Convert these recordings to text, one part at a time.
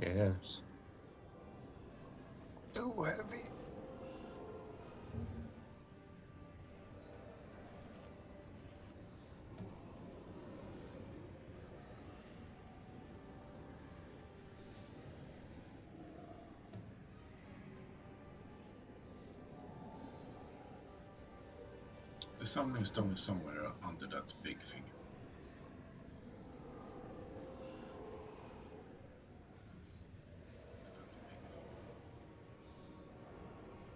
cares? Too heavy. The summoning stone is somewhere under that big thing.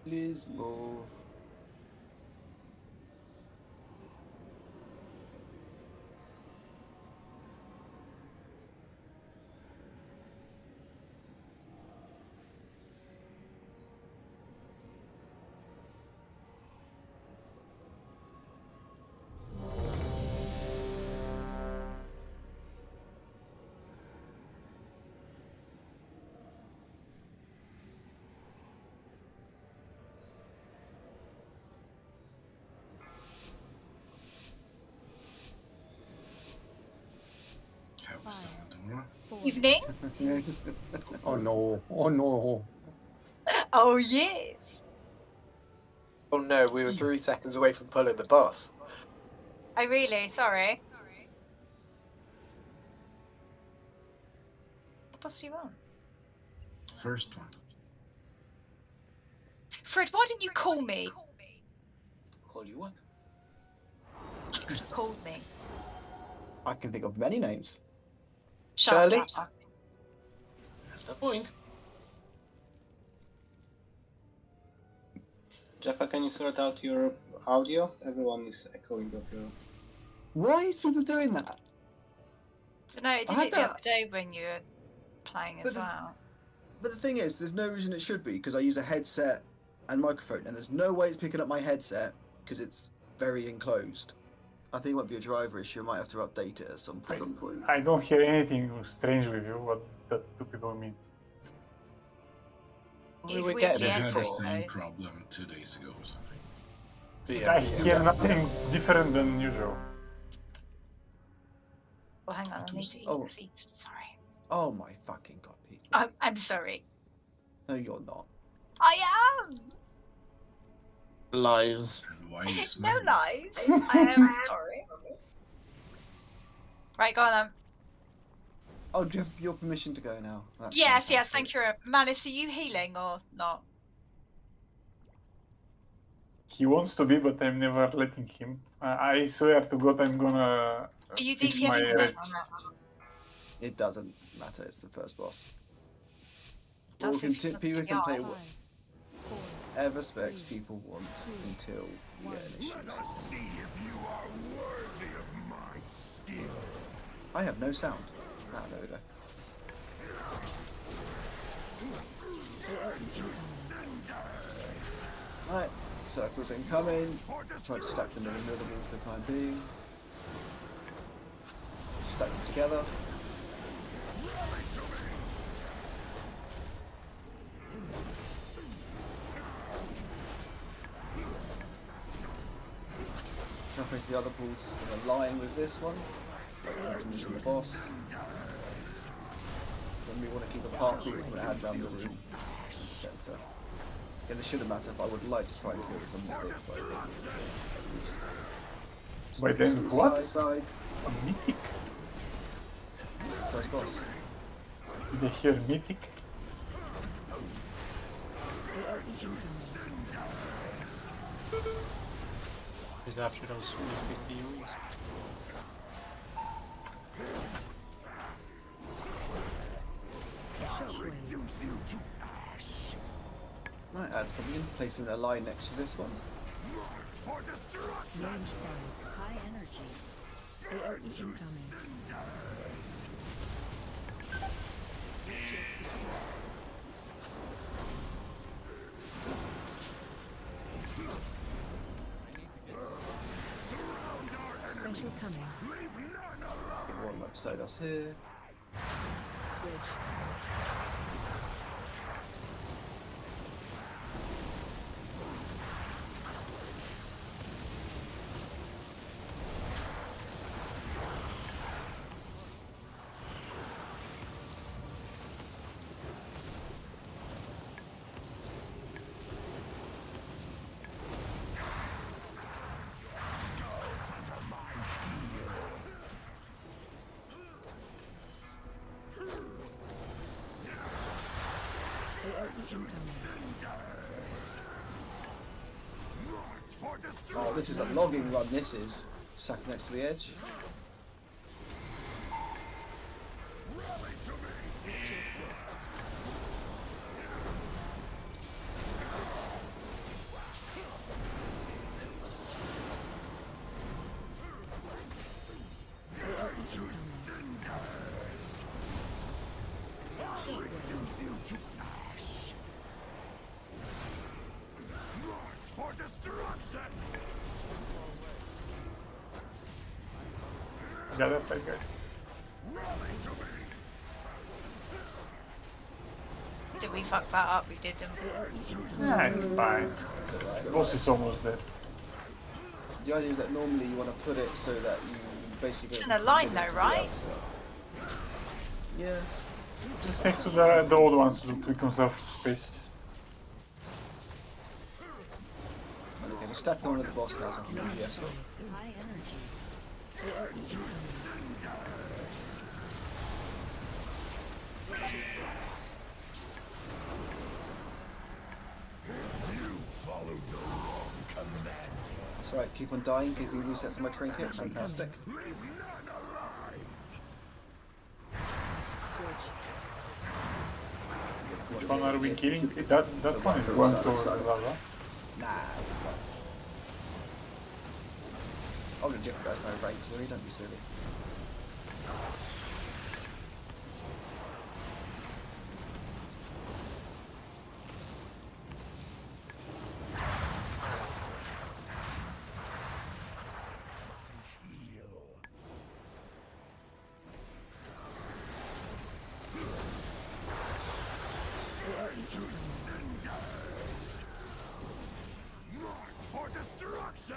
Please move. Have we summoned Aura? Evening. Oh no! Oh no! Oh yes. Oh no, we were 3 seconds away from pulling the boss. I really sorry. What boss do you want? First one. Fred, why didn't you call me? Call you what? You could have called me. I can think of many names. Shirley? Shirley? That's the point. Jaffa, can you sort out your audio? Everyone is echoing of your... Why is people doing that? No, it did I it had the other that. day when you were playing as But well. But the thing is, there's no reason it should be, because I use a headset and microphone, and there's no way it's picking up my headset, because it's very enclosed. I think it might be a driver issue. I might have to update it at some point. I don't hear anything strange with you. What that two people mean? We It's were weird, getting We yeah. it had the before. same problem 2 days ago or something. Yeah. I hear nothing different than usual. Oh, hang on, I need to eat Oh. the feast. Sorry. Oh my fucking god, Pete. I'm sorry. No, you're not. I am. Lies. And why is No mine? lies. I am sorry. Right, go on then. Oh, do you have your permission to go now? That's Yes, fantastic. thank you. Manus, are you healing or not? He wants to be, but I'm never letting him. I swear to God, I'm gonna Are you fix DPS my or rage. not? It doesn't matter. It's the first boss. Does Or if it's not people the can play yard. whatever specs people want until we get an issue. See if you are worthy of my skill. I have no sound. Ah, there we go. Right, circles incoming. Try to stack them in the middle for the time being. Stack them together. Jumping to the other pools in a line with this one. Using the boss. Then we want to keep a path we can add down the room in the centre. Yeah, this shouldn't matter, but I would like to try and kill some mythic by the at least. By the end of what? Side. A mythic? It's the first boss. Did I hear mythic? Is after those 50 euros. Reduce you to ash. Right, add coming in, placing a line next to this one. For destruction. Range 5, high energy. AoE incoming. Special coming. Get one beside us here. Switch. Oh, this is a logging run, this is. Sat next to the edge. For destruction! The other side, guys. Did we fuck that up? We didn't. Yeah, it's fine. The boss is almost dead. The idea is that normally you want to put it so that you basically... It's in a line though, right? Yeah. Just next to the old ones to conserve space. Okay, we're stacking on at the boss now, so I can do yes. High energy. That's right, keep on dying, keep me resets on my trinket, fantastic. Which one are we killing? That one is going to lava. Nah, I'm gonna jeopardize my ranks, Louis, don't be silly. For destruction!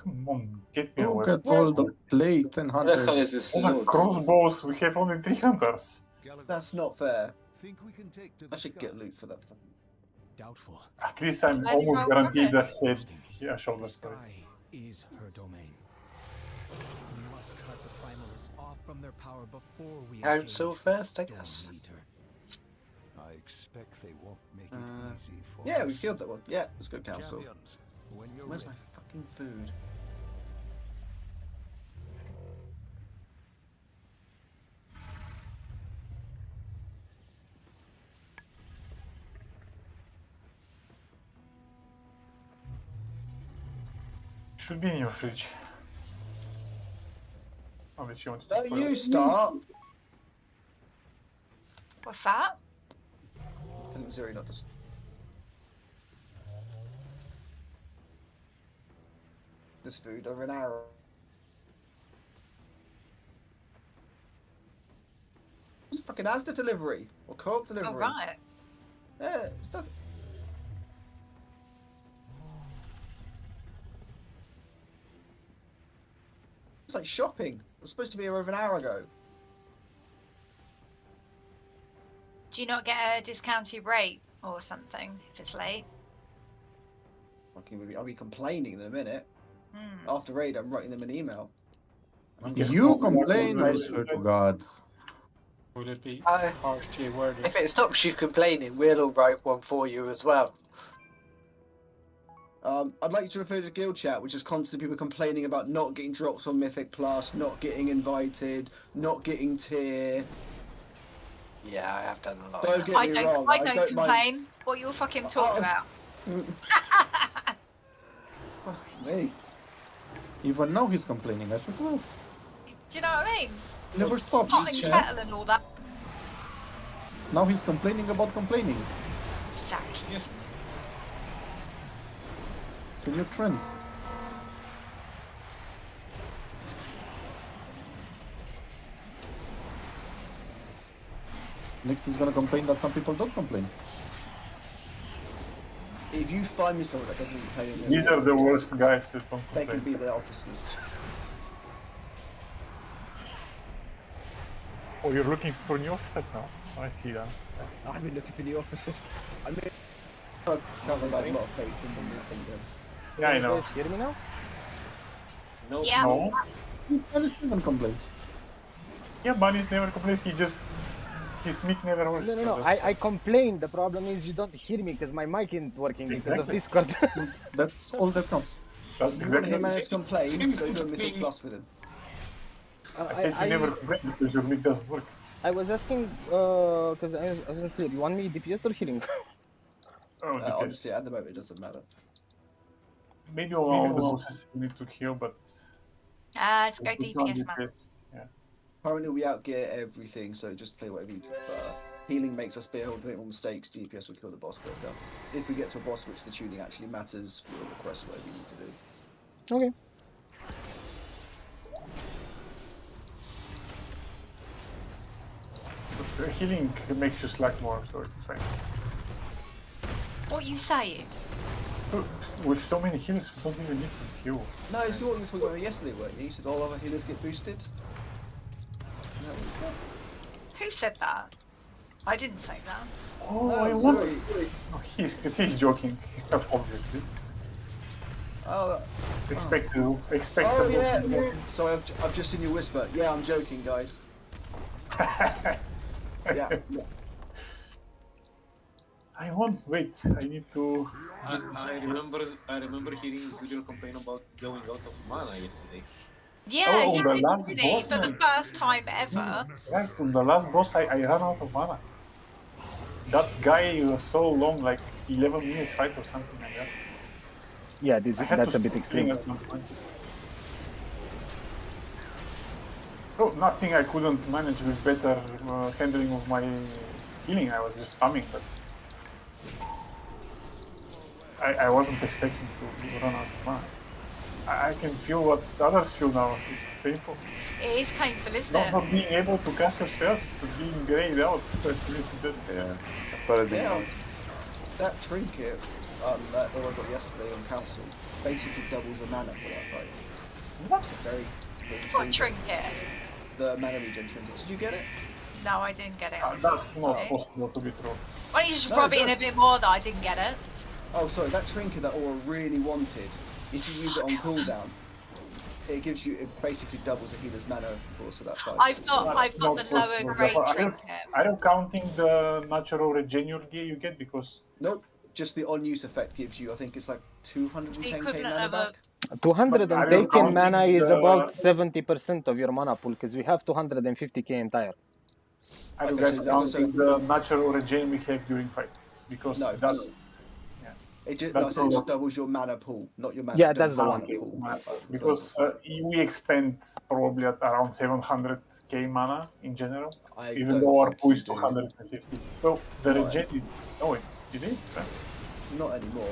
Come on, get me Look away. at all the plate and What the hell hunter. is this All the loot? crossbows, we have only 3 hunters. That's not fair. Think we can take to I the should sky? get loot for that. Doubtful. At least I'm Let's almost roll guaranteed for a head, yeah, shoulder The strike. sky is her domain. We must cut the primalists off from their power before we Council engage first, the I guess. Storm Eater. I expect they won't make it easy for Yeah, us. we killed that one. Yeah, let's go council. Champions, when you're Where's my ready. fucking food? Should be in your fridge. Unless you want to Don't spoil you it. start! What's that? Telling Zuri not to. This food over an hour. It's fucking Asda delivery or co-op delivery. Oh right. Yeah, stuff. It's like shopping. It was supposed to be here over an hour ago. Do you not get a discounted rate or something if it's late? Fucking, I'll be complaining in a minute. Hmm. After raid, I'm writing them an email. You complain, I swear to God. Will it be I- harshly worded? If it stops you complaining, we'll all write one for you as well. I'd like you to refer to Guild Chat, which is constantly people complaining about not getting drops on Mythic Plus, not getting invited, not getting tier. Yeah, I have done a lot. Don't of that. get I me don't. wrong. I don't mind- complain. What you're fucking talking about? Fuck me. Even now he's complaining, I swear to God. Do you know what I mean? Never stops. Pot and kettle and all that. Now he's complaining about complaining. Exactly. Yes. It's a new trend. Next he's gonna complain that some people don't complain. If you find me someone that doesn't play in These are the worst guys that don't they can complain. be the officers. Oh, you're looking for new officers now? I see that. I see. I've been looking for the officers. I mean, I have a lot of faith in them. I think Yeah, I know. Guys, hear me now? No. Yeah. No. Bunny's even complains. Yeah, Bunny's never complains. His mic never works. No, no, so no. that's- I complained. The problem is you don't hear me because my mic isn't working because of Exactly. Discord. That's all that counts. That's you want exactly him what I as complain, go do a Mythic Plus with him. said. You never complain because your mic doesn't work. I was asking because I wasn't clear. You want me DPS or healing? Oh, depends. Honestly, at the moment, it doesn't matter. Maybe all of the bosses you need to heal, but Let's go it's not DPS, man. DPS. Yeah. Currently, we outgear everything, so just play whatever you prefer. Healing makes us be able to make more mistakes. DPS will kill the boss quicker. If we get to a boss which the tuning actually matters, we'll request whatever you need to do. Okay. But healing makes you slack more, so it's fine. What you saying? With so many heals, we don't even need to heal. No, it's what you were talking about yesterday, weren't you? You said all other healers get boosted. No, Who said that? I didn't say that. Oh, no, I want. sorry. Oh, he's joking, obviously. Oh, Expect oh the yeah. So I've just seen you whisper. Yeah, I'm joking, guys. Yeah. I won't wait. I need to. I remember hearing Zuriel complain about going out of mana yesterday. Yeah, Oh, he the did, last didn't he? boss, For the man. first time ever. Jesus Christ, on the last boss, I ran out of mana. That guy was so long, like 11 minutes fight or something like that. Yeah, I had that's to a bit stop extreme. healing at some point. Oh, nothing I couldn't manage with better handling of my healing. I was just spamming, but I wasn't expecting to run out of mana. I can feel what others feel now. It's painful. It is painful, isn't it? Not being able to cast your spells, being grayed out. Yeah. That trinket that I got yesterday on council basically doubles your mana for that fight. That's a very good What trinket? The mana regen trinket. Did you get it? No, I didn't get it. That's not Okay. possible to be true. Why don't you just No, rub it in it a does. bit more that I didn't get it? Oh, sorry, that trinket that Aura really wanted, if you use it on cooldown, it gives you, it basically doubles a healer's mana over the course of that fight. I've So- got Not the lower possible. grade Are you- trinket. Are you counting the natural regen you get? Because Nope, just the on-use effect gives you, I think it's like 210k equivalent mana of a- back. 210k counting mana is the- about 70% of your mana pool because we have 250k entire. are you Okay, guys so- counting the natural regen we have during fights? Because No, that's It just, That's no, so it all. just doubles your mana pool, not your mana. Yeah, it that's the doubles one. your mana pool. because we expend probably at around 700k mana in general, I even don't though our think pool you is do. 250. So the No, regen is it is. Right? Not anymore.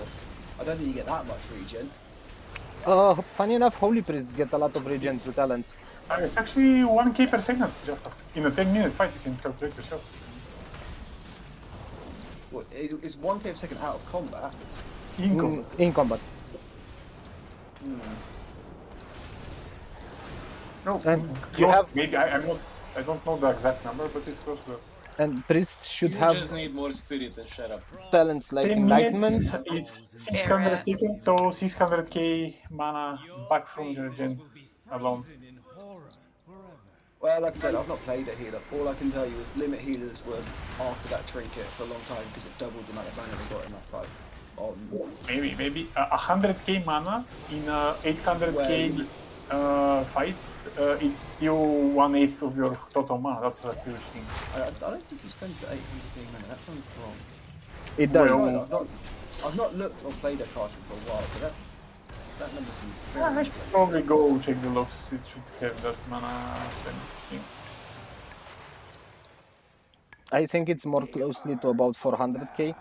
I don't think you get that much regen. Funny enough, Holy Priests get a lot of regen to talents. It's actually 1k per second, Jaffa. In a 10-minute fight, you can calculate yourself. Well, it's 1k per second out of combat. In combat. In combat. No, And close, you have- maybe I don't know the exact number, but it's close to And priests should You have just need more spirit and shut up. talents like 10 enlightenment. minutes is 600 seconds, so 600k mana back from the regen alone. Well, like I said, I've not played a healer. All I can tell you is limit healers were after that trinket for a long time because it doubled the amount of mana they got in that fight. Maybe 100k mana in a 800k fight. It's still 1/8 of your total mana. That's a huge thing. I don't think he spends the 800k mana. That sounds wrong. It does. Well, I've not looked or played a card for a while, but that number seems I very should probably go check the logs. It should have that mana thing. I think it's more closely to about 400k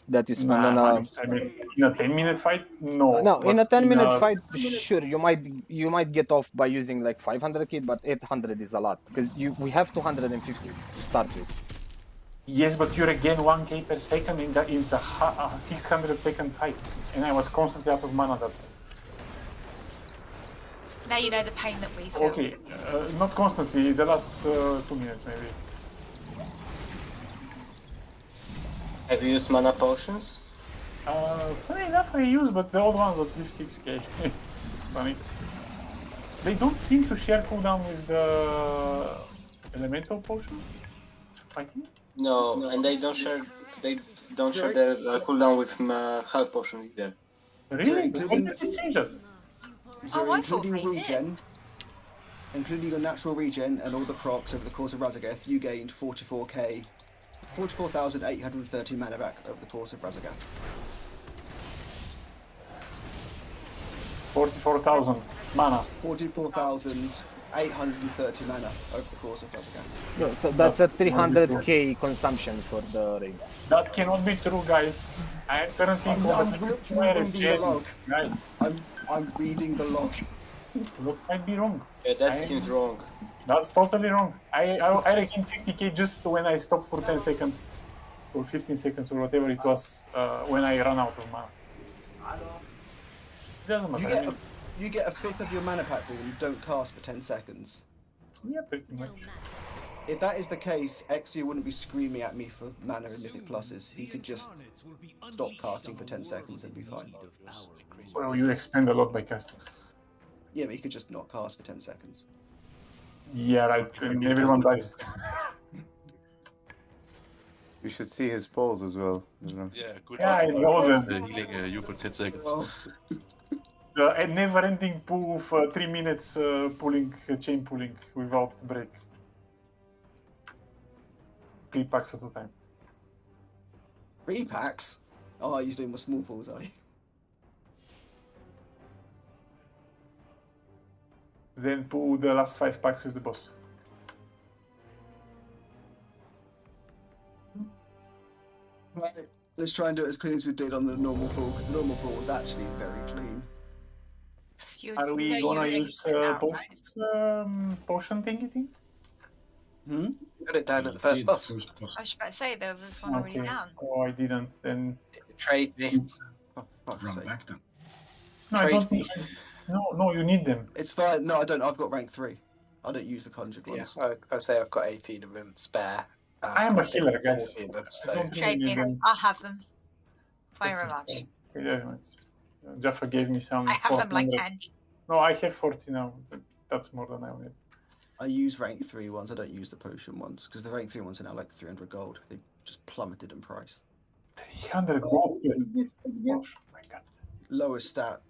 that you spend on a. I mean, in a 10-minute fight, no. No, in a but 10-minute fight, sure, you might get off by using like 500k, but 800 is a lot because we have 250 to start with. Yes, but you regain 1k per second in it's a 600-second fight, and I was constantly out of mana that time. Now you know the pain that we feel. Okay, not constantly. The last 2 minutes maybe. Have you used mana potions? Funny enough, I use, but the old ones that give 6k. It's funny. They don't seem to share cooldown with the elemental potion, I think. No, and they don't share. They don't share their cooldown with health potion either. Really? So When did they change that? So Oh, I thought including they did. regen, including your natural regen and all the procs over the course of Razagath, you gained 44,830 mana back over the course of Razagath. 44,000 mana. 44,830 mana over the course of Razagath. Yeah, so that's a 300k consumption for the raid. That cannot be true, guys. I am currently I'm reading the log. Guys, I'm reading the log. look, might be wrong. Yeah, that seems wrong. That's totally wrong. I reckon 50k just when I stopped for 10 seconds or 15 seconds or whatever it was when I ran out of mana. It doesn't matter. You get a fifth of your mana pack ball and you don't cast for 10 seconds. Yeah, pretty much. If that is the case, Exia wouldn't be screaming at me for mana and mythic pluses. He could just stop casting for 10 seconds and be fine. Well, you expend a lot by casting. Yeah, but he could just not cast for 10 seconds. Yeah, right. And everyone dies. You should see his balls as well. Yeah, good. Yeah, I know them. Healing you for 10 seconds. Well, The never-ending pool of 3 minutes pulling, chain pulling without break. 3 packs at a time. 3 packs? Oh, he's doing more small pulls, are you? Then pull the last 5 packs with the boss. Right. Let's try and do it as clean as we did on the normal pool, because the normal pool was actually very clean. Are we gonna use potion thingy thing? Put it down at the first boss. I was about to say there was one already down. Oh, I didn't. Then Trade me. Run back then. no, I don't need. No, you need them. It's fine. No, I don't. I've got rank 3. I don't use the conjured Yeah, ones. I say I've got 18 of them spare. I am a healer, guys. 40 of them, I so. don't Trade really me. need them. I'll have them. Thank you very much. Thank you very much. Jaffa gave me some. I have them like 400. candy. No, I have 40 now. But that's more than I need. I use rank 3 ones. I don't use the potion ones, because the rank 3 ones are now like 300 gold. They just plummeted in price. 300 gold. Oh my god. Lowest stat.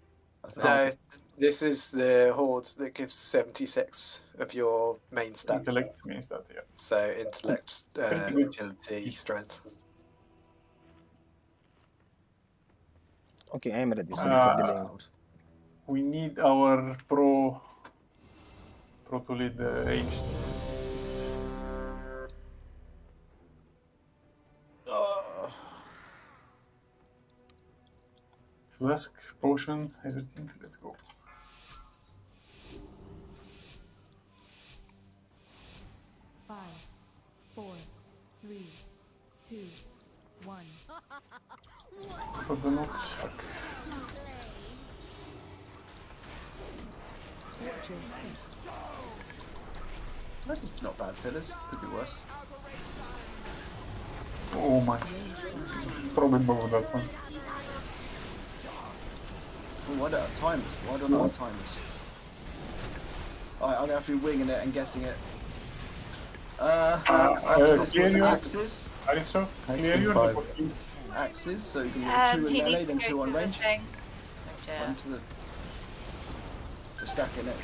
I think. No, this is the hordes that gives 76 of your main stats. Intellect means that, yeah. So intellect, pretty good. agility, strength. Okay, I'm ready. Sorry for delaying. We need our pro to lead the ranged. Flask, potion, everything. Let's go. Five, four, three, two, one. For the notes, fuck. That's not bad, Phyllis. Could be worse. Oh my. Probably above that one. Oh, why don't I have timers? Why don't I have timers? Alright, I'm gonna have to be winging it and guessing it. This clear was yours. axes. Are you so? Clear your please. Axes, so you can do 2 in He melee, needs then to 2 go on to the range. thing. One to the stacking it.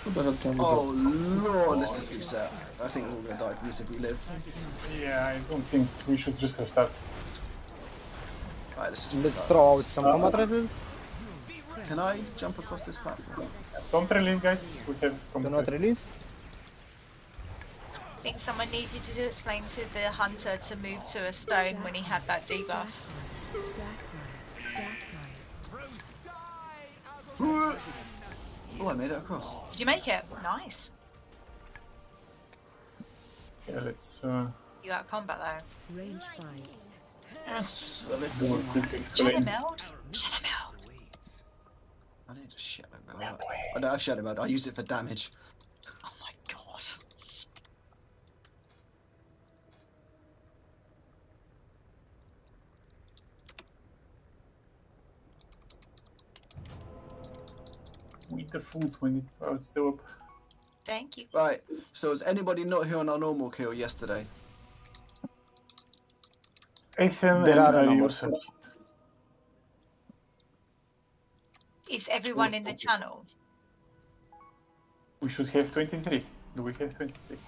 Who the hell can we Oh lord, let's just reset. I think we're all gonna die from this if we live. Yeah, I don't think we should just restart. Alright, let's just Let's restart. throw out some combat resist. Can I jump across this platform? Don't release, guys. We have Do not release. I think someone needed to explain to the hunter to move to a stone when he had that debuff. Oh, I made it across. Did you make it? Nice. Yeah, let's You out of combat though. Range 5. Yes! do a quick explain. Shadow meld? Shadow meld. I need a shadow mode. I don't have shadow mode, I use it for damage. Oh my god. the food when it's still up. Thank you. Right. So is anybody not here on our normal kill yesterday? Ethan There and are no more. Yusuf. Is everyone in the channel? We should have 23. Do we have 23?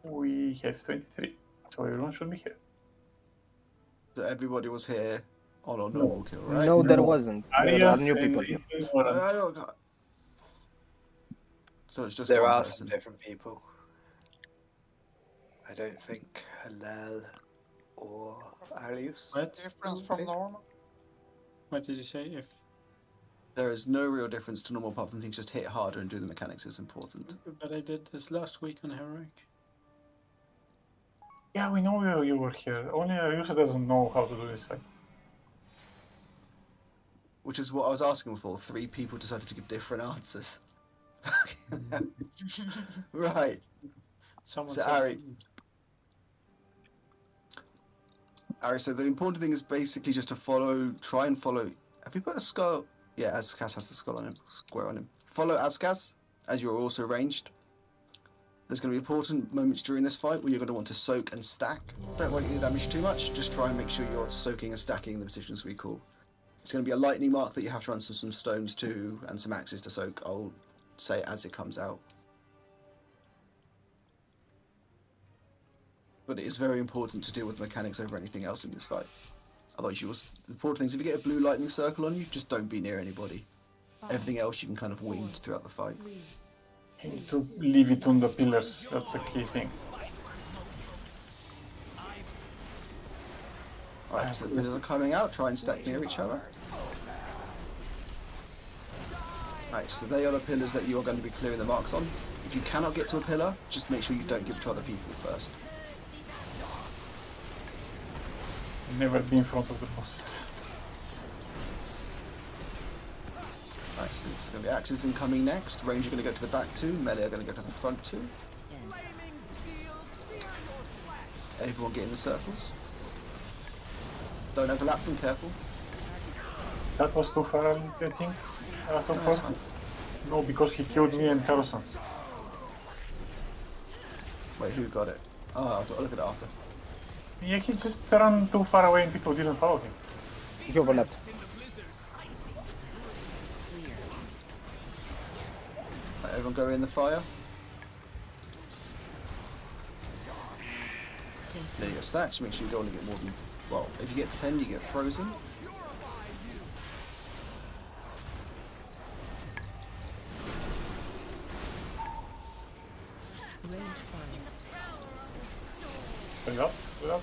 We have 23. So everyone should be here. So everybody was here on our normal kill, right? No, there wasn't. There are Arias new and people here. Ethan were on- I don't. So it's just There one are person. some different people. I don't think Halal or Alius. What? Difference from normal? What did you say? If There is no real difference to normal apart from things just hit harder and do the mechanics is important. but I did this last week on Heroic. Yeah, we know you were here. Only Yusuf doesn't know how to do this fight. Which is what I was asking for. 3 people decided to give different answers. Right. Someone So said Ari, so the important thing is basically just to try and follow. Have you put a skull? Yeah, Azkaz has the skull on him, square on him. Follow Azkaz, as you're also ranged. There's going to be important moments during this fight where you're going to want to soak and stack. Don't want you to damage too much, just try and make sure you're soaking and stacking in the positions we call. It's going to be a lightning mark that you have to run some stones to and some axes to soak, I'll say as it comes out. But it is very important to deal with mechanics over anything else in this fight. Otherwise, the important thing is if you get a blue lightning circle on you, just don't be near anybody. Everything else you can kind of wing throughout the fight. You need to leave it on the pillars. That's a key thing. Alright, so the pillars are coming out. Try and stack near each other. Right, so they are the pillars that you are going to be clearing the marks on. If you cannot get to a pillar, just make sure you don't give it to other people first. Never be in front of the bosses. Right, so it's going to be axes incoming next. Range are going to go to the back 2. Melee are going to go to the front 2. Everyone get in the circles. Don't overlap them, careful. That was too far, I think. So No, far. that's fine. No, because he killed me and Terrasans. Wait, who got it? Oh, I'll look at it after. Yeah, he just ran too far away and people didn't follow him. He overlapped. Right, everyone go in the fire. There you go, stacks. Make sure you don't want to get more than... Well, if you get 10, you get frozen. Split up, split up.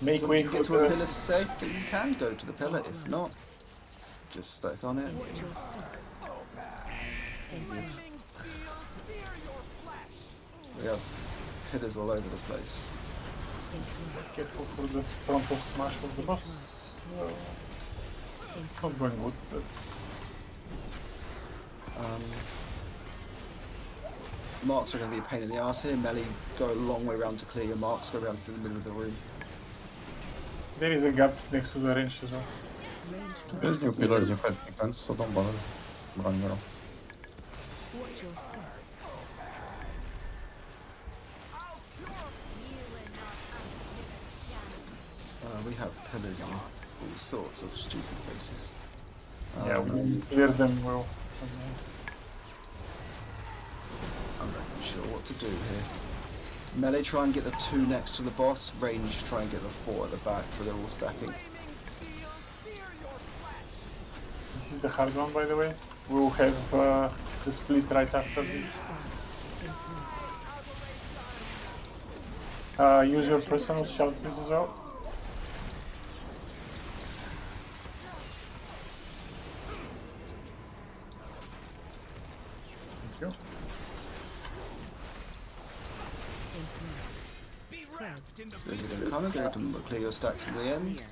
Make So way if you for get to a the... pillar safe, then you can go to the pillar. If not, just stack on it. We have pillars all over the place. Careful for the frontal smash of the boss. It's not going good, but... Marks are going to be a pain in the ass here. Melee, go a long way around to clear your marks. Go around through the middle of the room. There is a gap next to the range as well. There's new pillars in fight defense, so don't bother running around. We have pillars in all sorts of stupid places. Yeah, we didn't clear them well. I'm not sure what to do here. Melee, try and get the 2 next to the boss. Range, try and get the 4 at the back, where they're all stacking. This is the hard one, by the way. We'll have the split right after this. Use your personal shelters as well. Thank you. So you're going to come and go to clear your stacks at the end.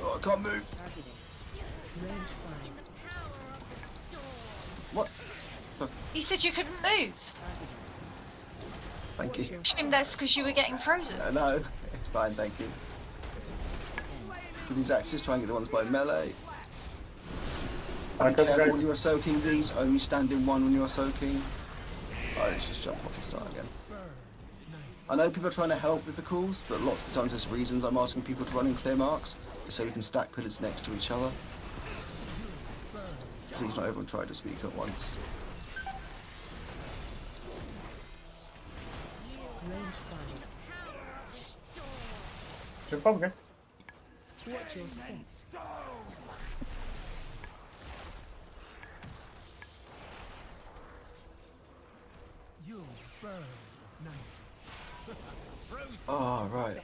Oh, I can't move. Range find. What? He said you couldn't move. Thank you. I assume that's because you were getting frozen. No, it's fine, thank you. With these axes, try and get the ones by melee. Be careful when you are soaking these, only stand in one when you are soaking. Oh, let's just jump off and start again. I know people are trying to help with the calls, but lots of times there's reasons I'm asking people to run in clear marks, so we can stack pillars next to each other. Please not everyone try to speak at once. Range find. Jump up, guys. Watch your step. You'll burn nicely. Oh, right.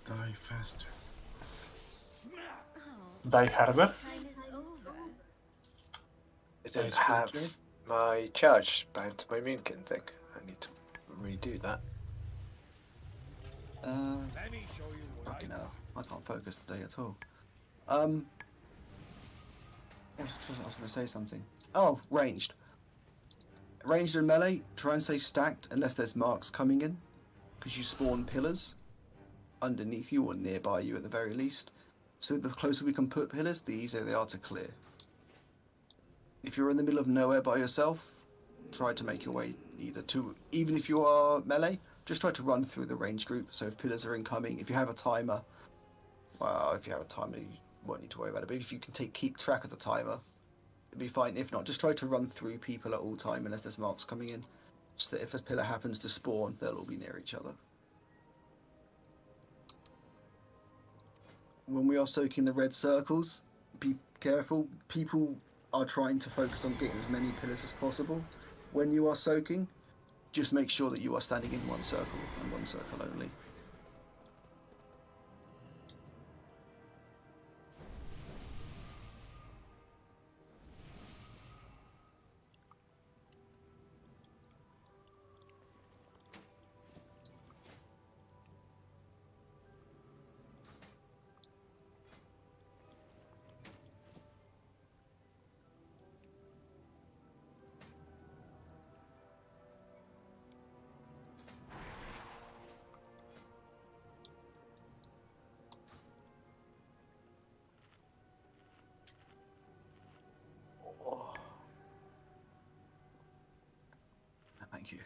Die faster. Die harder. I don't have my charge bound to my Moonkin thing. I need to redo that. Fucking hell. I can't focus today at all. I was going to say something. Oh, ranged. Ranged and melee, try and stay stacked unless there's marks coming in, because you spawn pillars underneath you or nearby you at the very least. So the closer we can put pillars, the easier they are to clear. If you're in the middle of nowhere by yourself, try to make your way either to, even if you are melee, just try to run through the range group. So if pillars are incoming, if you have a timer, well, if you have a timer, you won't need to worry about it. But if you can keep track of the timer, it'd be fine. If not, just try to run through people at all time unless there's marks coming in. Just that if a pillar happens to spawn, they'll all be near each other. When we are soaking the red circles, be careful. People are trying to focus on getting as many pillars as possible. When you are soaking, just make sure that you are standing in one circle and one circle only. Thank you.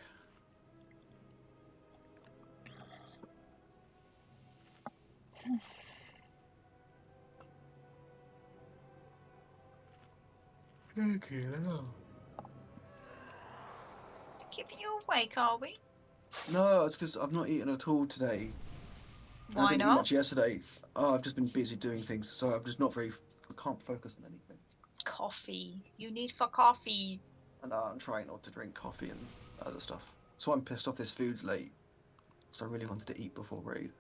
Keeping you awake, are we? No, it's because I've not eaten at all today. Why I didn't eat not? much yesterday. Oh, I've just been busy doing things, so I'm just not very. I can't focus on anything. Coffee. You need for coffee. And I'm trying not to drink coffee and other stuff. So I'm pissed off this food's late. So I really wanted to eat before raid.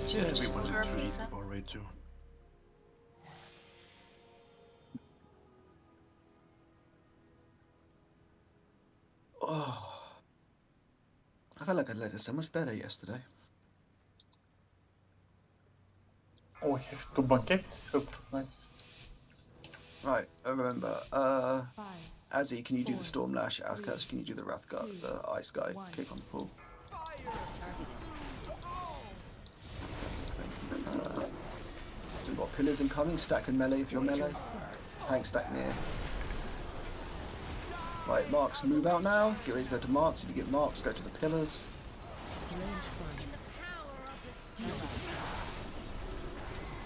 Should we just wanted order a to eat pizza? before raid too. Oh, I felt like I led it so much better yesterday. Oh, we have 2 banquets. Oh, nice. Right, I remember. Azzy, can you do the Storm Lash? Azkaz, can you do the Wrathgut, the Ice Guy? Kick on the pool. So we've got pillars incoming, stack and melee if you're melee. Tank stack near. Right, marks, move out now. Get ready to go to marks. If you get marks, go to the pillars.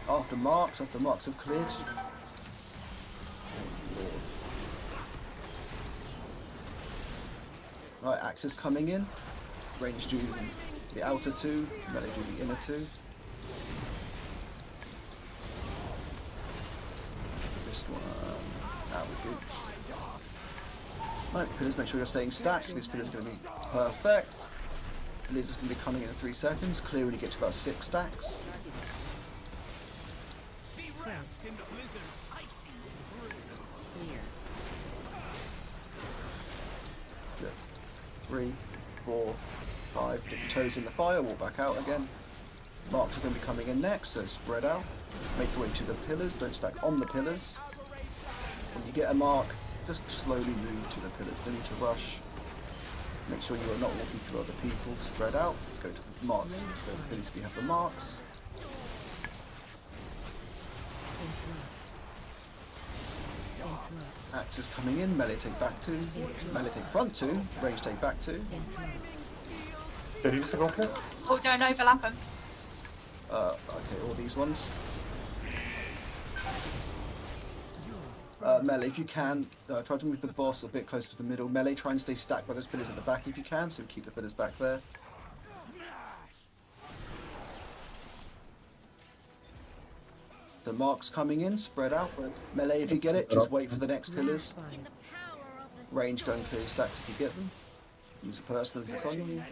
After marks have cleared. Right, axes coming in. Range do the outer 2, melee do the inner 2. This one, out with gooch. Right, pillars, make sure you're staying stacked. This pillar's going to be perfect. Pillars is going to be coming in 3 seconds. Clear when you get to about 6 stacks. Good. 3, 4, 5. Get your toes in the fire. Walk back out again. Marks are going to be coming in next, so spread out. Make your way to the pillars, don't stack on the pillars. When you get a mark, just slowly move to the pillars, don't need to rush. Make sure you are not walking through other people, spread out. Go to the marks, go to the pillars if you have the marks. Axes coming in, melee take back 2, melee take front 2, range take back 2. There is a go here? Oh, don't overlap them. Okay, all these ones. Melee, if you can, try to move the boss a bit closer to the middle. Melee, try and stay stacked by those pillars at the back if you can, so keep the pillars back there. The marks coming in, spread out. Melee, if you get it, just wait for the next pillars. Range going through stacks if you get them. Use a personal if it's on you.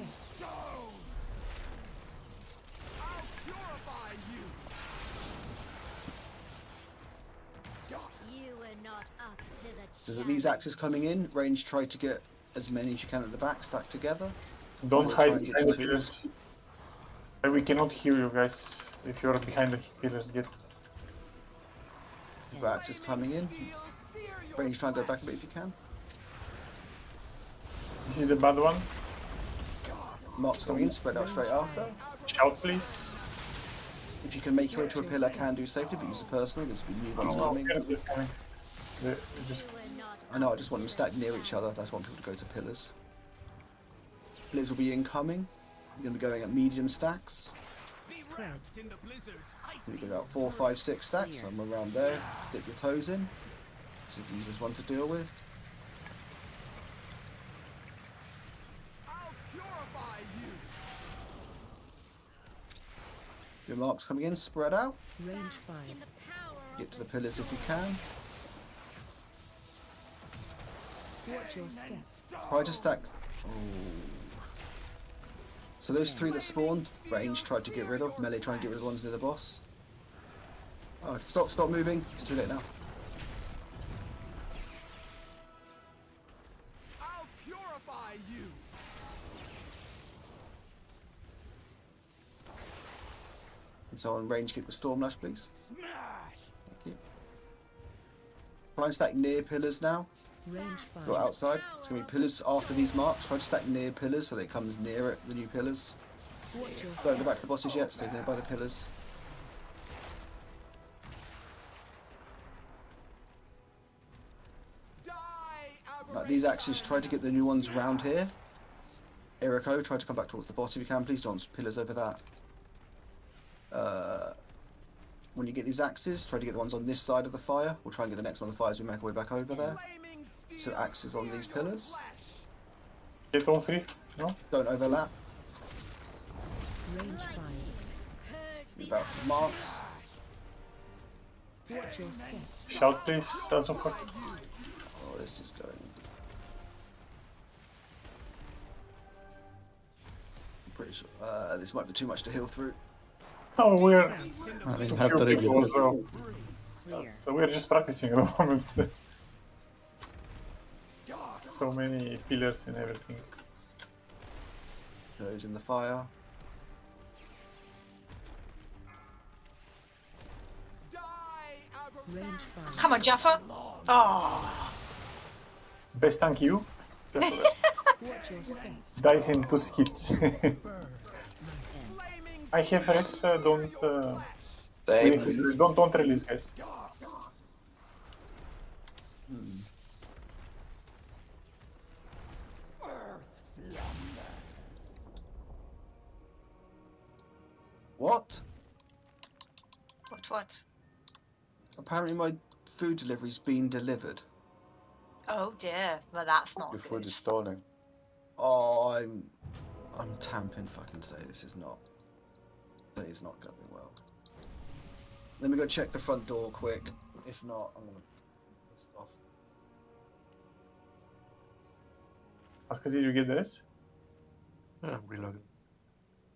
So these axes coming in, range try to get as many as you can at the back, stacked together. Don't hide behind the pillars. We cannot hear you guys if you're behind the pillars yet. The axes coming in. Range try and go back a bit if you can. This is the bad one. Marks coming in, spread out straight after. Shout please. If you can make your way to a pillar, can do safely, but use a personal, there's new ones coming. I know, I just want them stacked near each other, that's why I want people to go to pillars. Pillars will be incoming. You're going to be going at medium stacks. You get about 4, 5, 6 stacks, somewhere around there. Stick your toes in. This is the easiest one to deal with. Your marks coming in, spread out. Range 5. Get to the pillars if you can. Watch your step. Try to stack. Oh. So those 3 that spawned, range tried to get rid of. Melee try and get rid of the ones near the boss. Oh, stop moving. It's too late now. I'll purify you. And so on range, get the storm lash, please. Smash. Thank you. Try and stack near pillars now. Range 5. Go outside. It's going to be pillars after these marks. Try to stack near pillars so that it comes near it, the new pillars. Don't go back to the bosses yet. Stay near by the pillars. Right, these axes, try to get the new ones round here. Eriko, try to come back towards the boss if you can. Please don't pillars over that. When you get these axes, try to get the ones on this side of the fire. We'll try and get the next one on the fire as we make our way back over there. So axes on these pillars. Get all 3? No? Don't overlap. Range 5. About marks. Watch your step. Shout please, also for. Oh, this is going. I'm pretty sure. This might be too much to heal through. Oh, we're. I didn't have the regular. As well. So we're just practicing at the moment. So many pillars and everything. Goes in the fire. Range 5. Come on, Jaffa. Oh. Best thank you. Watch your step. Dies in 2 hits. I have res, don't release guys. What? What? Apparently my food delivery's been delivered. Oh dear. Well, that's not Your good. food is stalling. Oh, I'm tamping fucking today. This is not going well. Let me go check the front door quick. If not, I'm gonna piss off. Ask us if you get this. Yeah, I'm reloading.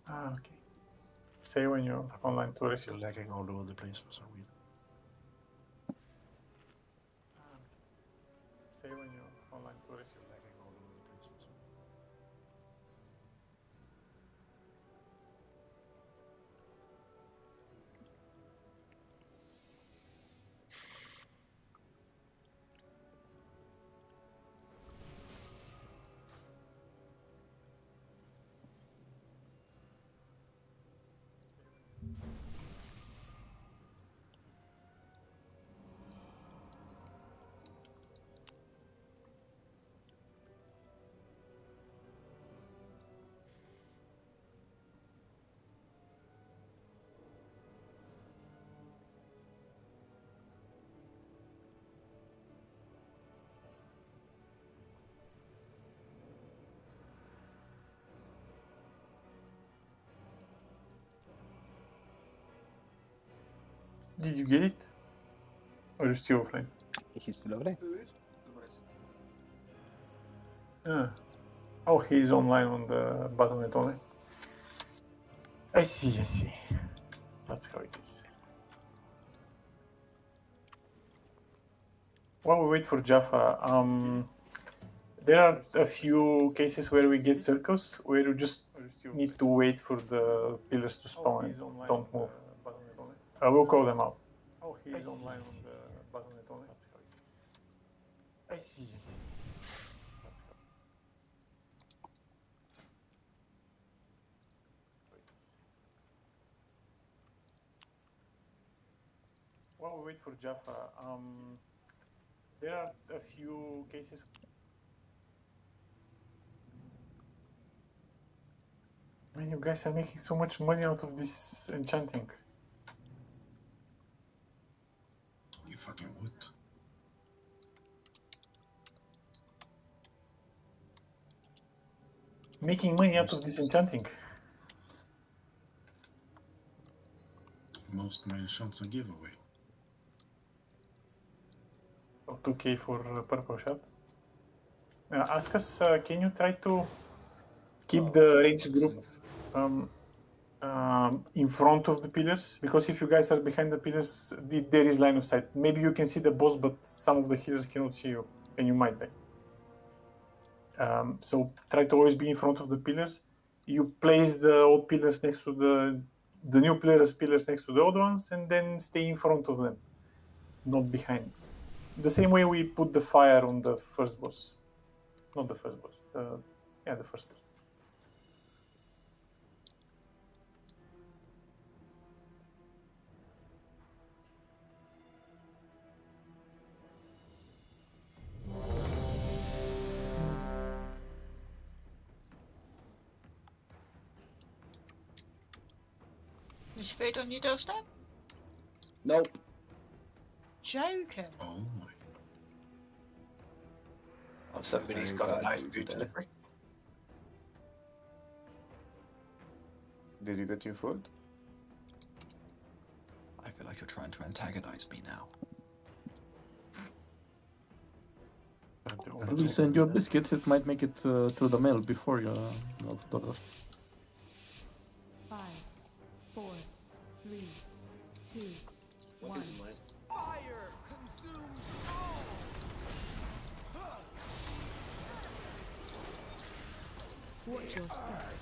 Ah, okay. Say when you're online to receive. You're lagging all over the place for some reason. Say when you're online to receive. You're lagging all over the place for some reason. Did you get it? Or are you still offline? He's still offline. Ah. Oh, he's online on the Battle.net only. I see, I see. That's how it is. While we wait for Jaffa, there are a few cases where we get circles where you just need to wait for the pillars to spawn. Don't move. I will call them out. Oh, he's online on the Battle.net only. That's how it is. I see, I see. That's how it is. While we wait for Jaffa, there are a few cases. Man, you guys are making so much money out of this enchanting. You fucking would. Making money out of this enchanting. Most of my shots are giveaway. Or 2k for purple shot. Ask us, can you try to keep the range group in front of the pillars? Because if you guys are behind the pillars, there is line of sight. Maybe you can see the boss, but some of the healers cannot see you, and you might die. So try to always be in front of the pillars. You place the old pillars next to the new pillars next to the old ones, and then stay in front of them, not behind. The same way we put the fire on the first boss. Not the first boss. Yeah, the first boss. Is food on your doorstep? Nope. Joking. Oh my. Oh, somebody's got a nice food delivery. Did you get your food? I feel like you're trying to antagonize me now. I will send you a biscuit. It might make it through the mail before you $12. 5, 4, 3, 2, 1. Fire consumes all. Watch your step.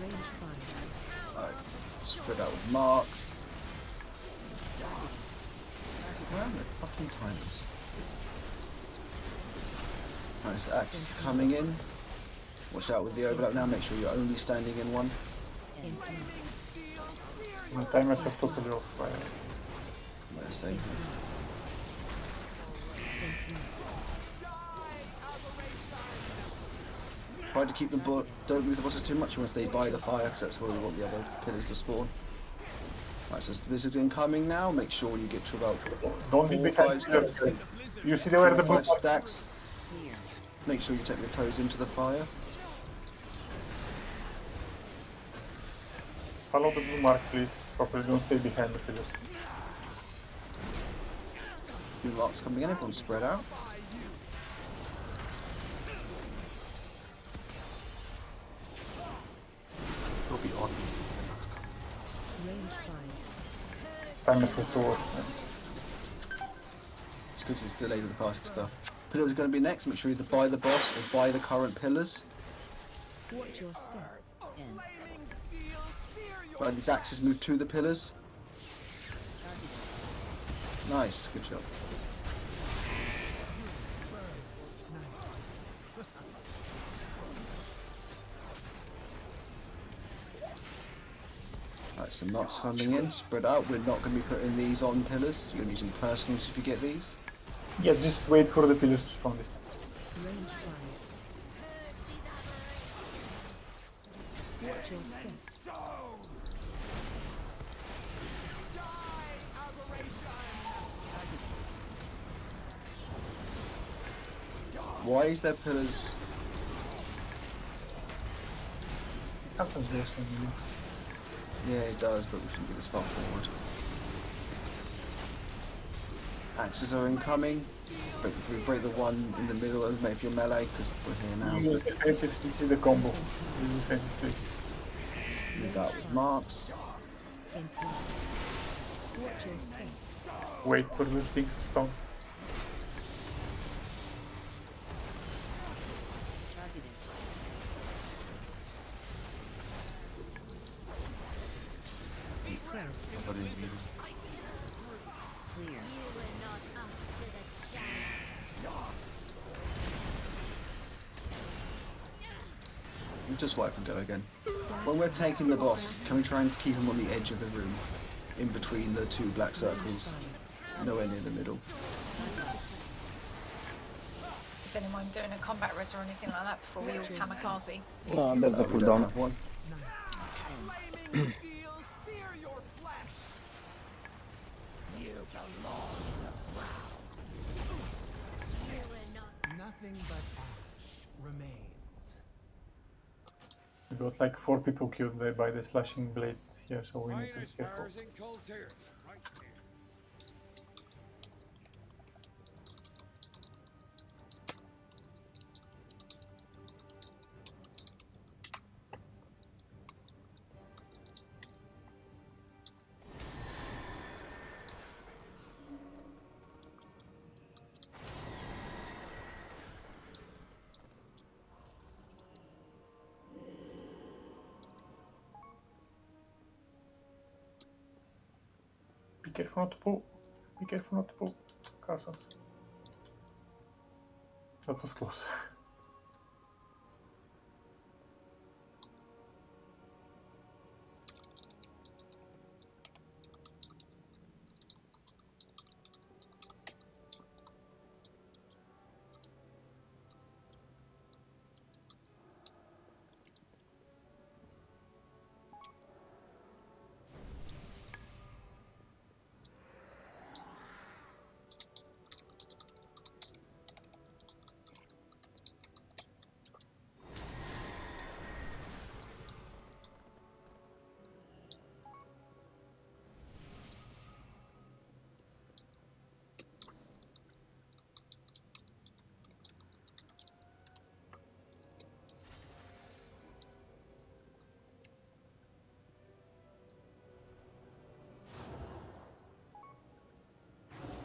Range fire. Alright, spread out with marks. Where are the fucking timers? Alright, so axe coming in. Watch out with the overlap now, make sure you're only standing in one. My timers are totally off. Let's say. Try to keep them, don't move the bosses too much, you want to stay by the fire because that's where we want the other pillars to spawn. Right, so this is incoming now, make sure when you get to about Don't be 4 or behind 5 stacks. stairs. You see where the 4 or 5 stacks. Make sure you take your toes into the fire. Follow the blue mark, please. Properly, don't stay behind the pillars. New marks coming in, everyone spread out. It'll be on. Range fire. Timers are so off. It's because it's delayed with the party stuff. Pillars are going to be next, make sure you either buy the boss or buy the current pillars. Watch your step. N. Right, these axes move to the pillars. Nice, good job. Right, some knots coming in, spread out. We're not going to be putting these on pillars. You're going to be using personals if you get these. Yeah, just wait for the pillars to spawn this time. Range fire. Watch your step. Why is there pillars? It's sometimes goes in the Yeah, it does, but we shouldn't get this far forward. Axes are incoming. Break the one in the middle and make your melee, because we're here now. Use defensive, this is the combo. Use defensive, please. Leave that with marks. Watch your step. Wait for the things to spawn. Targeted. Square. Clear. We'll just wipe and go again. When we're taking the boss, can we try and keep him on the edge of the room? In between the two black circles. Nowhere near the middle. Is anyone doing a combat res or anything like that before we all kamikaze? No, there's a We don't cooldown. have one. Flaming steel sear your flesh. You belong in the ground. Nothing but ash remains. We got like 4 people killed by the slashing blade here, so we need to be careful. Be careful not to pull. Be careful not to pull. Carsons. That was close.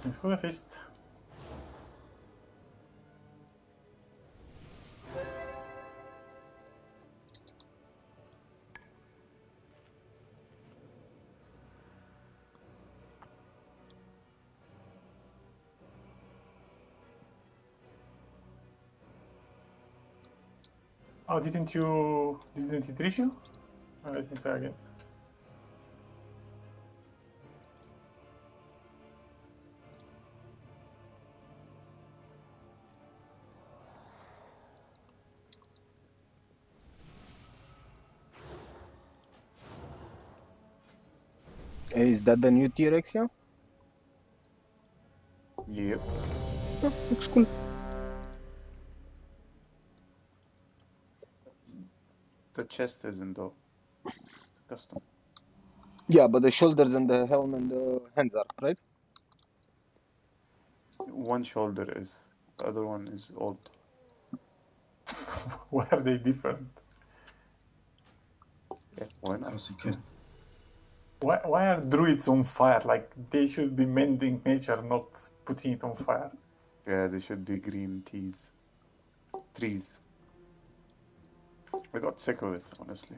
Thanks for the fist. Oh, didn't it reach you? Oh, let me try again. Is that the new T-Rex, yeah? Yep. Oh, looks cool. The chest isn't though. Custom. Yeah, but the shoulders and the helm and the hands are, right? One shoulder is. The other one is old. Why are they different? Yeah, why not? Why are druids on fire? Like, they should be mending nature, not putting it on fire. Yeah, they should be green teas. Trees. I got sick of it, honestly.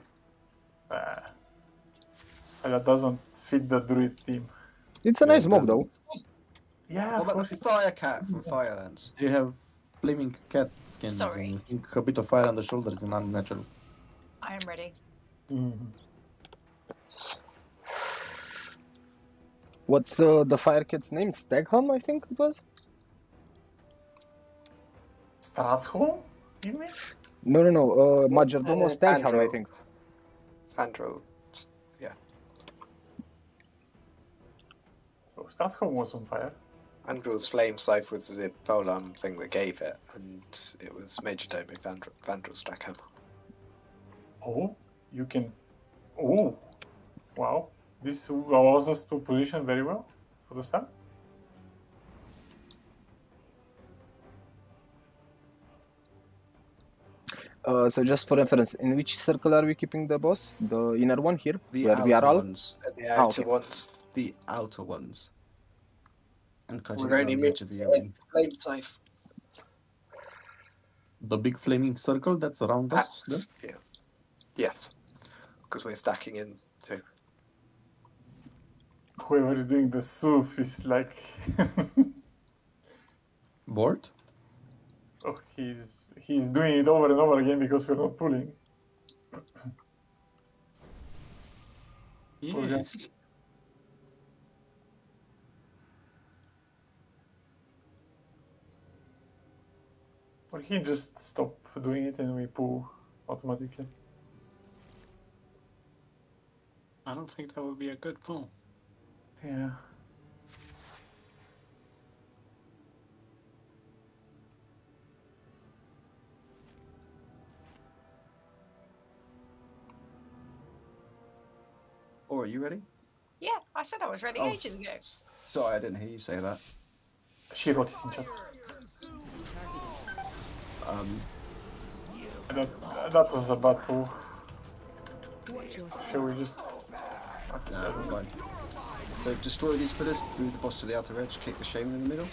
That doesn't fit the druid team. It's a nice mob, though. Yeah, What about the fire cat from Firelands? You have flaming cat skins. Sorry. And I think a bit of fire on the shoulders is unnatural. I am ready. What's the fire cat's name? Staghelm, I think it was? Stratholm? You mean? No. Majordomo Staghelm, I think. Andro, yeah. Oh, Stratholm was on fire. Andrew's flame scythe was the polearm thing that gave it, and it was Major Domo Vandrel Stackham. Oh? you can. Oh, wow! This allows us to position very well for the start. So just for reference, in which circle are we keeping the boss? The inner one here, The where we are outer all. ones. The outer okay. ones. The outer ones. And cutting We're around only the edge of the arena. flame safe. The big flaming circle that's around us. Then? Yeah. Yes. Because we're stacking in too. Whoever is doing the SUF is like. Bored? Oh, he's doing it over and over again because we're not pulling. Yes. Or he just stop doing it and we pull automatically. I don't think that would be a good pull. Yeah. Or are you ready? Yeah, I said I was ready Oh. ages ago. Sorry, I didn't hear you say that. She wrote it in chat. That was a bad pull. Shall we just... Okay, No, it's fine. So destroy these pillars, move the boss to the outer edge, kick the shaman in the middle.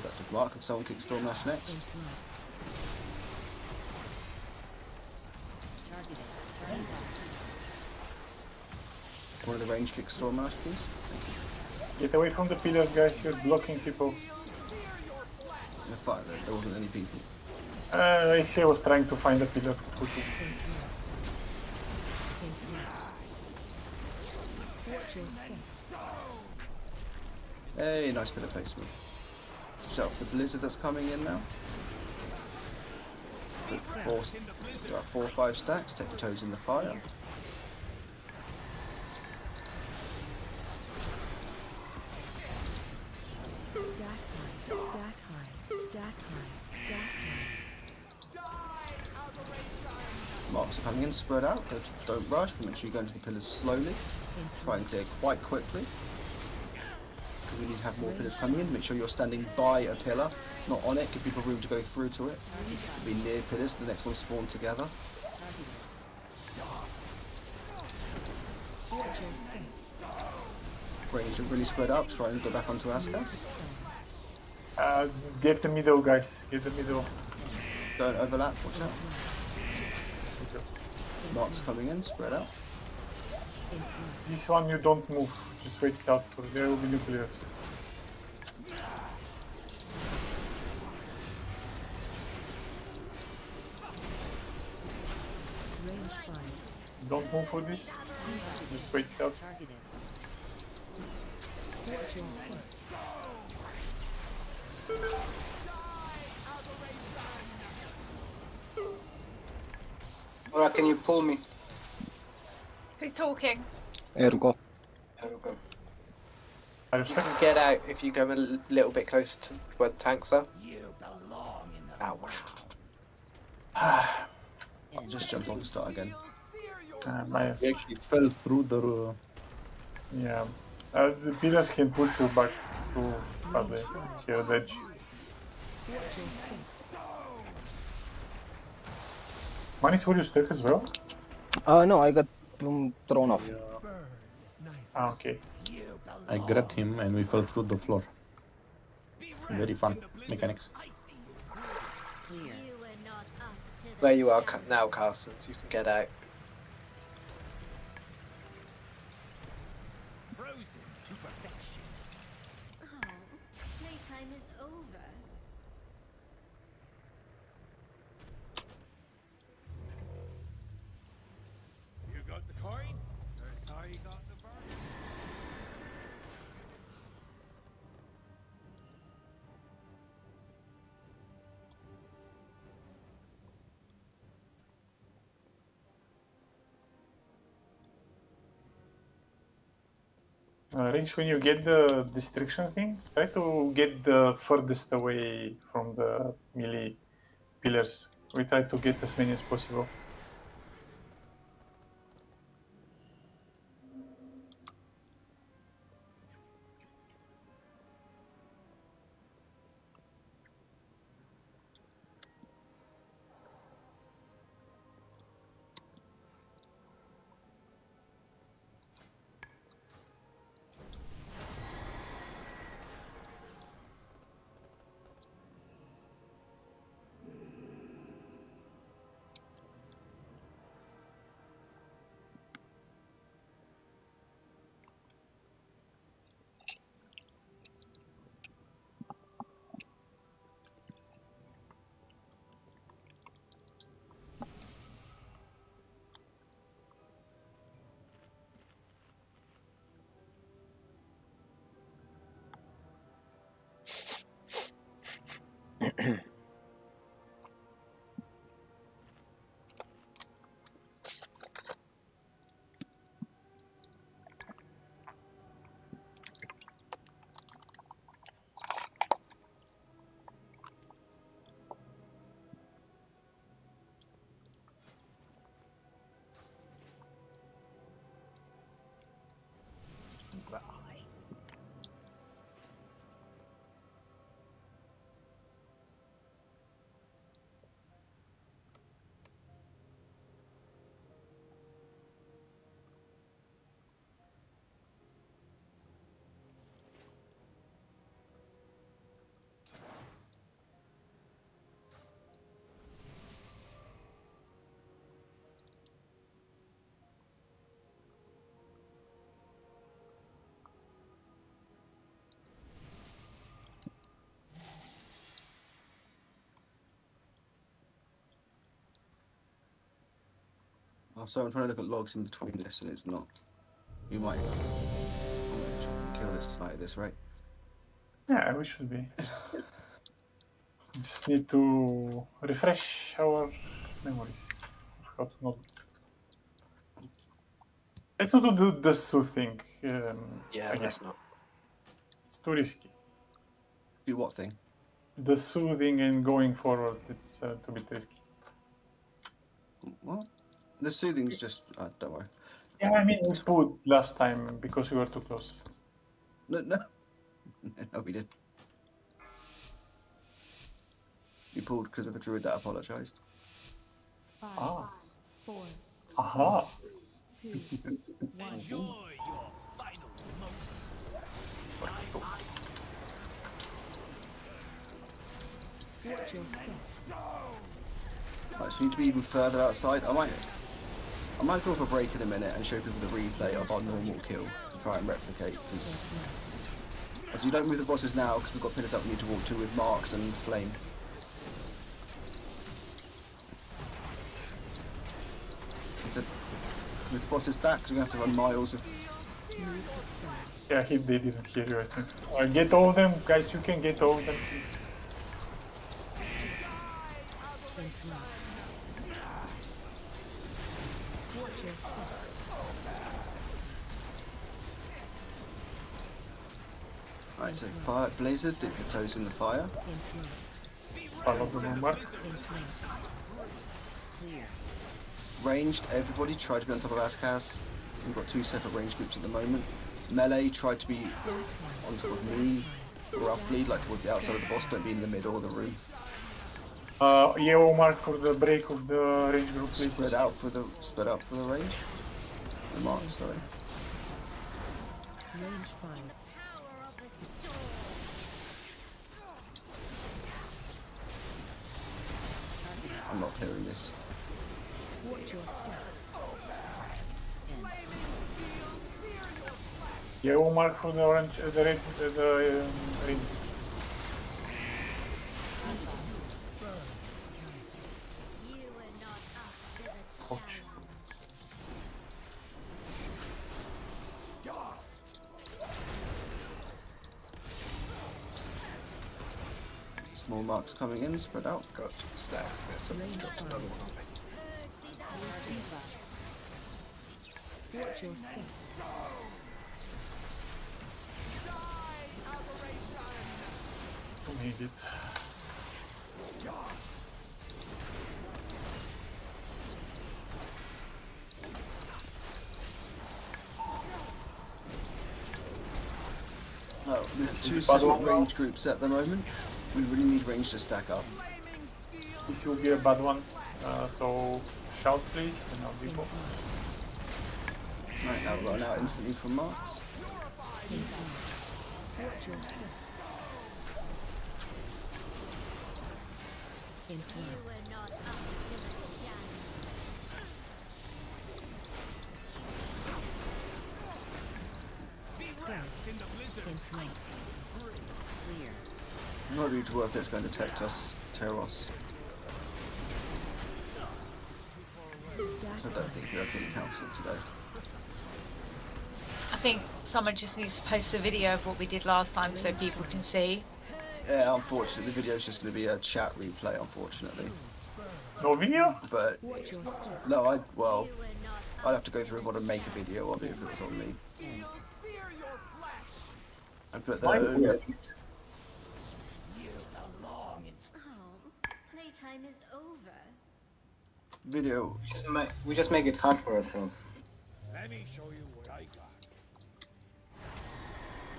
Back to block, and someone kick Stormlash next. One of the range kick Stormlash, please. Get away from the pillars, guys. You're blocking people. In the fight, there wasn't any people. Actually, I was trying to find a pillar to put it. Hey, nice bit of placement. Watch out for the blizzard that's coming in now. About 4 or 5 stacks, take the toes in the fire. Stack high, stack high, stack high. Marks are coming in, spread out, but don't rush, but make sure you go into the pillars slowly. Try and clear quite quickly. Because we need to have more pillars coming in. Make sure you're standing by a pillar, not on it. Give people room to go through to it. Be near pillars, the next one spawn together. Range are really spread out, try and go back onto Askas. Get the middle, guys. Get the middle. Don't overlap, watch out. Marks coming in, spread out. This one you don't move. Just wait it out for there will be new players. Don't move for this. Just wait it out. Alright, can you pull me? Who's talking? Ergo. There we go. You can get out if you go a little bit closer to where the tanks are. Ouch. Just jump off and start again. We actually fell through the... Yeah. The pillars can push you back to probably here the edge. Manis, were you stuck as well? No, I got thrown off. Ah, okay. I grabbed him and we fell through the floor. Very fun mechanics. Where you are now, Carsons, you can get out. Frozen to perfection. Oh, playtime is over. You got the coin? That's how you got the bargain. Range, when you get the distraction thing, try to get the furthest away from the melee pillars. We try to get as many as possible. So I'm trying to look at logs in between this, and it's not. You might kill this tonight at this rate. Yeah, we should be. Just need to refresh our memories of how to not. Let's not do the soothing. Yeah, let's not. It's too risky. Do what thing? The soothing and going forward, it's too bit risky. What? The soothing's just. Don't worry. Yeah, I mean, we put last time because we were too close. No. No, we did. You pulled because of a druid that apologized. 5, Ah. 4, Aha. 2, 1. Enjoy your final moments. Watch your step. Right, so we need to be even further outside. I might go for a break in a minute and show people the replay of our normal kill to try and replicate. Because you don't move the bosses now because we've got pillars up we need to walk to with marks and flame. With bosses back, so we're gonna have to run miles of. Yeah, they didn't hear you, I think. Get all of them, guys. You can get all of them, please. Watch your step. Right, so fire blazer, dip your toes in the fire. Follow the mark. Ranged, everybody try to be on top of Askaz. We've got 2 separate range groups at the moment. Melee, try to be on top of me, roughly, like towards the outside of the boss, don't be in the middle of the room. Yellow mark for the break of the range group, please. Spread out for the range. The mark, sorry. Range 5. I'm not clearing this. Watch your step. Yellow mark for the orange, the red, the range. Ouch. Small marks coming in, spread out. Got 2 stacks. There's got another one on me. Watch your step. Need it. With two separate range groups at the moment, we really need range to stack up. This will be a bad one. So shout please, and I'll be both. Right, now we're run out instantly from marks. Not really worth it's going to detect us, Teros. I don't think we're getting cancelled today. I think someone just needs to post the video of what we did last time so people can see. Yeah, unfortunately, the video's just going to be a chat replay, unfortunately. No video? But, no, I'd have to go through and want to make a video of it if it was on me. I put the... Playtime is over. Video. We just make it hard for ourselves. Let me show you what I got.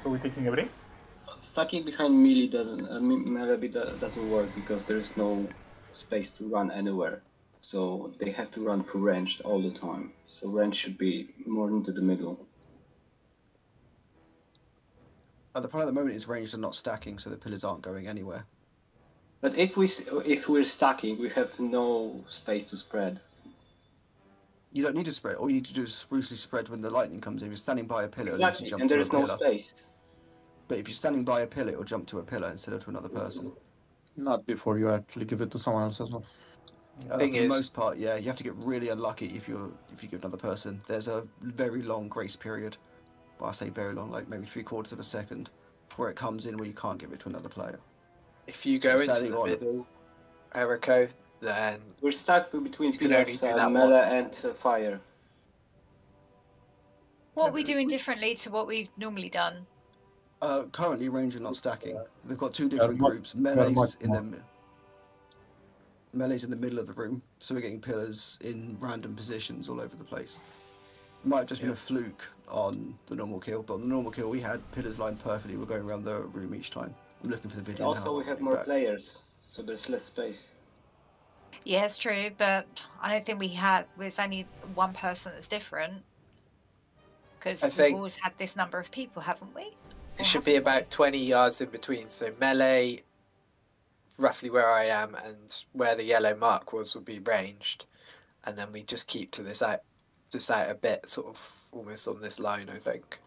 So we're taking a break? Stacking behind melee doesn't work because there is no space to run anywhere. So they have to run through ranged all the time. So range should be more into the middle. The problem at the moment is ranged and not stacking, so the pillars aren't going anywhere. But if we're stacking, we have no space to spread. You don't need to spread. All you need to do is sprucely spread when the lightning comes in. If you're standing by a pillar, Exactly, you jump and to there a is no pillar. space. But if you're standing by a pillar, it'll jump to a pillar instead of to another person. Not before you actually give it to someone else as well. For the most part, yeah, you have to get really unlucky if you give another person. There's a very long grace period. Well, I say very long, like maybe 3/4 of a second, before it comes in where you can't give it to another player. If you go into the middle, Erico, then we're stuck between pillars, melee and fire. What are we doing differently to what we've normally done? Currently, range are not stacking. They've got two different groups. Melee's in the middle of the room, so we're getting pillars in random positions all over the place. It might have just been a fluke on the normal kill, but on the normal kill we had pillars lined perfectly. We're going around the room each time. I'm looking for the video now. Also, we have more players, so there's less space. Yeah, it's true, but I don't think there's only one person that's different. Because we've always had this number of people, haven't we? It should be about 20 yards in between. So melee, roughly where I am, and where the yellow mark was would be ranged. And then we just keep to this out a bit, sort of almost on this line, I think.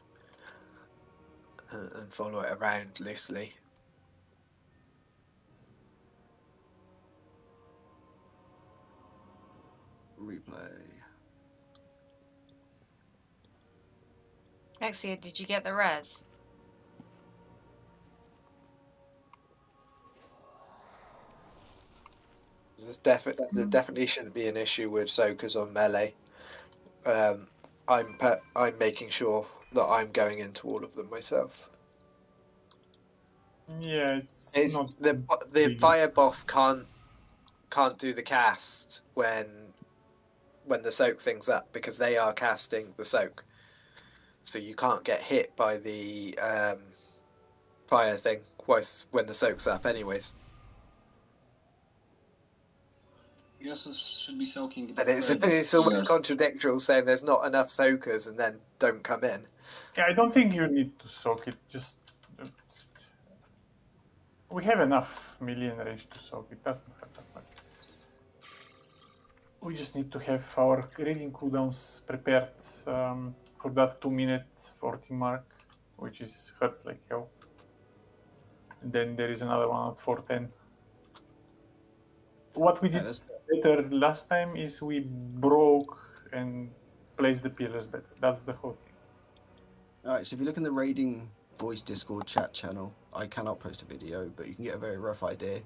And follow it around loosely. Replay. Exia, did you get the res? There definitely shouldn't be an issue with soakers on melee. I'm making sure that I'm going into all of them myself. Yeah, it's not the fire boss can't do the cast when the soak thing's up because they are casting the soak, so you can't get hit by the fire thing when the soak's up anyways. You also should be soaking. And it's almost contradictory saying there's not enough soakers and then don't come in. Yeah, I don't think you need to soak it. Just we have enough melee and range to soak. It doesn't hurt that much. We just need to have our raiding cooldowns prepared for that 2-minute 40 mark, which hurts like hell. And then there is another one at 4:10. What we did better last time is we broke and placed the pillars better. That's the whole thing. Alright, so if you look in the Raiding Voice Discord chat channel, I cannot post a video, but you can get a very rough idea.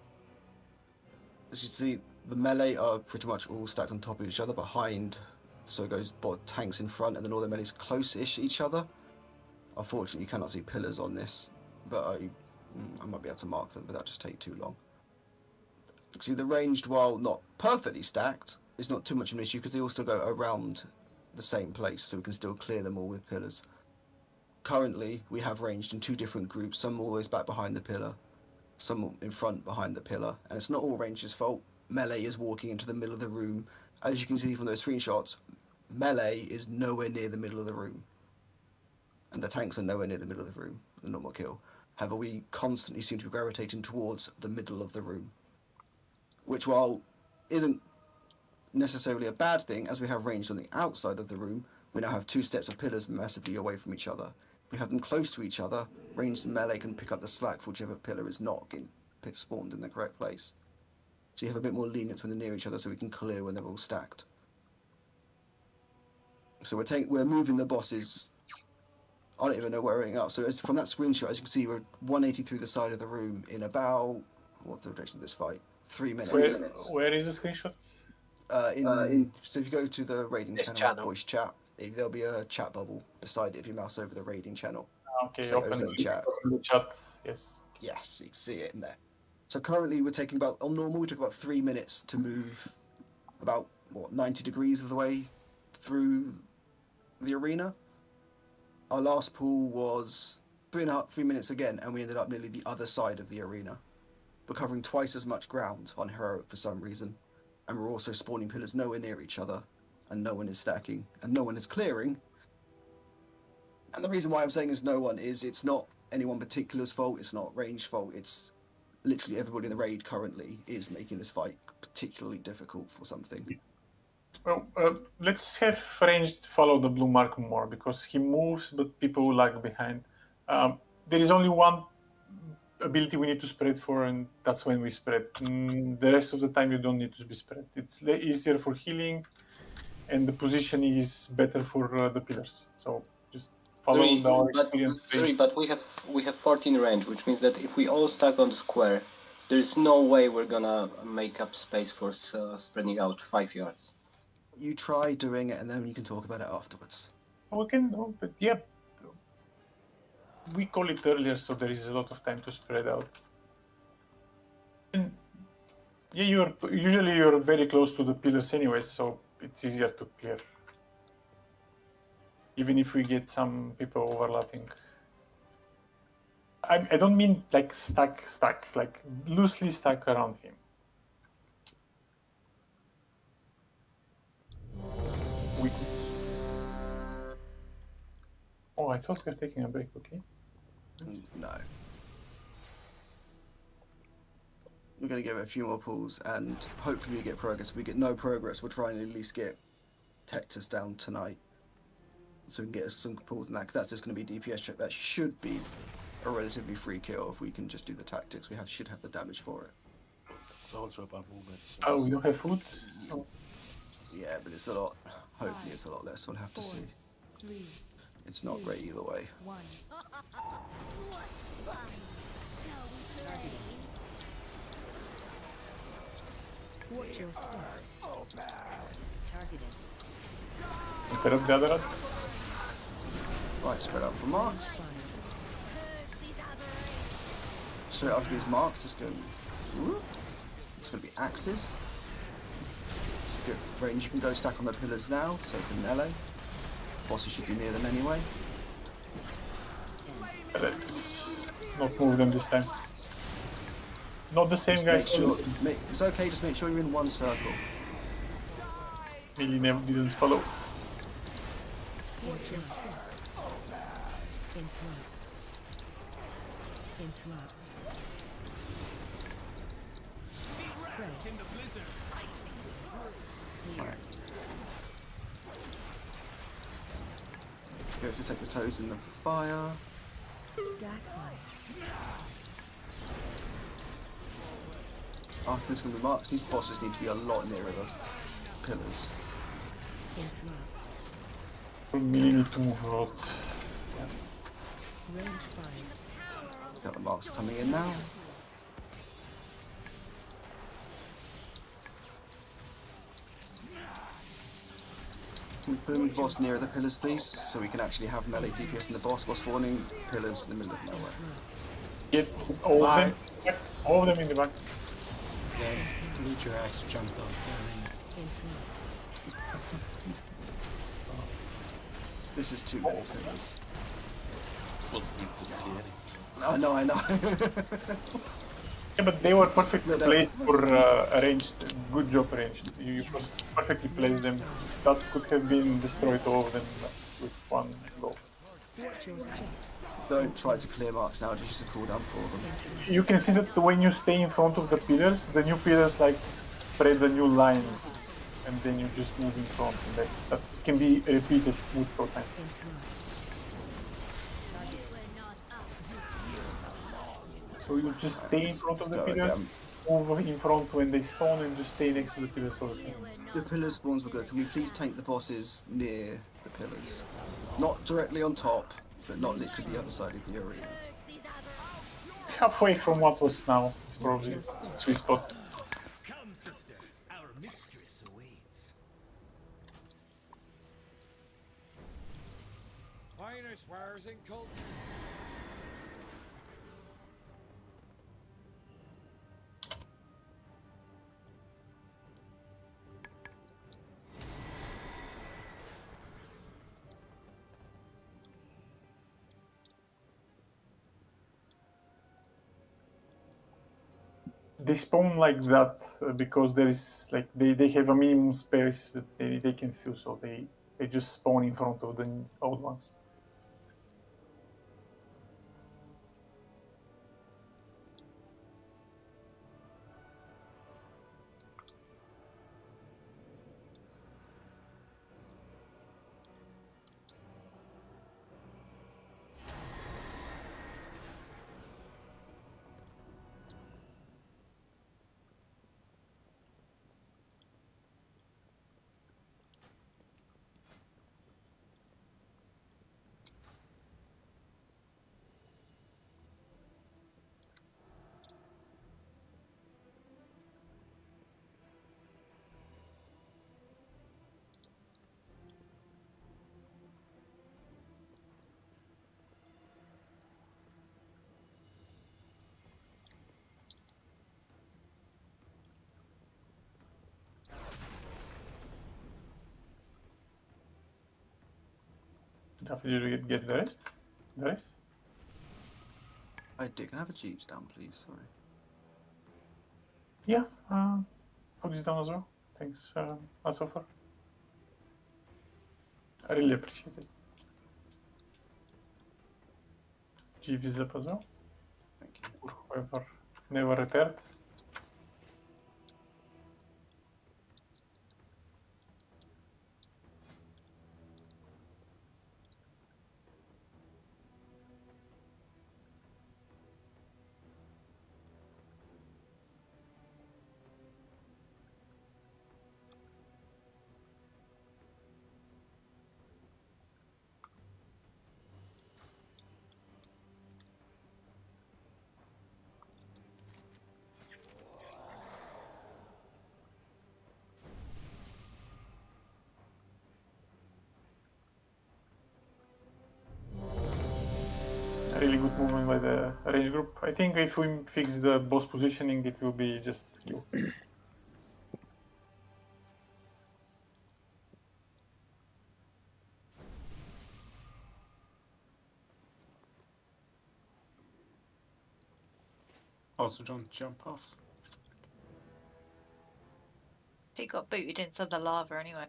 As you see, the melee are pretty much all stacked on top of each other behind, so it goes tanks in front and then all the melees close-ish each other. Unfortunately, you cannot see pillars on this, but I might be able to mark them, but that'll just take too long. See, the ranged, while not perfectly stacked, is not too much of an issue because they all still go around the same place, so we can still clear them all with pillars. currently we have ranged in 2 different groups, some all the way back behind the pillar, some in front behind the pillar, and it's not all ranger's fault. Melee is walking into the middle of the room. As you can see from those screenshots, melee is nowhere near the middle of the room. And the tanks are nowhere near the middle of the room, the normal kill. However, we constantly seem to be gravitating towards the middle of the room. Which, while isn't necessarily a bad thing, as we have ranged on the outside of the room, we now have 2 sets of pillars massively away from each other. We have them close to each other, ranged and melee can pick up the slack for whichever pillar is not getting spawned in the correct place. So you have a bit more lenience when they're near each other, so we can clear when they're all stacked. So we're moving the bosses. I don't even know where we're ending up. So as from that screenshot, as you can see, we're 180 through the side of the room in about, what's the direction of this fight? 3 minutes. Where is the screenshot? So if you go to the raiding channel, voice chat, there'll be a chat bubble beside it if you mouse over the raiding channel. Okay, so open the chat. The chat, yes. Yes, you can see it in there. So currently we're taking about, on normal, we took about 3 minutes to move about, 90 degrees of the way through the arena. Our last pull was 3 minutes again, and we ended up nearly the other side of the arena. We're covering twice as much ground on Heroic for some reason, and we're also spawning pillars nowhere near each other, and no one is stacking, and no one is clearing. And the reason why I'm saying is no one is, it's not anyone particular's fault, it's not range fault, it's literally everybody in the raid currently is making this fight particularly difficult for something. Well, let's have ranged follow the blue mark more, because he moves, but people lag behind. There is only one ability we need to spread for, and that's when we spread. The rest of the time you don't need to be spread. It's easier for healing, and the position is better for the pillars. So just follow our experience. But we have 14 range, which means that if we all stack on the square, there's no way we're gonna make up space for spreading out 5 yards. You try doing it, and then you can talk about it afterwards. We can, but yeah, we call it earlier, so there is a lot of time to spread out. And yeah, you're very close to the pillars anyway, so it's easier to clear. Even if we get some people overlapping. I don't mean like stack, like loosely stack around him. We could. Oh, I thought we were taking a break, okay? No. We're going to give it a few more pulls, and hopefully we get progress. If we get no progress, we'll try and at least get Tectus down tonight, so we can get us some pulls in that, because that's just going to be DPS check. That should be a relatively free kill if we can just do the tactics. We should have the damage for it. It's also about movement. So. Oh, we don't have food? Oh. Yeah, but it's a lot. Hopefully it's a lot less. We'll have to see. It's not great either way. Watch your step. Targeted. Interrupt the other one. Right, spread out for marks. Straight after these marks, it's going to be axes. It's a good range. You can go stack on the pillars now, so for melee. Bosses should be near them anyway. Let's not move them this time. Not the same guys. It's okay, just make sure you're in one circle. Really never didn't follow. Interrupt. Spread. Right. Go to take the toes in the fire. Stack fire. After this can be marks, these bosses need to be a lot nearer the pillars. We really need to move a lot. Range fire. Got the marks coming in now. Can we boom the boss nearer the pillars, please, so we can actually have melee DPS in the boss while spawning pillars in the middle of nowhere. Get all of them. All of them in the back. Yeah, Meteor Axe jumped out This is too many pillars. Well, we could clear it. I know. Yeah, but they were perfectly Split up. placed for arranged. Good job arranged. You perfectly placed them. That could have been destroyed all of them with one go. Watch your step. Don't try to clear marks now. Just use a cooldown for them. You can see that when you stay in front of the pillars, the new pillars like spread a new line, and then you just move in front. And that can be repeated multiple times. So you just stay in front of the pillars, move in front when they spawn, and just stay next to the pillars all the time. The pillar spawns were good. Can we please tank the bosses near the pillars? Not directly on top, but not literally the other side of the arena. Halfway from what was now. It's probably sweet spot. Come, sister. Our mistress awaits. Finest wares in culture. They spawn like that because there is like they have a minimum space that they can fill, so they just spawn in front of the old ones. Did you get the rest? The rest? I did. Can I have a cheese down, please? Sorry. Yeah, food is down as well. Thanks, Asofar. I really appreciate it. G is up as well. Thank you. For whoever never repaired. Really good movement by the range group. I think if we fix the boss positioning, it will be just you. Also, don't jump off. He got booted into the lava anyway.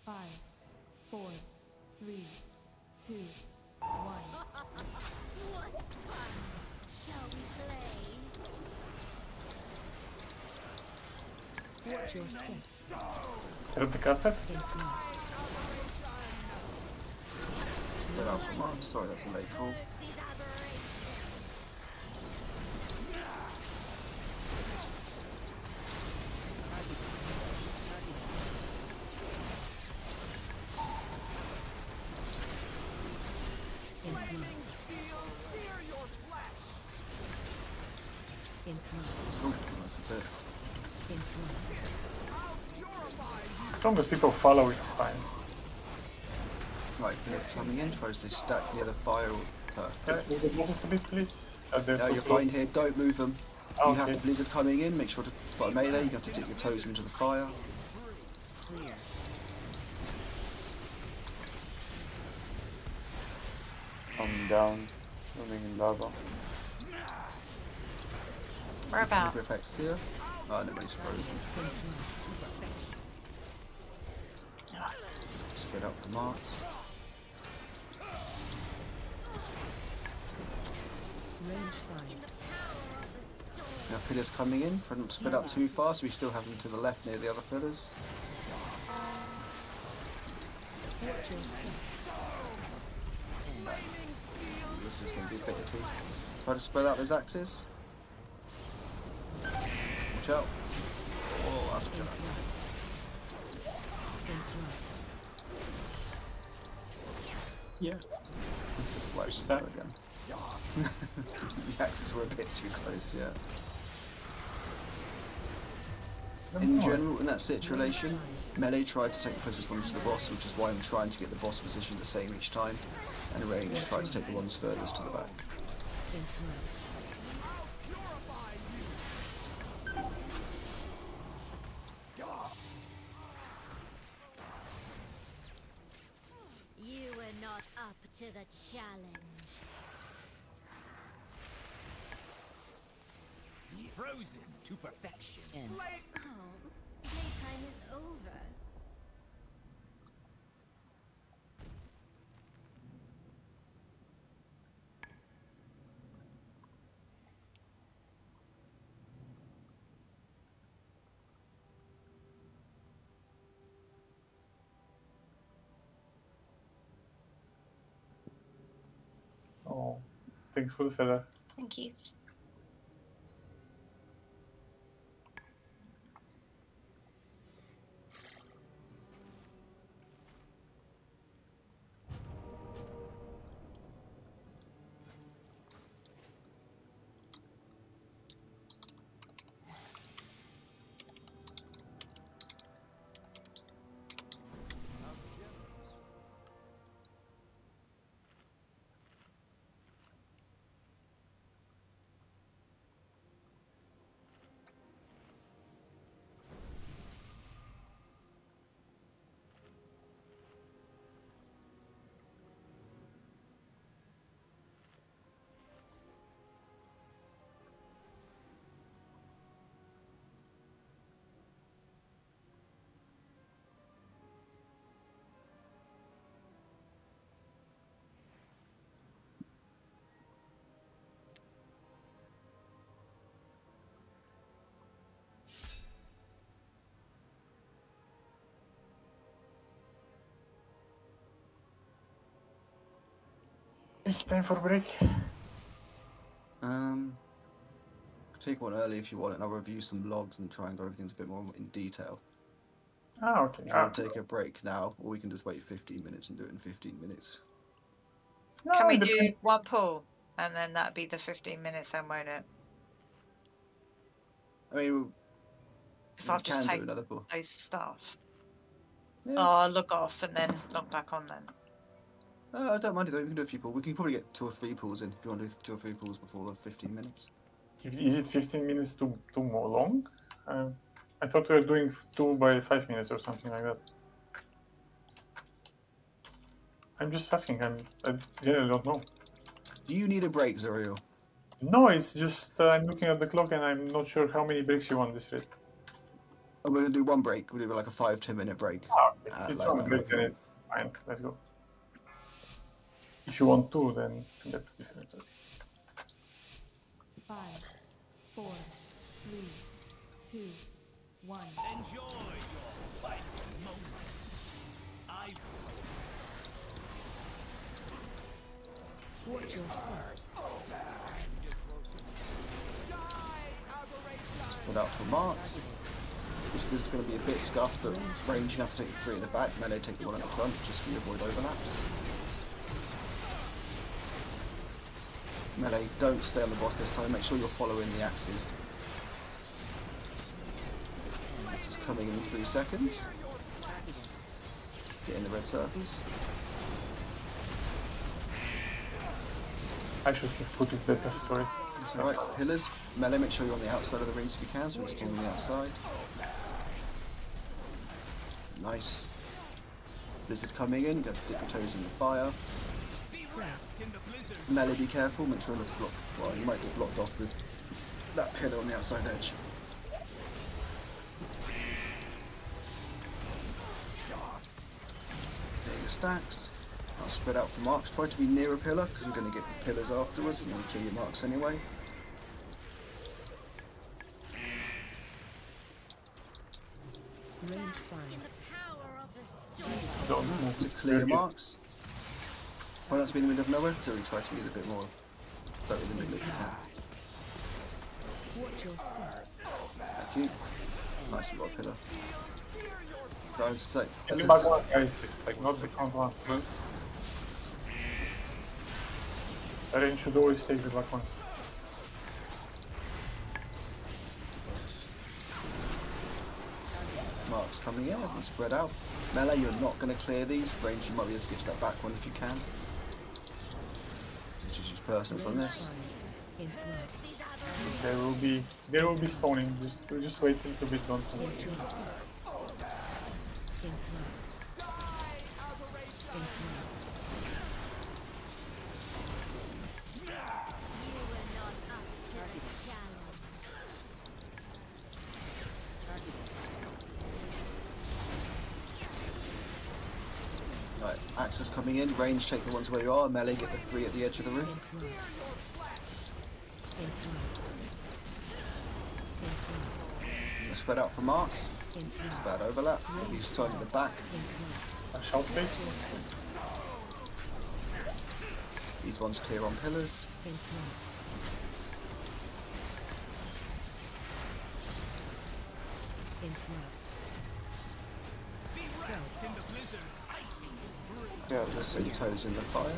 Five, 4, 3, 2, 1. What fun! Shall we play? Watch your step. Help the caster? Get out from Mark. Sorry, that's a late call. long as people follow, it's fine. Right, it's coming in. Try to stay stacked near the fire. Perfect. Let's move the bosses a bit, please. No, you're fine here. Don't move them. Oh, you have okay. the blizzard coming in. Make sure to fight melee. You have to dip your toes into the fire. I'm down, swimming in lava. Where about? Effects here. Oh, nobody's frozen. Spread out for Mars. Now pillars coming in. Try not to spread out too fast. We still have them to the left near the other pillars. This is going to be a bit of try to spread out those axes. Watch out. Oh, that's good. Yeah. This is like that again. The axes were a bit too close, yeah. In general, in that situation, melee tried to take the closest ones to the boss, which is why I'm trying to get the boss position the same each time, and range tried to take the ones furthest to the back. You were not up to the challenge. Frozen to perfection. Oh, playtime is over. Oh, thanks for the feather. Thank you. It's time for a break. Take one early if you want, and I'll review some logs and try and go over things a bit more in detail. Ah, okay. You want to take a break now, or we can just wait 15 minutes and do it in 15 minutes. No, Can we it do depends. one pull and then that'd be the 15 minutes then, won't it? I mean, Because I'll just can take do another pull. loads of stuff. Yeah. Oh, I'll log off and then log back on then. I don't mind it though. We can do a few pulls. We can probably get 2 or 3 pulls in if you want to do 2 or 3 pulls before the 15 minutes. Is it 15 minutes too more long? I thought we were doing 2 by 5 minutes or something like that. I'm just asking. I generally don't know. Do you need a break, Zoriel? No, it's just I'm looking at the clock and I'm not sure how many breaks you want this rate. Oh, we're gonna do one break. We'll do like a 5-10 minute break. It's like one that. break. Fine, let's go. If you want 2, then that's different. 5, 4, 3, 2, 1. Enjoy your final moment. I Watch your step. Put out for marks. This is going to be a bit scuffed, but range you have to take the 3 at the back, melee take the 1 at the front, just so you avoid overlaps. Melee, don't stay on the boss this time, make sure you're following the axes. Axe is coming in 3 seconds. Get in the red circles. I should have put it better, sorry. That's alright. Pillars. Melee, make sure you're on the outside of the rings if you can, so we spawn on the outside. Nice. Blizzard coming in, go dip your toes in the fire. Melee, be careful, make sure it's blocked. Well, you might get blocked off with that pillar on the outside edge. There your stacks. I'll spread out for marks. Try to be near a pillar, because you're going to get the pillars afterwards, and you'll kill your marks anyway. Range 5. Don't move. To clear your marks. Try not to be in the middle of nowhere, so we try to be a bit more in the middle if you can. Watch your step. Thank you. Nice, we got a pillar. Guys, so, Can you back ones, guys? Like, not the front ones. Range should always take the back ones. marks coming in, and spread out. Melee, you're not going to clear these. Range, you might be able to get to that back one if you can. Just use personals on this. They will be spawning. Just wait a little bit, don't worry. Right, axes coming in, range take the ones where you are, melee get the 3 at the edge of the room. Spread out for marks. It's bad overlap. You just throw them at the back. A shout please. These ones clear on pillars. Yeah, just see toes in the fire.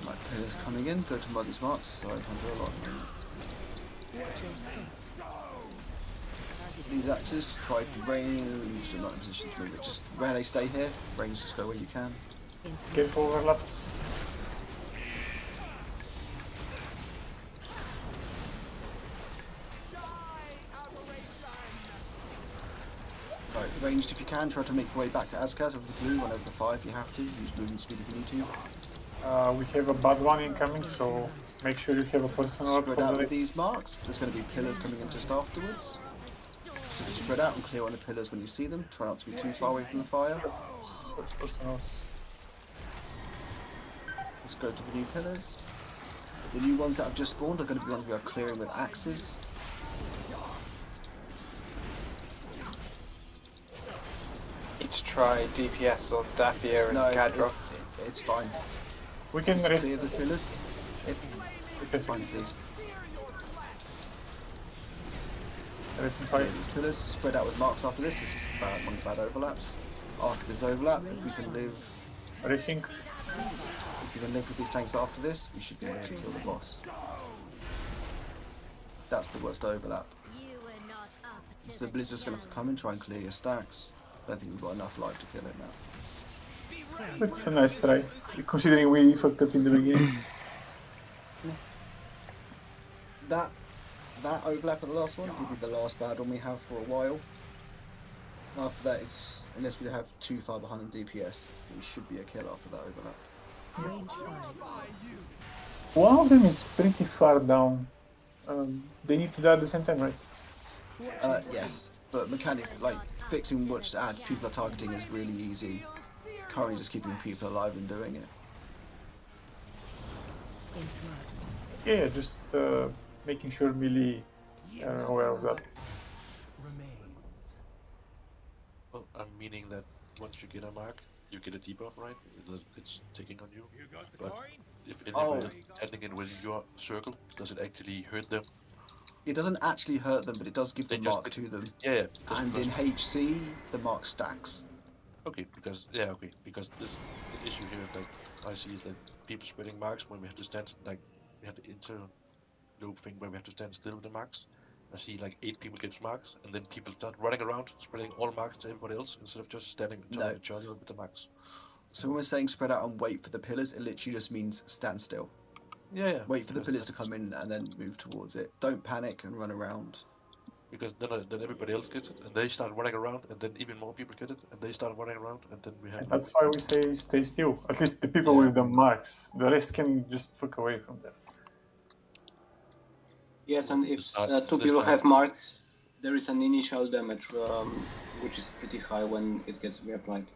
Right, pillars coming in, go to Muddy's marks, so I can do a lot. These axes, try to range, you're not in position to move it, just rarely stay here, range just go where you can. Careful overlaps. Right, ranged if you can, try to make your way back to Azcat over the blue, run over the 5 if you have to, use movement speed if you need to. We have a bad one incoming, so make sure you have a personal spread out with these marks. There's going to be pillars coming in just afterwards. So just spread out and clear on the pillars when you see them. Try not to be too far away from the fire. Let's go to the new pillars. The new ones that have just spawned are going to be the ones we are clearing with axes. Need to try DPS on Daffia and Cadro. It's fine. We can just clear the pillars. It's fine, please. Clear these pillars, spread out with marks after this. It's just one of the bad overlaps. After this overlap, if we can live. Racing. If you can live with these tanks after this, we should be able to kill the boss. That's the worst overlap. So the Blizzard's going to have to come and try and clear your stacks. I don't think we've got enough life to kill it now. It's a nice try, considering we fucked up in the beginning. That overlap at the last one will be the last bad one we have for a while. After that, it's unless we have too far behind in DPS, we should be a kill after that overlap. One of them is pretty far down. They need to die at the same time, right? Yes, but mechanics like fixing which to add people are targeting is really easy. Currently, just keeping people alive and doing it. Yeah, just making sure melee are aware of that. Well, I'm meaning that once you get a mark, you get a debuff, right? It's taking on you. But if anyone is standing in within your circle, does it actually hurt them? It doesn't actually hurt them, but it does give the mark to them. Yeah. And in HC, the mark stacks. Okay, because the issue here is like I see is like people spreading marks when we have to stand like we have the interloop thing where we have to stand still with the marks. I see like 8 people get marks, and then people start running around, spreading all marks to everybody else instead of just standing on top of each other with the marks. So when we're saying spread out and wait for the pillars, it literally just means stand still. Yeah. Wait for the pillars to come in and then move towards it. Don't panic and run around. Because then everybody else gets it, and they start running around, and then even more people get it, and they start running around, and then we have. And that's why we say stay still. At least the people with the marks. The rest can just fuck away from that. Yes, and if 2 people have marks, there is an initial damage, which is pretty high when it gets reapplied.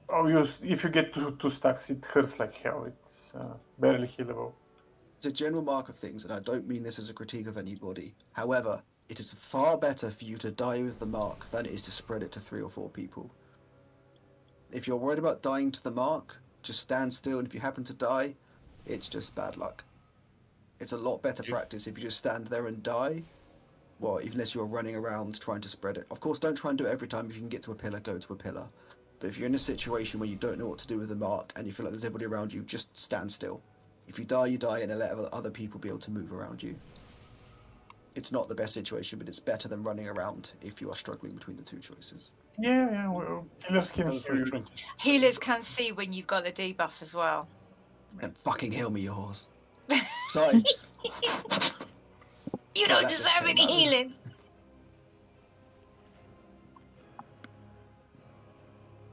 Oh, if you get 2 stacks, it hurts like hell. It's barely healable. It's a general mark of things, and I don't mean this as a critique of anybody. However, it is far better for you to die with the mark than it is to spread it to 3 or 4 people. If you're worried about dying to the mark, just stand still, and if you happen to die, it's just bad luck. It's a lot better practice if you just stand there and die, well, even unless you're running around trying to spread it. Of course, don't try and do it every time. If you can get to a pillar, go to a pillar. But if you're in a situation where you don't know what to do with the mark, and you feel like there's everybody around you, just stand still. If you die, you die, and let other people be able to move around you. It's not the best situation, but it's better than running around if you are struggling between the 2 choices. Yeah, well, healers can heal you. Healers can see when you've got the debuff as well. And fucking heal me, yours. Sorry. You don't deserve any healing.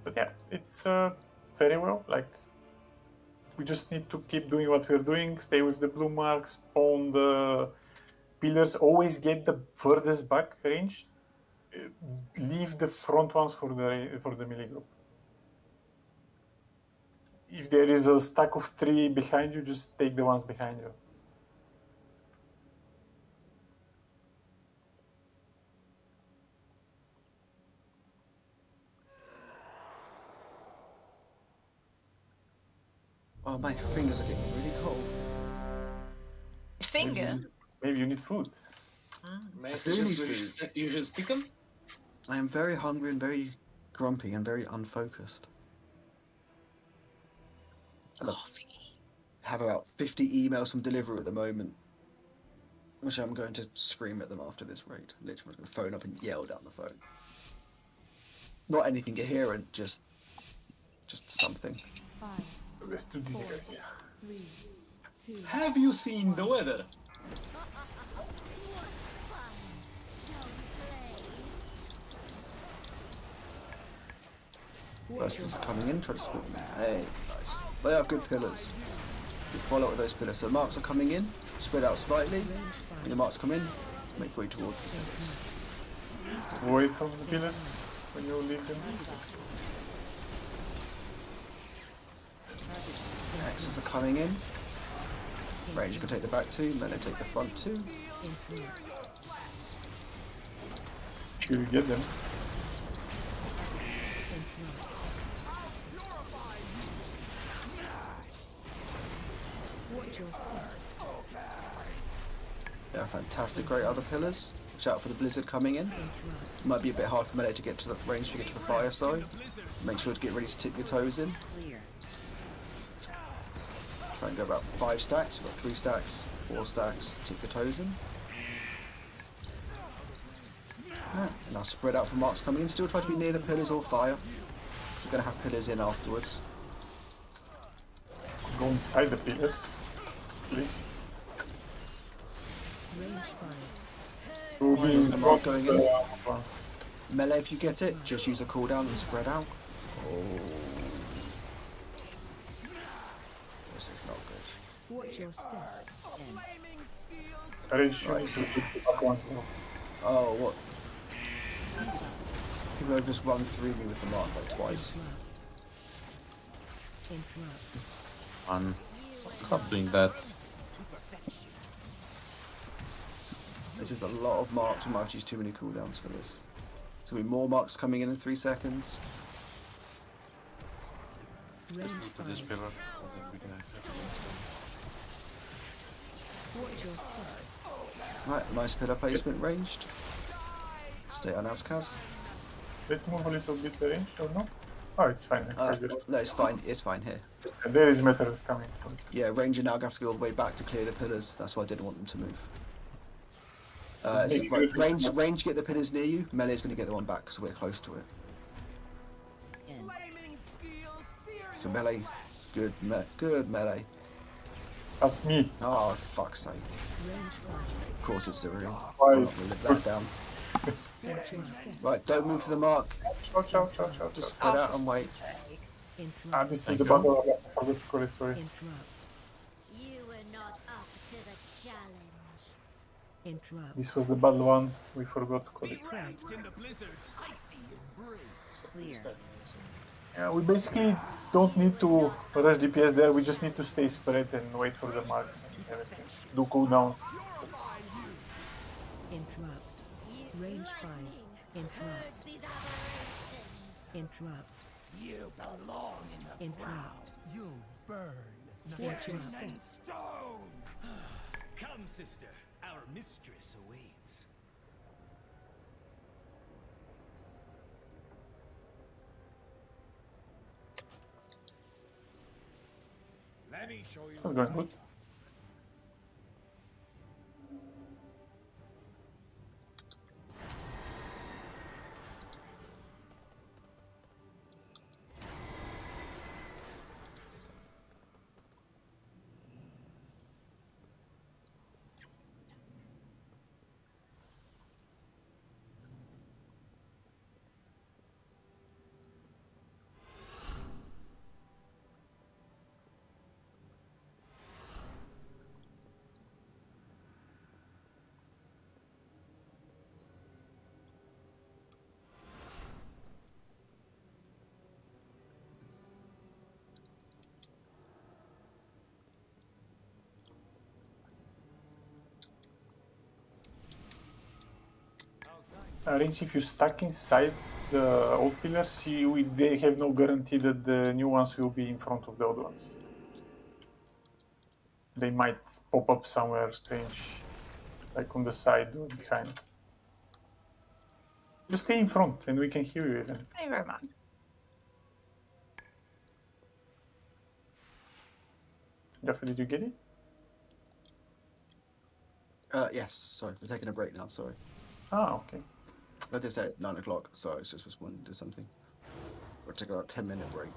But yeah, it's very well. Like, we just need to keep doing what we're doing. Stay with the blue marks. Spawn the pillars. Always get the furthest back range. Leave the front ones for the melee group. If there is a stack of 3 behind you, just take the ones behind you. Oh, my fingers are getting really cold. Finger? Maybe you need food. May I suggest you should stick them? I am very hungry and very grumpy and very unfocused. Coffee. Have about 50 emails from Deliveroo at the moment, which I'm going to scream at them after this raid. Literally, I'm going to phone up and yell down the phone. Not anything coherent, just something. 5, Let's do these guys. 3, 2. Have you seen the weather? First one's coming in, try to split them. Hey, nice. They have good pillars. You follow up with those pillars. So the marks are coming in, spread out slightly. When the marks come in, make way towards the pillars. Away from the pillars when you leave them. Axes are coming in. Ranger can take the back 2, melee take the front 2. You get them. Yeah, fantastic, great other pillars. Watch out for the blizzard coming in. It might be a bit hard for melee to get to the range to get to the fire side. Make sure to get ready to tip your toes in. Try and go about 5 stacks. You've got 3 stacks, 4 stacks, tip your toes in. Right, and I'll spread out for marks coming in. Still try to be near the pillars or fire. You're going to have pillars in afterwards. Go inside the pillars, please. The mark going in. Melee, if you get it, just use a cooldown and spread out. Oh. This is not good. Watch your step. Oh, what? People have just run through me with the mark like twice. Stop doing that. This is a lot of marks. We might have to use too many cooldowns for this. So we have more marks coming in 3 seconds. Let's move to this pillar, and then we can have Right, nice pillar placement ranged. Stay on Azkaz. Let's move a little bit the range, or no? Oh, it's fine. No, it's fine. It's fine here. There is metal coming from. Yeah, Ranger now have to go all the way back to clear the pillars. That's why I didn't want them to move. Range get the pillars near you. Melee's going to get the one back, so we're close to it. So Melee, good Melee. That's me. Oh, fuck's sake. Of course it's the ring. Right. I'm not going to live that down. Right, don't move to the mark. Ciao. Just spread out and wait. This is the battle. I forgot to call it, sorry. You were not up to the challenge. Interrupt. This was the bad one. We forgot to call it. Clear. Yeah, we basically don't need to rush DPS there. We just need to stay spread and wait for the marks and everything. Do cooldowns. Interrupt. Range 5. Interrupt. Interrupt. You belong in the Interrupt. You'll burn. Fortune Stone. Come, sister. Our mistress awaits. Let me show you. That's going good. Range, if you stuck inside the old pillars, they have no guarantee that the new ones will be in front of the old ones. They might pop up somewhere strange, like on the side or behind. Just stay in front and we can hear you even. Thank you very much. Jaffa, did you get it? Yes, sorry. We're taking a break now, sorry. Ah, okay. I did say at 9 o'clock, so I just responding to something. We'll take about a 10-minute break.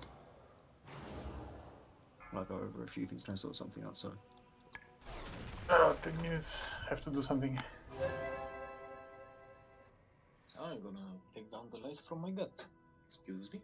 I'll go over a few things, try and sort something out, sorry. 10 minutes. Have to do something. I'm gonna take down the lights from my gut. Excuse me.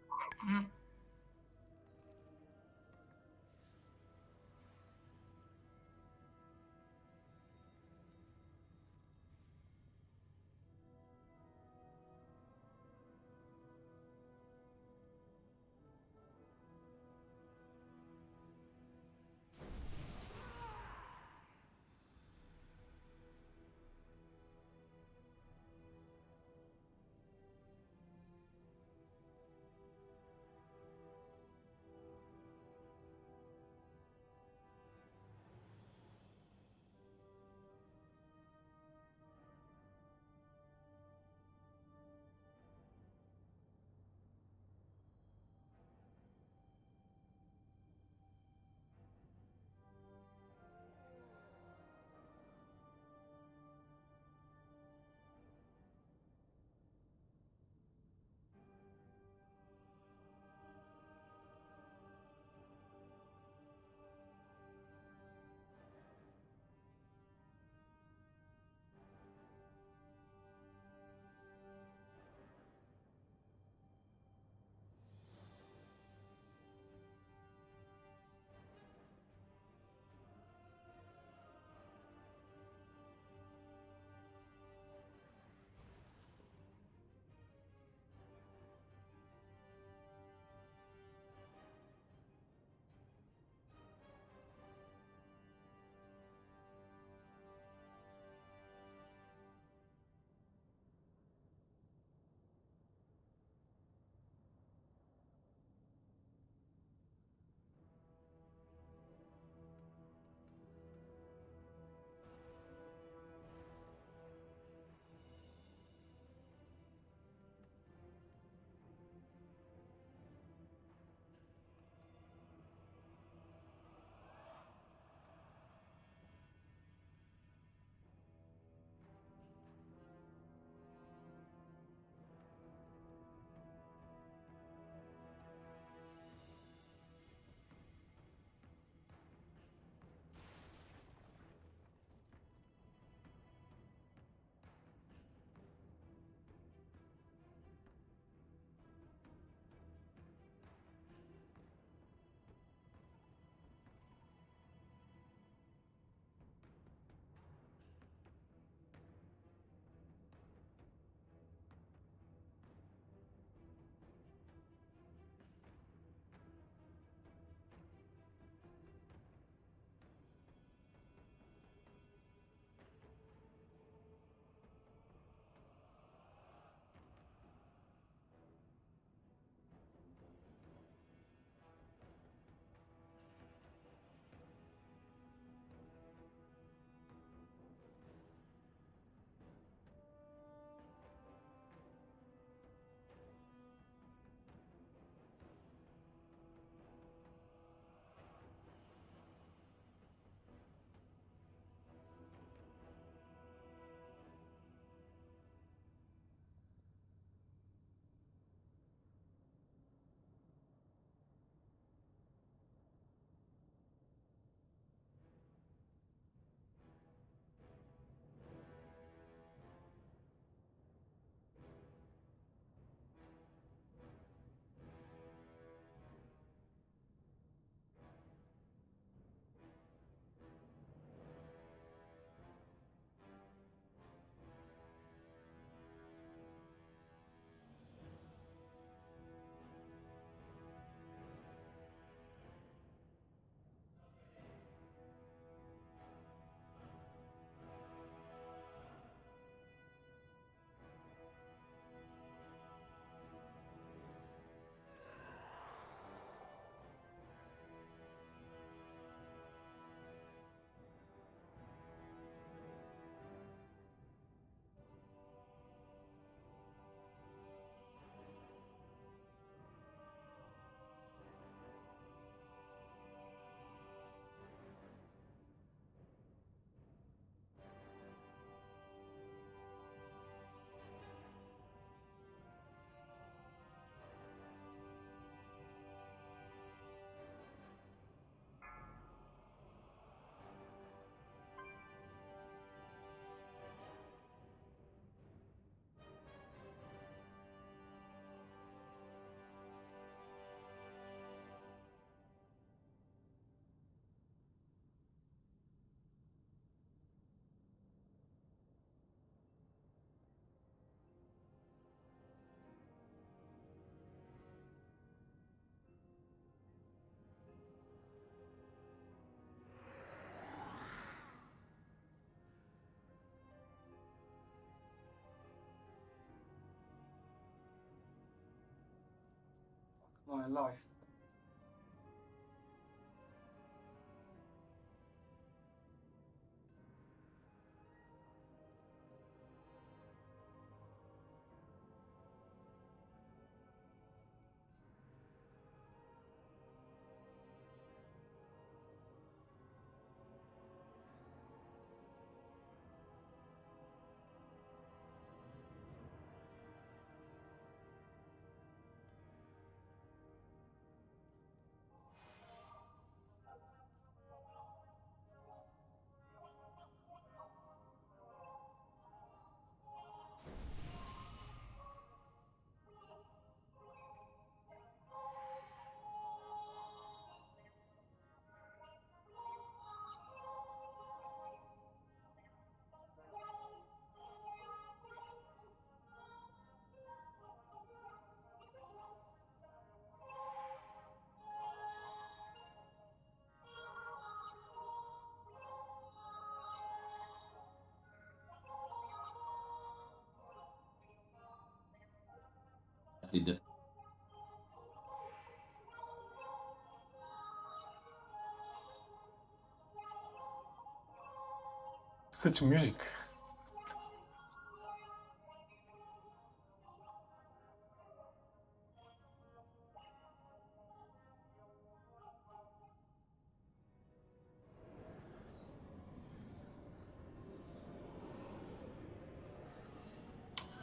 My life. Such music.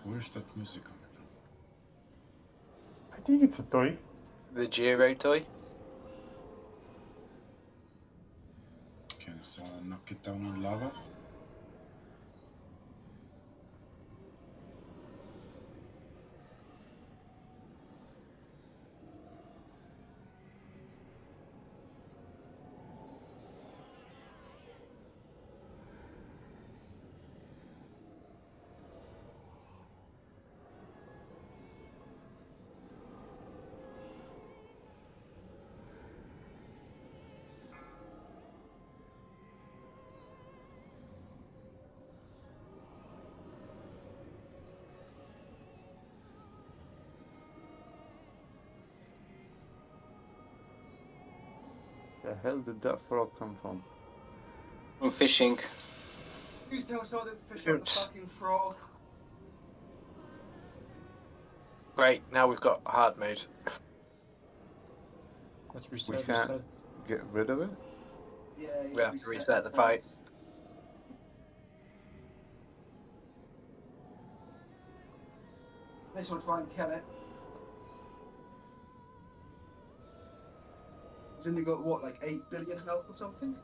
Where's that music coming from? I think it's a toy. The Giro toy? Can someone knock it down in lava? The hell did that frog come from? I'm fishing. You still saw the fish on the fucking frog. Great, now we've got hard mode. Let's We reset. can't get rid of it? Yeah, We have to reset the fight. Next one, try and kill it. It's only got what, like 8 billion health or something?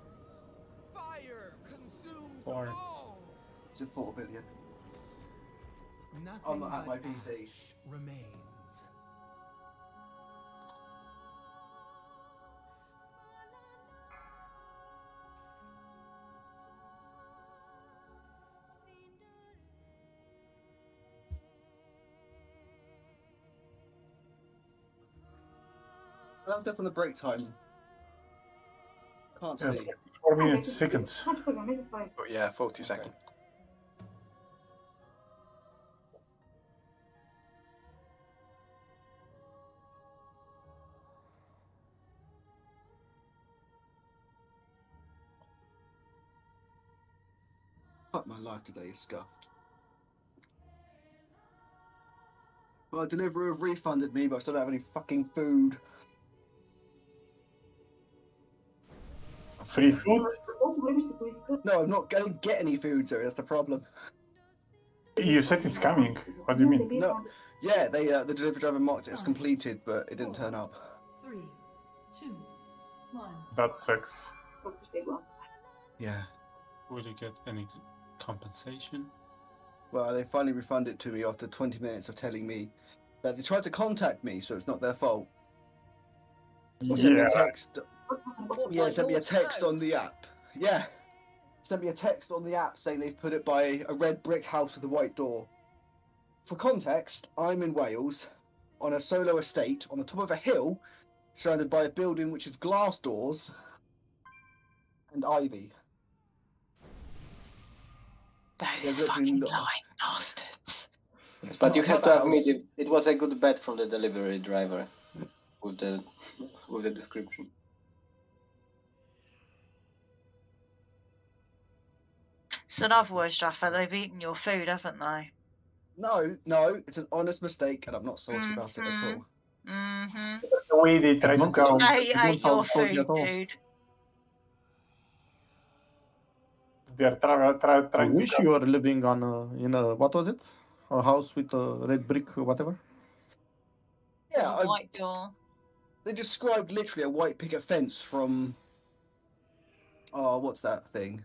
Fire consumes Or all. It's at 4 billion. Nothing I'm not at my but PC. ash remains. I'm up on the break time. Can't yeah, see. 4 minutes, seconds. But yeah, 40 seconds. Fuck, my life today is scuffed. Well, Deliveroo have refunded me, but I still don't have any fucking food. Free food? No, I'm not going to get any food, so that's the problem. You said it's coming. What do you mean? No, yeah, the delivery driver marked it as completed, but it didn't turn up. 3, 2, 1. That sucks. Yeah. Will you get any compensation? Well, they finally refunded it to me after 20 minutes of telling me that they tried to contact me, so it's not their fault. Or sent me a text. Yeah, sent me a text on the app. Yeah. Sent me a text on the app saying they've put it by a red brick house with a white door. For context, I'm in Wales on a solo estate on the top of a hill surrounded by a building which has glass doors and ivy. Those fucking lying bastards. But you have to admit, it was a good bet from the delivery driver. with the description. So in other words, Jaffa, they've eaten your food, haven't they? No, it's an honest mistake, and I'm not salty about it at all. Mm-hmm. The way they try to go. They ate your food, dude. They're I trying to wish you were living on in a what was it? A house with a red brick, whatever. Yeah, A white door. They described literally a white picket fence from. Oh, what's that thing?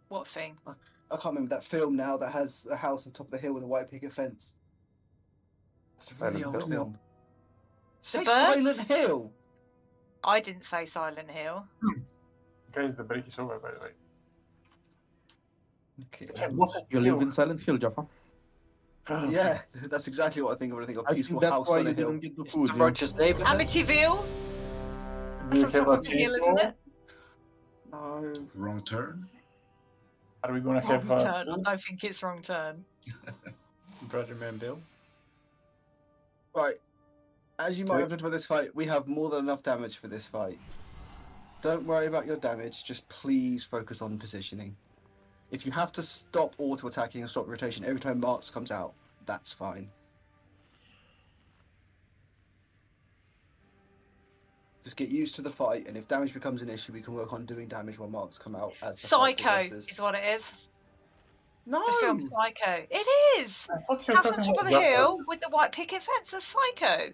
What thing? I can't remember that film now that has a house on top of the hill with a white picket fence. It's a really Silent old Hill? film. The Say Birds? Silent Hill. I didn't say Silent Hill. Guys, the break is over, by the way. Okay. You live in Silent Hill, Jaffa. Yeah, that's exactly what I think of when I think of I peaceful think that's house why on a you hill. didn't get the It's food. the yeah. Roger's neighborhood. Amityville? Do you That's have on a top of the hill, isn't chainsaw? it? No. Wrong turn. Are we gonna Wrong have turn. I don't think it's wrong turn. Brother Man Bill. Right. As you might have noted by this fight, we have more than enough damage for this fight. Don't worry about your damage, just please focus on positioning. If you have to stop auto-attacking and stop rotation every time Marks comes out, that's fine. Just get used to the fight, and if damage becomes an issue, we can work on doing damage when Marks come out as the fight Psycho progresses. is what it is. No! The film Psycho. It is! I thought you were House on talking top of about the Zappa. hill with the white picket fence is Psycho.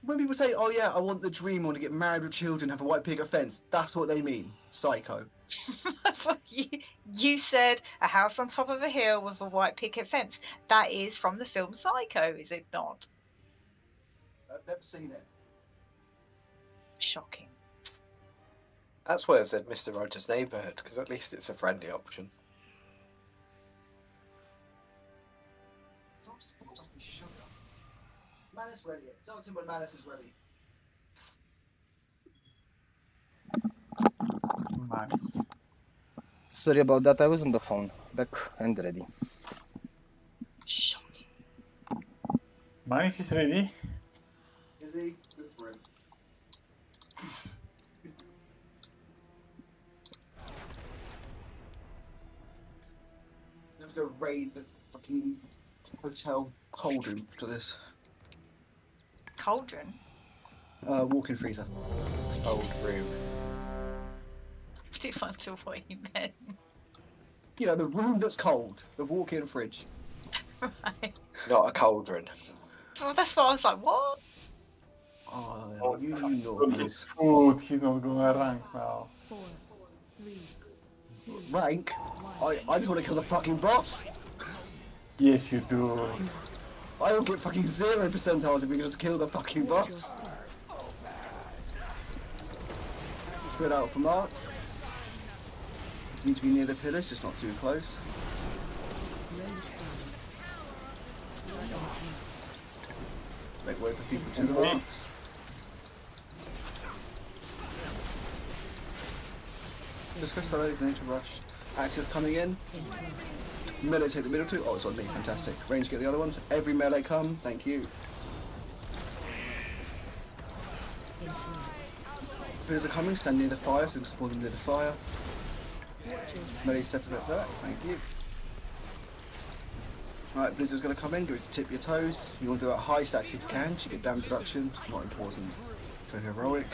When people say, oh yeah, I want the dream, I want to get married with children, have a white picket fence, that's what they mean. Psycho. You said a house on top of a hill with a white picket fence. That is from the film Psycho, is it not? I've never seen it. Shocking. That's why I said Mr. Rogers' neighborhood, because at least it's a friendly option. Stop fucking sugar. Manus ready. Tell him when Manus is ready. Nice. Sorry about that, I was on the phone. Back and ready. Shocking. Manis is ready. Is he? Good for him. Let's go raid the fucking hotel cauldron after this. Cauldron? Walk-in freezer. Old room. I didn't want to what you meant. You know, the room that's cold. The walk-in fridge. Right. Not a cauldron. Well, that's why I was like, what? Oh, you know But this. his food, he's not gonna rank now. 4, 3, 2, Rank? I just want to kill the fucking boss. Yes, you do. I don't get fucking 0 percentiles if we can just kill the fucking boss. Spread out for marks. Just need to be near the pillars, just not too close. Make way for people to the marks. Just go slowly, no need to rush. Axes coming in. Melee take the middle two. Oh, it's on me. Fantastic. Range get the other ones. Every melee come. Thank you. Pillars are coming. Stand near the fire so we can spawn them near the fire. Melee step a bit back. Thank you. Alright, Blizzard's going to come in. Go to tip your toes. You want to do it at high stacks if you can. So you get damage reduction. Not important. Go heroic.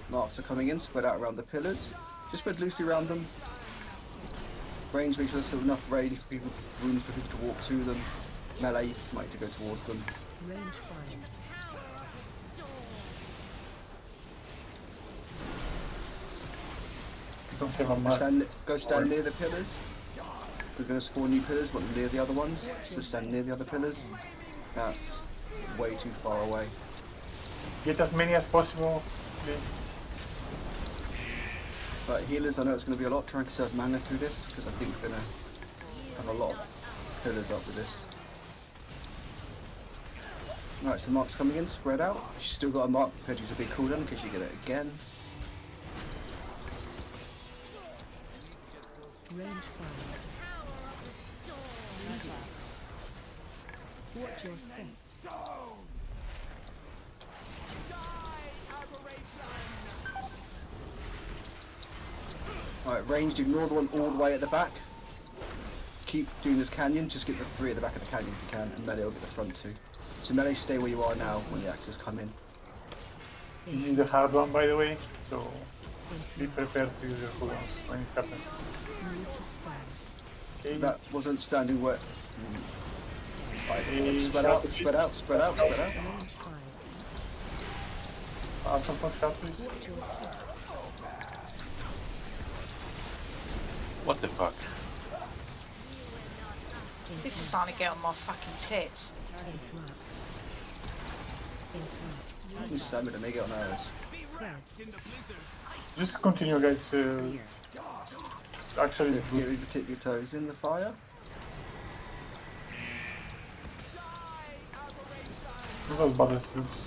Marks are coming in, spread out around the pillars. Just spread loosely around them. Range, make sure there's still enough range for people, room for people to walk to them. Melee, you might need to go towards them. range fire. Don't have a mark. Go stand near the pillars. We're going to spawn new pillars, but near the other ones. So stand near the other pillars. That's way too far away. Get as many as possible, please. But healers, I know it's going to be a lot. Try and conserve mana through this, because I think we're going to have a lot of pillars up with this. Right, so Mark's coming in, spread out. She's still got a mark, prepared to use a big cooldown in case you get it again. Range fire. Watch your step. Alright, ranged, ignore the one all the way at the back. Keep doing this canyon, just get the 3 at the back of the canyon if you can, and melee will get the front 2. So melee, stay where you are now when the axes come in. This is the hard one, by the way, so be prepared to use your cooldowns when it happens. Okay. That wasn't standing where... Right. Spread out, spread out, spread out, spread out. Awesome for shot, please. What the fuck? This is starting to get on my fucking tits. You slammed it, make it on ours. Just continue, guys. Actually, you need to tip your toes in the fire. Those bodies looks.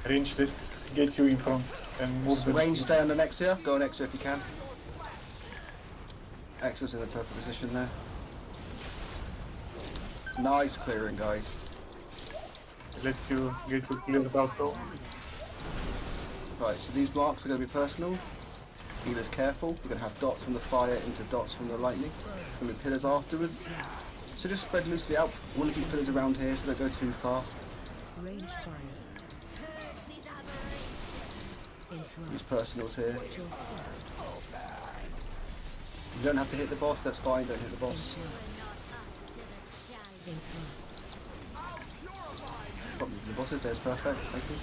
Range, let's get you in front and move the range. Stay on the Nexia. Go on Nexia if you can. Exia's in the perfect position there. Nice clearing, guys. Lets you get you cleared out though. Right, so these marks are going to be personal. Healers careful. You're going to have dots from the fire into dots from the lightning. There's going to be pillars afterwards. So just spread loosely out. We want to keep pillars around here so don't go too far. Use personals here. You don't have to hit the boss, that's fine, don't hit the boss. The bosses, there's perfect, thank you.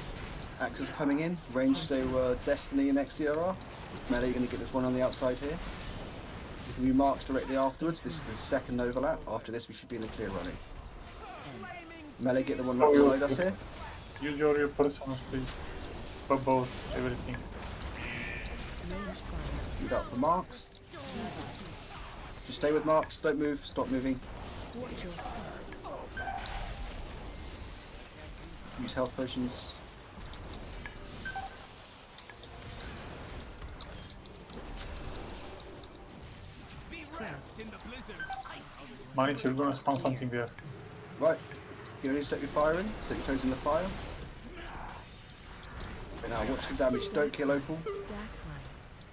Axes coming in, range stay Destiny and XCRR. Melee, you're going to get this one on the outside here. You can be marked directly afterwards, this is the second overlap. After this we should be in the clear running. Melee, get the one right beside us here. Use your personals, please. Both, everything. You got the marks. Just stay with marks, don't move, stop moving. Use health potions. Manage, you're gonna spawn something there. Right. You only set your fire in, set your toes in the fire. Now watch the damage, don't kill Opal.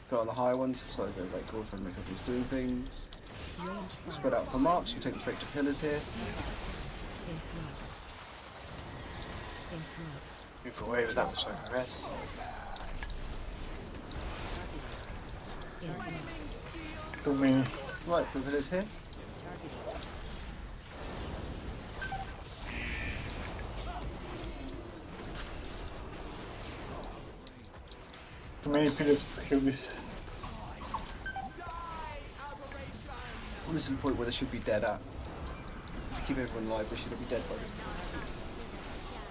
Go on the higher ones, so go like Gore trying to make up who's doing things. Spread out for marks, you take them straight to pillars here. Move away with that one so I can rest. Too many. Right, for pillars here. Too many pillars to kill this. Well, this is the point where they should be dead at. To keep everyone alive, they shouldn't be dead by this.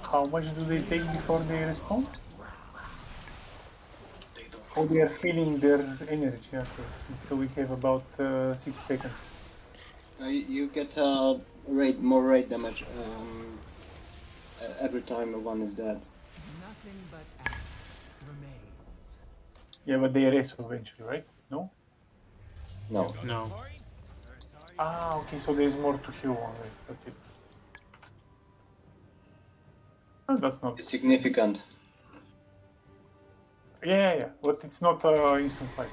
How much do they take before they respawn? How they are feeling their energy afterwards. So we have about 6 seconds. You get more raid damage every time one is dead. Nothing but ash remains. Yeah, but they rest eventually, right? No? No. No. Ah, okay, so there's more to heal only. That's it. Oh, that's not... It's significant. Yeah, but it's not instant fight.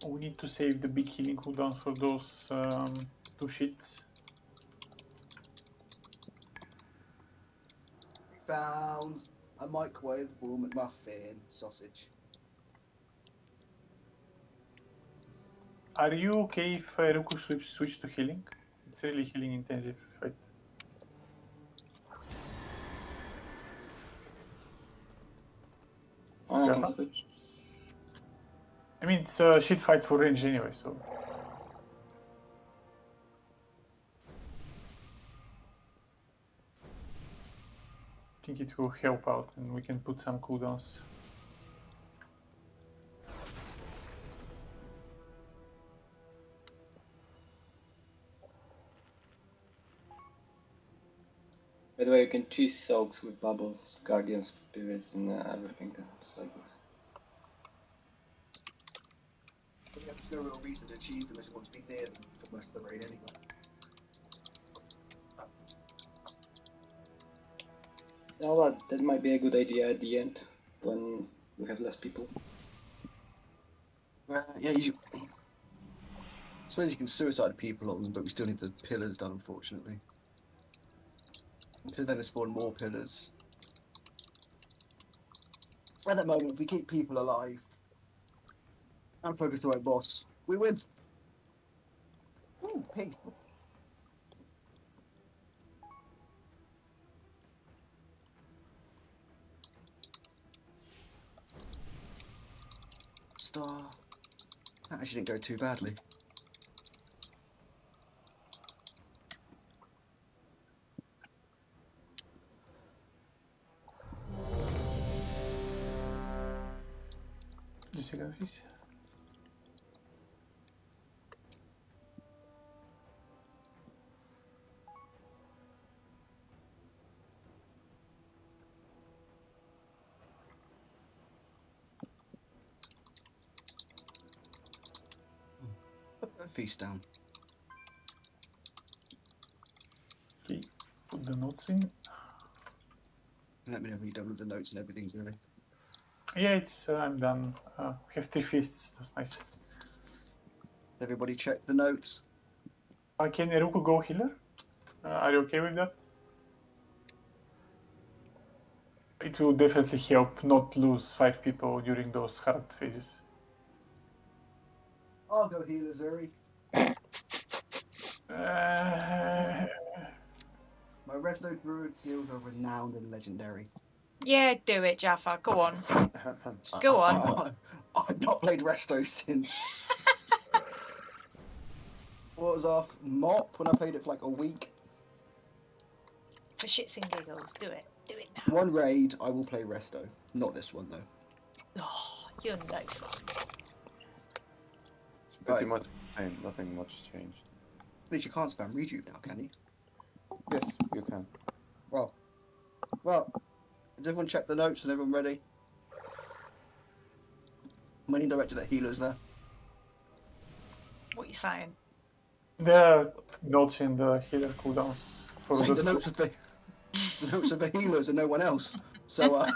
We need to save the big healing cooldowns for those 2 sheets. Found a microwave warm McMuffin sausage. Are you okay if Ruku switch to healing? It's really healing intensive fight. I can switch. I mean, it's a shit fight for range anyway, so... think it will help out, and we can put some cooldowns. By the way, you can cheese soaks with bubbles, guardian spirits, and everything. It's like this. But yeah, there's no real reason to cheese them unless you want to be near them for most of the raid anyway. Now that might be a good idea at the end when we have less people. Yeah, I suppose you can suicide people on them, but we still need the pillars done, unfortunately. So then they spawn more pillars. At that moment, if we keep people alive and focus the right boss, we win. Ooh, pig. Star. That actually didn't go too badly. Just a second, please. Feast down. Okay, put the notes in. Let me know when you're done with the notes and everything's really. Yeah, it's I'm done. Have 3 feasts. That's nice. Everybody check the notes. Can Eruku go healer? Are you okay with that? It will definitely help not lose 5 people during those hard phases. I'll go healer, Zuri. My red load druid skills are renowned and legendary. Yeah, do it, Jaffa. Go on. Go on. I've not played Resto since. What was off Mop when I played it for like a week? For shits and giggles, do it. Do it now. One raid, I will play Resto. Not this one though. Oh, you're no fun. Pretty much the same. Nothing much changed. At least you can't spam rejuve now, can you? Yes, you can. Well, has everyone checked the notes and everyone ready? I'm only directed at healers now. What are you saying? There are notes in the healer cooldowns for The notes of the healers and no one else. So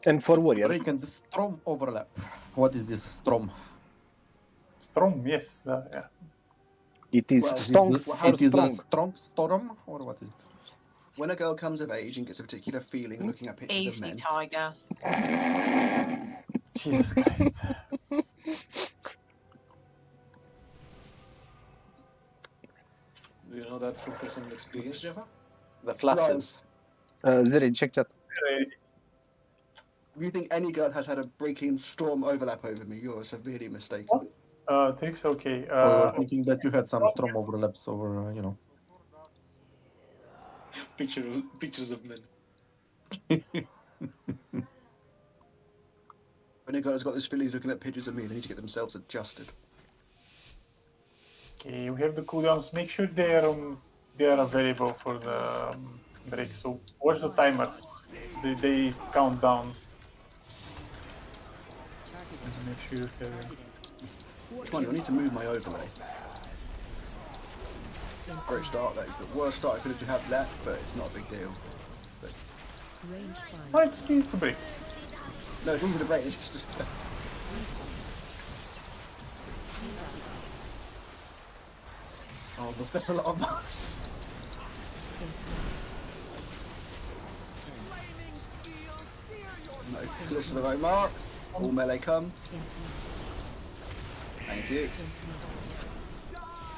and for warriors. Break and Strom overlap. What is this Strom? Strom, yes. Yeah. It is strong for It is strong. a strong storm, or what is it? when a girl comes of age and gets a particular feeling looking at pictures of Easy, men. Tiger. Jesus Christ. Do you know that from personal experience, Java? The flutters. Zeri, check chat. If you think any girl has had a breaking storm overlap over me, you're severely mistaken. Tricks, okay. We were thinking that you had some Strom overlaps over, Pictures of men. When a girl has got this feeling looking at pictures of me, they need to get themselves adjusted. Okay, we have the cooldowns. Make sure they are available for the break. So watch the timers. They count down. And make sure you have. Come on, I need to move my overlay. Great start, that is the worst start I could have left, but it's not a big deal. But... Oh, it's easy to break. No, it's easy to break, it's just... Oh, but that's a lot of marks. No, list for the right marks. All melee come. Thank you.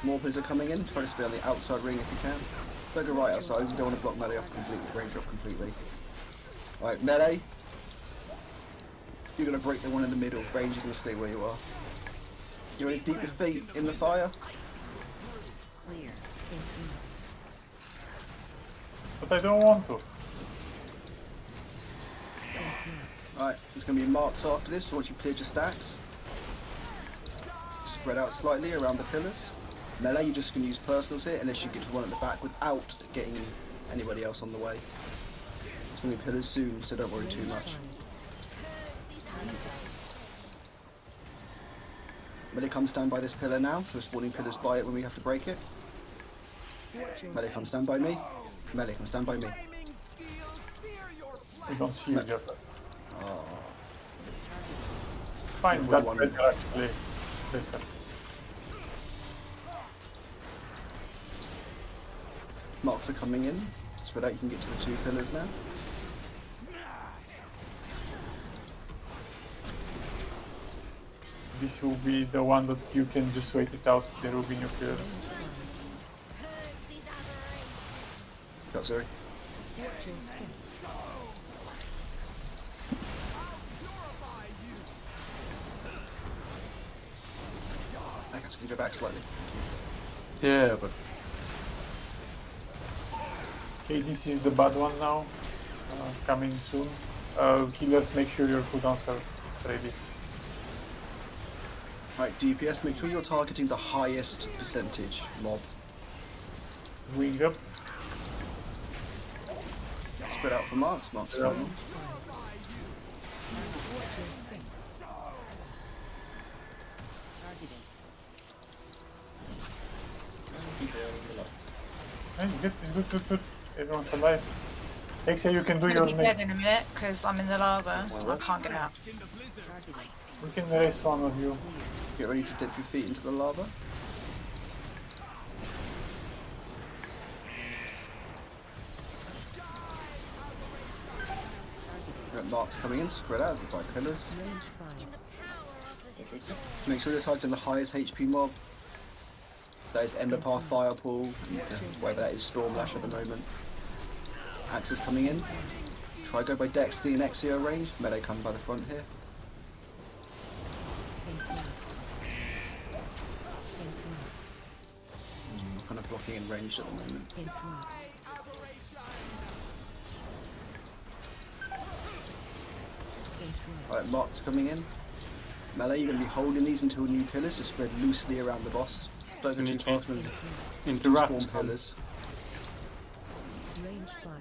Morphers are coming in. Try to stay on the outside ring if you can. Don't go right outside. You don't want to block melee off completely, range off completely. Right, melee. You're going to break the one in the middle. Range is going to stay where you are. You want to deep your feet in the fire? But I don't want to. Alright, it's going to be marked after this, so once you've cleared your stacks, spread out slightly around the pillars. Melee, you're just going to use personals here, unless you get to one at the back without getting anybody else on the way. It's going to be pillars soon, so don't worry too much. Melee comes down by this pillar now, so spawning pillars by it when we have to break it. Melee comes down by me. Melee comes down by me. We don't see you, Jeff. Oh. It's fine, Yeah, that's one. better actually. Better. Marks are coming in. Spread out, you can get to the 2 pillars now. This will be the one that you can just wait it out, the Ruby nuclear. Oh, sorry. I guess we can go back slightly. Yeah, but Okay, this is the bad one now. Coming soon. Healers, make sure your cooldowns are ready. Right, DPS, make sure you're targeting the highest percentage mob. Wing up. Spread out for marks, marks coming. Nice, good, good. Everyone's alive. Exia, you can do I'm your gonna be dead in a minute because I'm in the lava. I can't get out. We can race one of you. Get ready to dip your feet into the lava. Got marks coming in, spread out by pillars. Make sure you're targeting the highest HP mob. That is Ember Path, Firepool, whatever that is, Stormlash at the moment. Axes coming in. Try go by Dexter and Exio range. Melee come by the front here. Kind of blocking in range at the moment. Alright, marks coming in. Melee, you're going to be holding these until new pillars, just spread loosely around the boss. Don't go too fast when you spawn pillars. Range 5.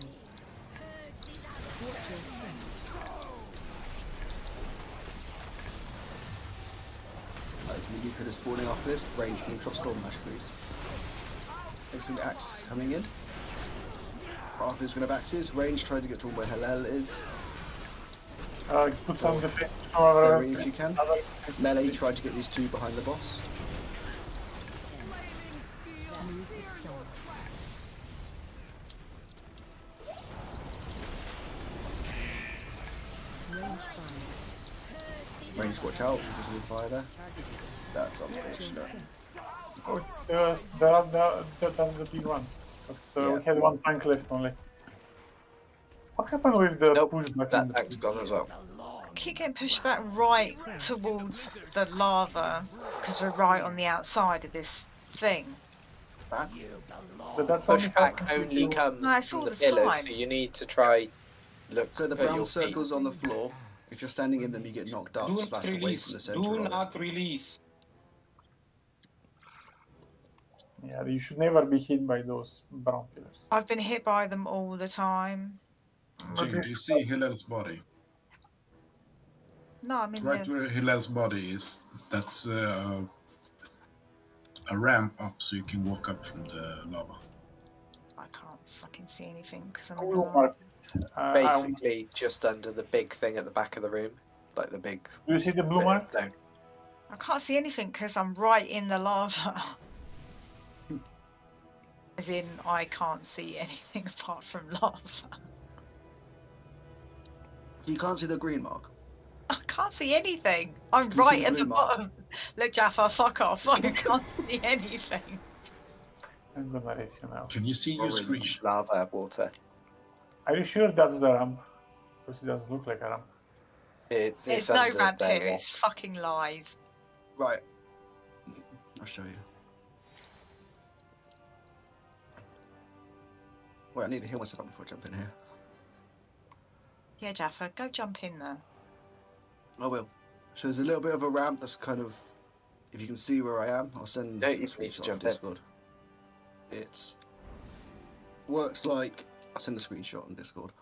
New pillars spawning after this. Range, can you drop Stormlash, please? Excellent, axes coming in. After this, we're going to have axes. Range, try to get to where Hillel is. Put some defense Bury if you can. Melee, try to get these 2 behind the boss. Range, watch out, there's a fire there. That's unfortunate. Oh, it's that's the big one. But, we had 1 tank left only. What happened with the pushback? That tank's gone as well. I keep getting pushed back right towards the lava because we're right on the outside of this thing. But that's Pushback only comes No, it's from all the the pillars, time. so you need to try look So the at brown your circles on the floor, if you're standing in them, you get knocked up, Do not slashed away release. from the center Do of it. not release. Yeah, you should never be hit by those brown pillars. I've been hit by them all the time. Jane, do you see Hillel's body? No, I mean Right where Hillel's body is, that's a ramp up so you can walk up from the lava. I can't fucking see anything because I'm in the lava. basically just under the big thing at the back of the room, like the big. Do you see the blue mark? Stone. I can't see anything because I'm right in the lava. As in, I can't see anything apart from lava. You can't see the green mark? I can't see anything. I'm Can you see right the at the blue mark? bottom. Look, Jaffa, fuck off. I can't see anything. I'm gonna race you now. Can you see your screen? Lava water. Are you sure that's the ramp? Because it doesn't look like a ramp. It's There's no under ramp there, here. It's fucking lies. Right. I'll show you. Wait, I need to heal myself up before I jump in here. Yeah, Jaffa, go jump in there. I will. So there's a little bit of a ramp that's kind of, if you can see where I am, I'll send Don't a you need to screenshot jump on in? Discord. It works like, I'll send a screenshot on Discord.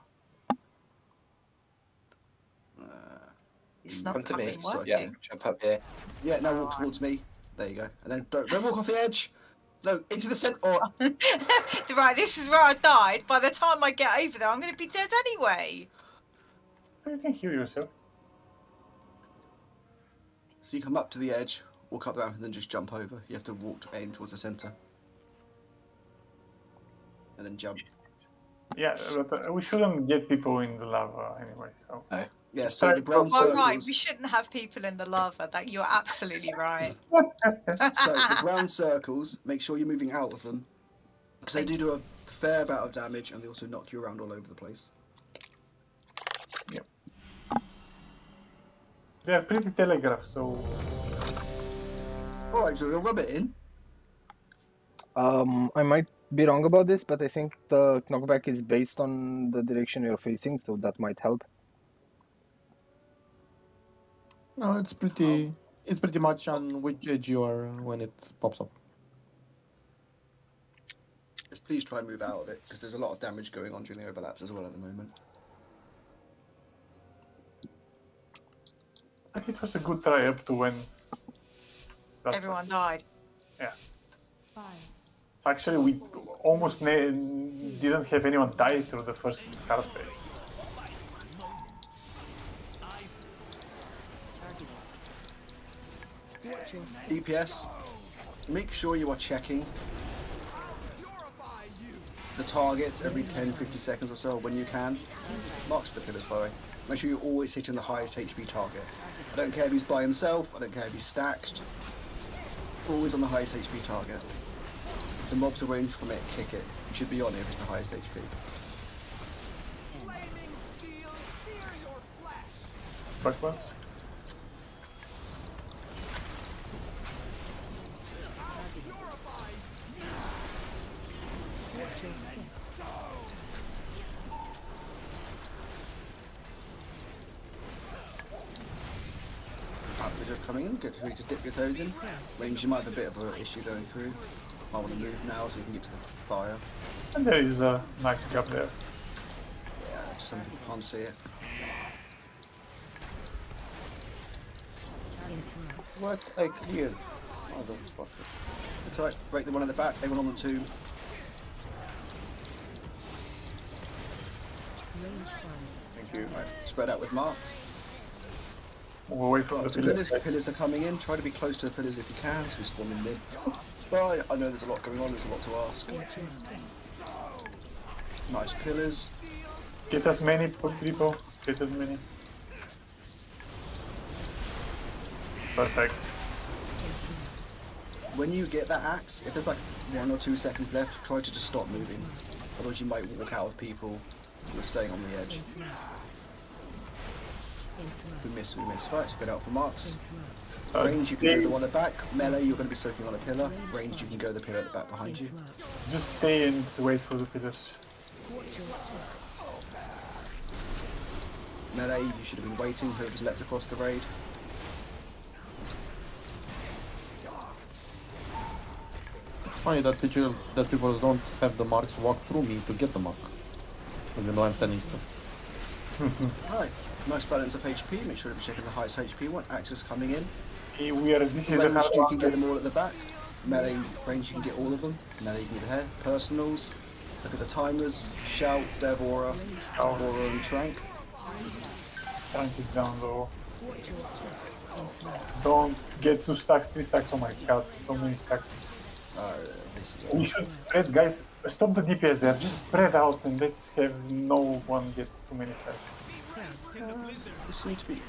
It's not Come to me. fucking working. Yeah, jump up here. Yeah, now walk towards me. There you go. And then don't walk off the edge. No, into the centre. Or... Right, this is where I died. By the time I get over there, I'm going to be dead anyway. You can heal yourself. So you come up to the edge, walk up the ramp, and then just jump over. You have to walk to aim towards the centre. And then jump. Yeah, but we shouldn't get people in the lava anyway. So. No. Yeah, so the brown Oh, circles... right, we shouldn't have people in the lava. That you're absolutely right. So the brown circles, make sure you're moving out of them. Because they do a fair amount of damage, and they also knock you around all over the place. Yep. They're pretty telegraphed, so... Alright, so we'll rub it in. I might be wrong about this, but I think the knockback is based on the direction you're facing, so that might help. No, it's pretty much on which edge you are when it pops up. Just please try and move out of it, because there's a lot of damage going on during the overlaps as well at the moment. But it was a good try up to when... Everyone died. Yeah. Actually, we almost didn't have anyone die through the first hard phase. DPS, make sure you are checking the targets every 10-50 seconds or so when you can. Marks the pillars, by the way. Make sure you're always hitting the highest HP target. I don't care if he's by himself, I don't care if he's stacked. Always on the highest HP target. If the mobs are ranged from it, kick it. You should be on it if it's the highest HP. Backwards. Wizard coming in, get ready to dip your toes in. Range, you might have a bit of an issue going through. I want to move now so you can get to the fire. And there is a nice gap there. Yeah, some people can't see it. What? I cleared. Oh, don't fuck it. That's alright, break the one at the back, they one on the two. Thank you. Right, spread out with marks. Move away from the pillars. Pillars are coming in, try to be close to the pillars if you can, so we spawn in mid. Right, I know there's a lot going on, there's a lot to ask. Nice pillars. Get as many people, get as many. Perfect. When you get that axe, if there's like 1 or 2 seconds left, try to just stop moving. Otherwise you might walk out of people who are staying on the edge. We miss. Right, spread out for marks. Range, you can go the one at the back. Melee, you're going to be soaking on a pillar. Range, you can go the pillar at the back behind you. Just stay and wait for the pillars. Melee, you should have been waiting. Whoever's left across the raid. It's funny that people don't have the marks walk through me to get the mark, even though I'm standing still. Right, nice balance of HP. Make sure to be checking the highest HP one. Axes coming in. This is the hard you one. can get them all at the back. Melee range, you can get all of them. Melee, you can get the hair. Personals. Look at the timers. Shout, Dev, Aura, Aura and Trank. Trank is down though. Don't get 2 stacks, 3 stacks. Oh my god, so many stacks. We should spread, guys. Stop the DPS there. Just spread out and let's have no one get too many stacks. This seems to be.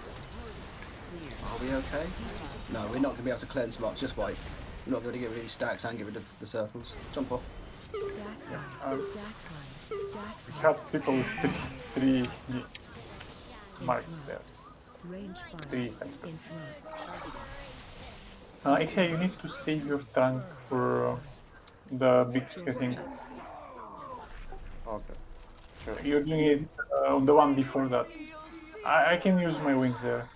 Are we okay? No, we're not going to be able to cleanse much. Just wait. We're not going to get rid of these stacks and get rid of the circles. Jump off. We had people with three marks there. 3 stacks. Actually, you need to save your trunk for the big thing. Okay. Sure. You're doing it on the one before that. I can use my wings there.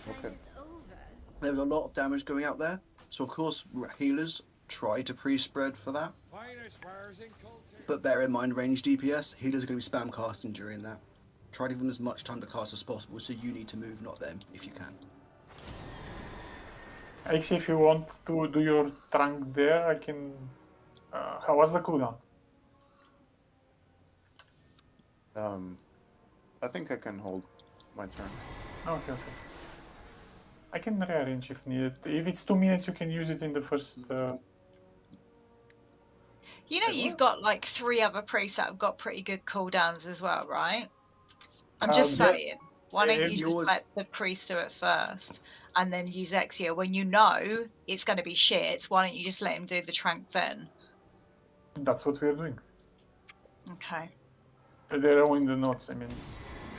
Okay. There's a lot of damage going out there, so of course healers try to pre-spread for that. But bear in mind, range DPS, healers are going to be spam casting during that. Try to give them as much time to cast as possible, so you need to move, not them, if you can. Actually, if you want to do your trunk there, I can... how was the cooldown? I think I can hold my turn. Okay. I can rearrange if needed. If it's 2 minutes, you can use it in the first... You know, you've got like 3 other priests that have got pretty good cooldowns as well, right? I'm just saying. Why don't you just let the priest do it first and then use Exia when you know it's going to be shit? Why don't you just let him do the trank then? That's what we are doing. Okay. They're all in the notes. I mean,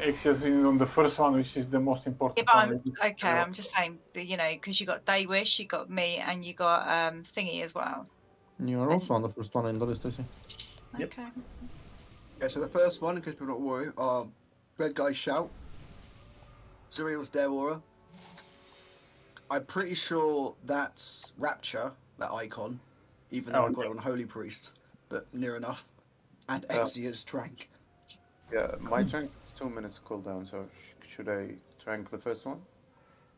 Exia's on the first one, which is the most important one. Okay, I'm just saying, you know, because you got Daywish, you got me, and you got Thingy as well. You're also on the first one in the list, I see. Yep. Okay. Yeah, so the first one, in case people don't worry, are Red Guy Shout, Zuriel's Dare Aura. I'm pretty sure that's Rapture, that icon, even though we've got it on Holy Priest, but near enough. And Exia's Trank. Yeah, my trank is 2 minutes cooldown, so should I trank the first one?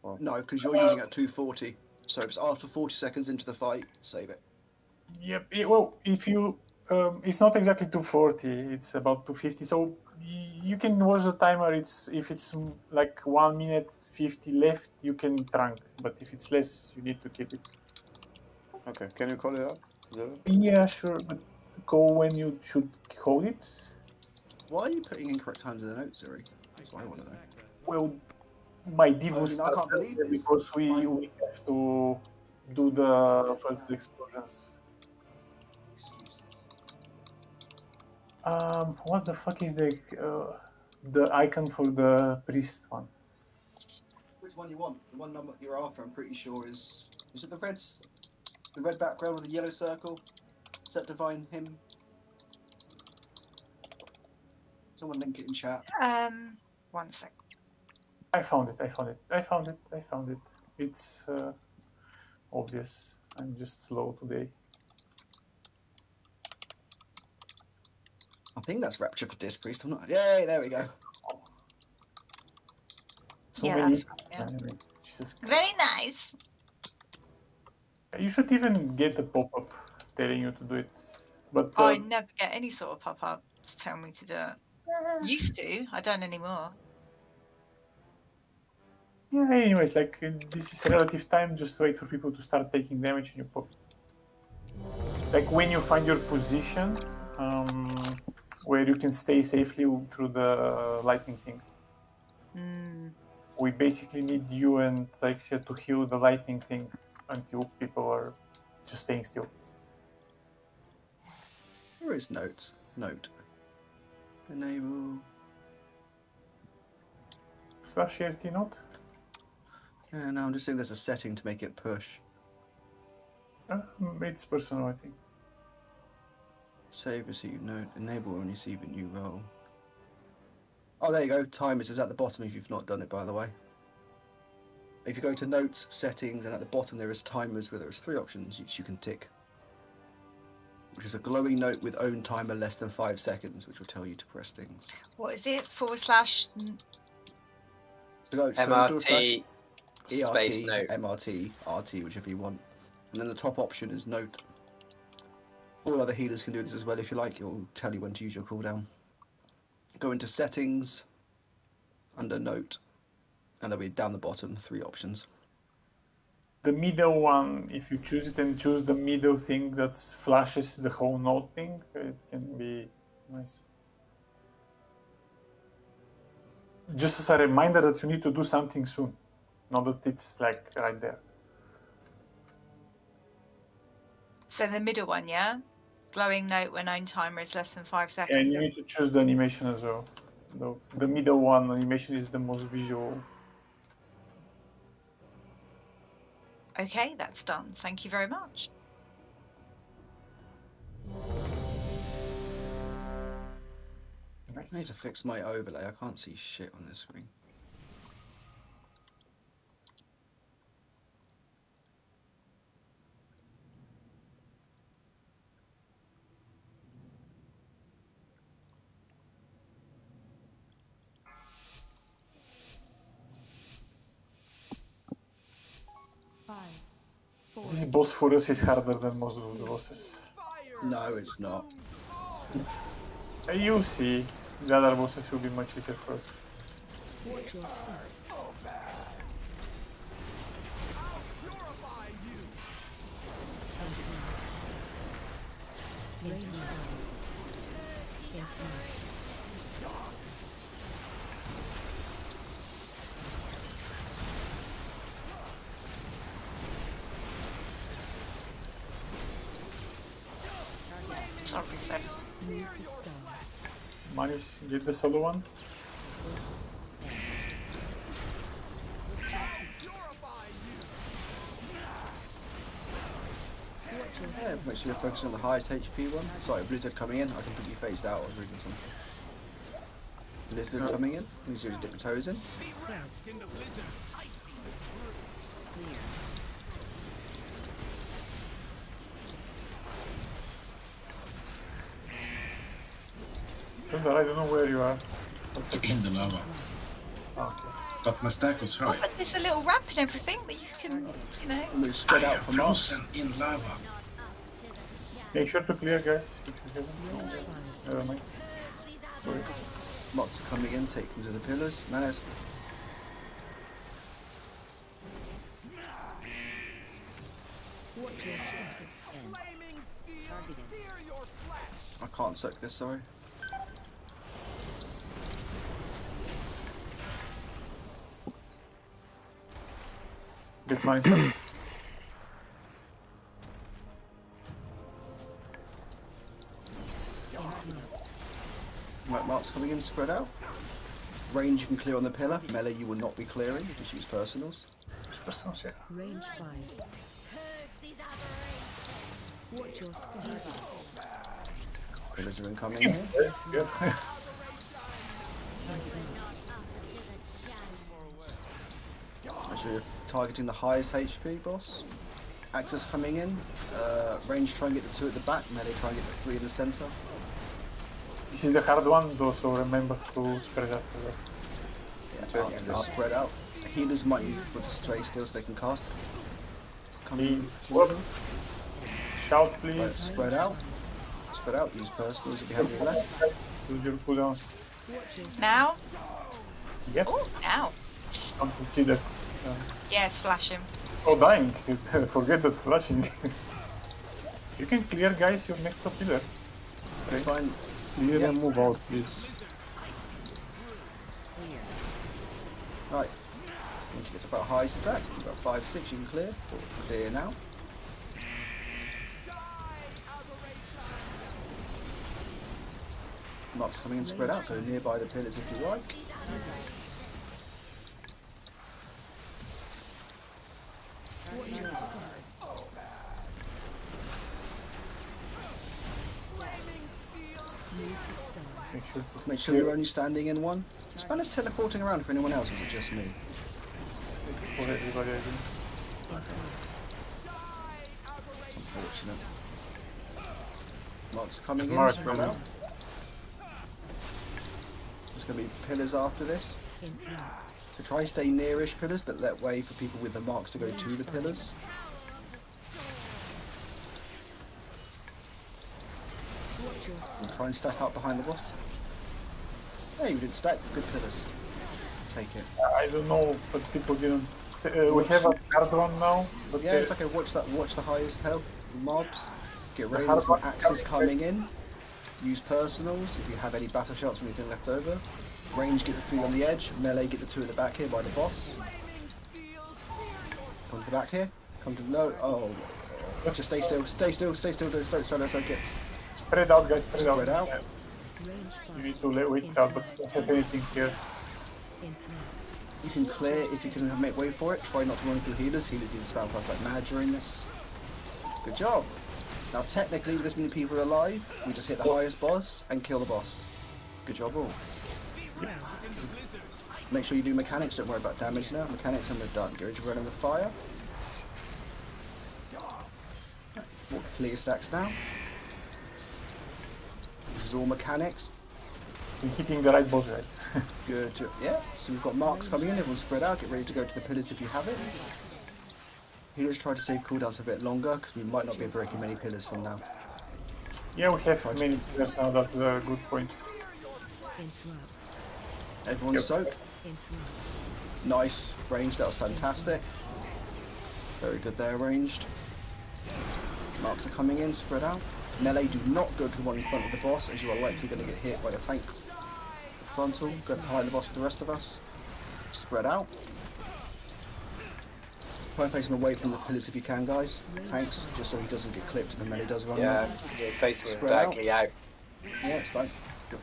Or... No, because you're using it at 240. So if it's after 40 seconds into the fight, save it. Yep. Well, if you, it's not exactly 240. It's about 250. So you can watch the timer. If it's like 1 minute 50 left, you can trunk. But if it's less, you need to keep it. Okay. Can you call it up? Zero? Yeah, sure. But go when you should hold it. Why are you putting incorrect times in the notes, Zuri? That's what I want to know. Well, my div was I can't believe this. because we have to do the first explosions. What the fuck is the icon for the priest one? Which one you want? The one number you're after, I'm pretty sure is it the red background with the yellow circle? Is that Divine Hymn? Someone link it in chat. 1 sec. I found it. It's obvious. I'm just slow today. I think that's Rapture for Disc Priest. I'm not. Yay! There we go. So many. Jesus Christ. Very nice. You should even get the pop-up telling you to do it. But I never get any sort of pop-up to tell me to do it. Used to. I don't anymore. Yeah. Anyways, like this is relative time. Just wait for people to start taking damage, and you pop. Like when you find your position, where you can stay safely through the lightning thing. We basically need you and Alexia to heal the lightning thing until people are just staying still. Where is notes? Note. Enable. /RT note? Yeah, no, I'm just saying there's a setting to make it push. It's personal, I think. Save receive note. Enable when receive a new role. Oh, there you go. Timers is at the bottom if you've not done it, by the way. If you go to notes, settings, and at the bottom there is timers where there's 3 options which you can tick. Which is a glowing note with own timer less than 5 seconds, which will tell you to press things. What is it? / MRT ERT, space note. MRT, RT, whichever you want. And then the top option is note. All other healers can do this as well if you like. It will tell you when to use your cooldown. Go into settings, under note, and there'll be down the bottom 3 options. The middle one, if you choose it and choose the middle thing that flashes the whole note thing, it can be nice. Just as a reminder that you need to do something soon, not that it's like right there. So the middle one, yeah? Glowing note when own timer is less than 5 seconds. And you need to choose the animation as well. The middle one animation is the most visual. Okay, that's done. Thank you very much. Nice. I need to fix my overlay. I can't see shit on this screen. This boss for us is harder than most of the bosses. No, it's not. You see, the other bosses will be much easier for us. Watch your step. Range Sorry, Fred. move to stone. Manus, get the solo one. Yeah, make sure you're focusing on the highest HP one. Sorry, Blizzard coming in. I completely phased out. I was reading something. Blizzard coming in. Need you to dip your toes in. Thunder, I don't know where you are. In the lava. Okay. But my stack was high. But there's a little ramp and everything that you can, you know. Move spread I out am from Mars. frozen in lava. Make sure to clear, guys. If you haven't. Never mind. Sorry. Mots are coming in. Take them to the pillars. Manus. Watch your step. End. Targeted. I can't soak this. Sorry. Get mindset. Right, marks coming in, spread out. Range you can clear on the pillar. Melee you will not be clearing. Just use personals. Just personals, yeah. Range bind. Watch your step. Pillars are incoming here. Good. Make sure you're targeting the highest HP boss. Axis coming in. Range try and get the 2 at the back. Melee try and get the 3 in the center. This is the hard one, though, so remember to spread out. Yeah, I'll spread out. Healers might need to put stray still so they can cast. Come in. Shout, please. Right, spread out. Spread out. Use personals if you have any left. Use your cooldowns. Now? Yep. Oh, now. Can't see that. Yeah, it's flashing. Oh, dying. Forget that flashing. You can clear, guys, your next top pillar. That's fine. Clear and move out, please. Right. Once you get to about high stack, about 5, 6 you can clear. Clear now. Marks coming in spread out, go nearby the pillars if you like. Watch your step. Move to stone. Make sure you're only standing in one. Is Manus teleporting around for anyone else, or is it just me? It's for everybody, I think. It's unfortunate. Marks coming in, Mark spread coming. out. There's going to be pillars after this. So try stay nearish pillars, but let way for people with the marks to go to the pillars. And try and stack up behind the boss. Hey, you did stack. Good pillars. Take it. I don't know, but people didn't. We have a hard one now. But Yeah, it's okay. Watch that. Watch the highest health mobs. Get ready. hard one Axes coming in. Use personals if you have any battle shots or anything left over. Range, get the 3 on the edge. Melee, get the 2 at the back here by the boss. Come to the back here. Come to no. Oh, just stay still. Stay still. Stay still. Don't get. Spread out, guys. Spread out. Spread out. You need to wait it out, but don't have anything here. You can clear if you can make way for it. Try not to run through healers. Healers need to spam fast like mad during this. Good job. Now technically, with this many people alive, we just hit the highest boss and kill the boss. Good job all. Make sure you do mechanics, don't worry about damage now. Mechanics and we're done. Go to running the fire. Clear your stacks now. This is all mechanics. We're hitting the right boss, guys. Good. Yeah, so we've got marks coming in, everyone's spread out, get ready to go to the pillars if you have it. Healers try to save cooldowns a bit longer, because we might not be breaking many pillars from now. Yeah, we have many pillars now, that's a good point. Everyone soak. Nice range, that was fantastic. Very good there, ranged. Marks are coming in, spread out. Melee, do not go to the one in front of the boss, as you are likely going to get hit by the tank. Frontal, go behind the boss with the rest of us. Spread out. Try and face him away from the pillars if you can, guys. Tanks, just so he doesn't get clipped if the melee does run. Yeah, you're facing him diagonally out. Yeah, it's fine. Good.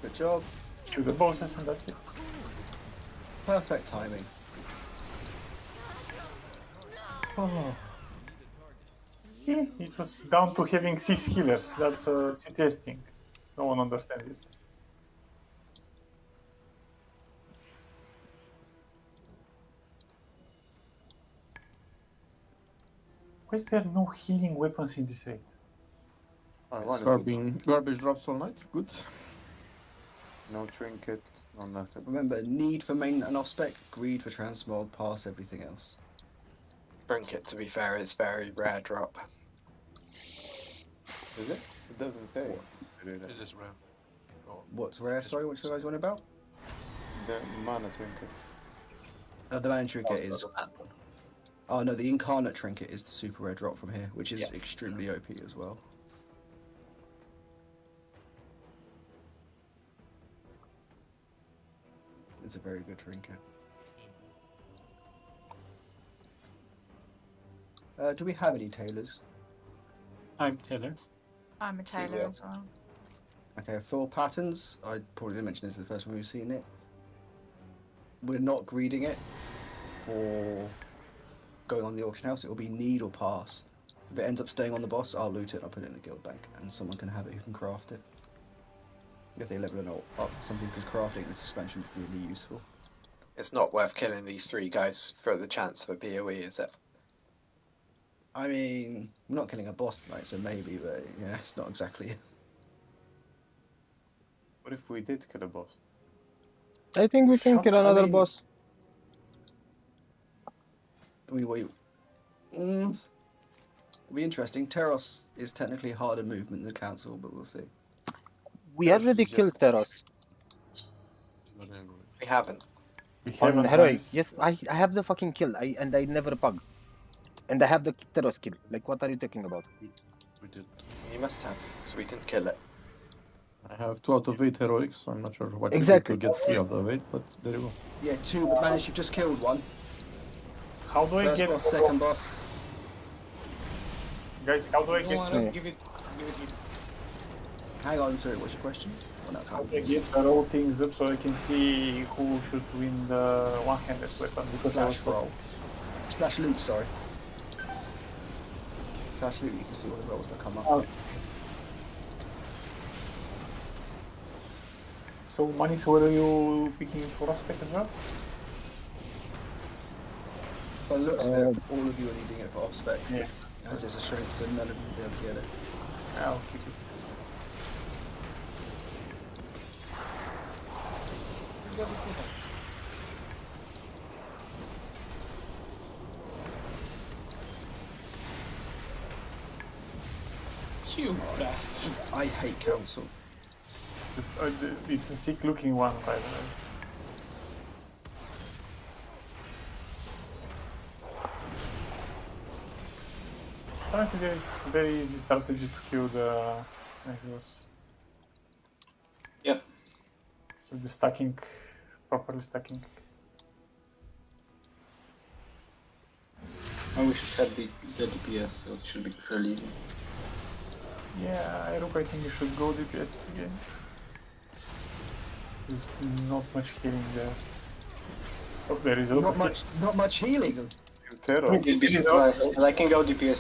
Good job. Kill the bosses and that's it. Perfect timing. Oh. See, it was down to having 6 healers. That's CTS thing. No one understands it. Why is there no healing weapons in this raid? Garbage drops all night. Good. No trinket, no nothing. Remember, need for main and off spec, greed for transmog, pass everything else. Trinket, to be fair, is very rare drop. Is it? It doesn't say. It is rare. Oh. What's rare? Sorry, what you guys want about? The mana trinket. The mana trinket is. Oh no, the Incarnate trinket is the super rare drop from here, which is extremely OP as well. It's a very good trinket. Do we have any tailors? I'm Taylor. I'm a tailor as well. Okay, for patterns, I probably didn't mention this the first time we've seen it. We're not greeding it for going on the auction house. It will be need or pass. If it ends up staying on the boss, I'll loot it and I'll put it in the guild bank, and someone can have it who can craft it. If they level it up something, because crafting this expansion is really useful. It's not worth killing these 3 guys for the chance of a PoE, is it? I mean, I'm not killing a boss tonight, so maybe, but yeah, it's not exactly. What if we did kill a boss? I think we can kill another boss. It'll be interesting. Teros is technically harder movement than the council, but we'll see. We already killed Teros. We haven't. On heroic. Yes, I have the fucking kill. And I never bug. And I have the Teros kill. Like, what are you talking about? We did. You must have, because we didn't kill it. I have 2 out of 8 heroics, so I'm not sure what exactly to get 3 out of 8, but there you go. Yeah, 2, but managed, you've just killed 1. How do I First get boss, second boss? Guys, how do I get Give it. Hang on, sorry, what's your question? Well, that's how do I get the roll things up so I can see who should win the one-handed weapon? Because Slash roll. Slash loot, sorry. Slash loot, you can see all the rolls that come up. Oh. So, Manis, were you picking for aspect as well? By the looks of it, all of you are needing it for off spec. Yeah. As it's a strength, so none of you will be able to get it. I'll keep it. You bastard. I hate council. It's a sick looking one, by the way. Apparently there is very easy strategy to kill the next boss. Yep. With the stacking, properly stacking. And we should have the DPS, so it should be fairly easy. Yeah, I think you should go DPS again. There's not much healing there. Oh, there is a lot Not much healing. Terror. You'd be surprised. And I can go DPS.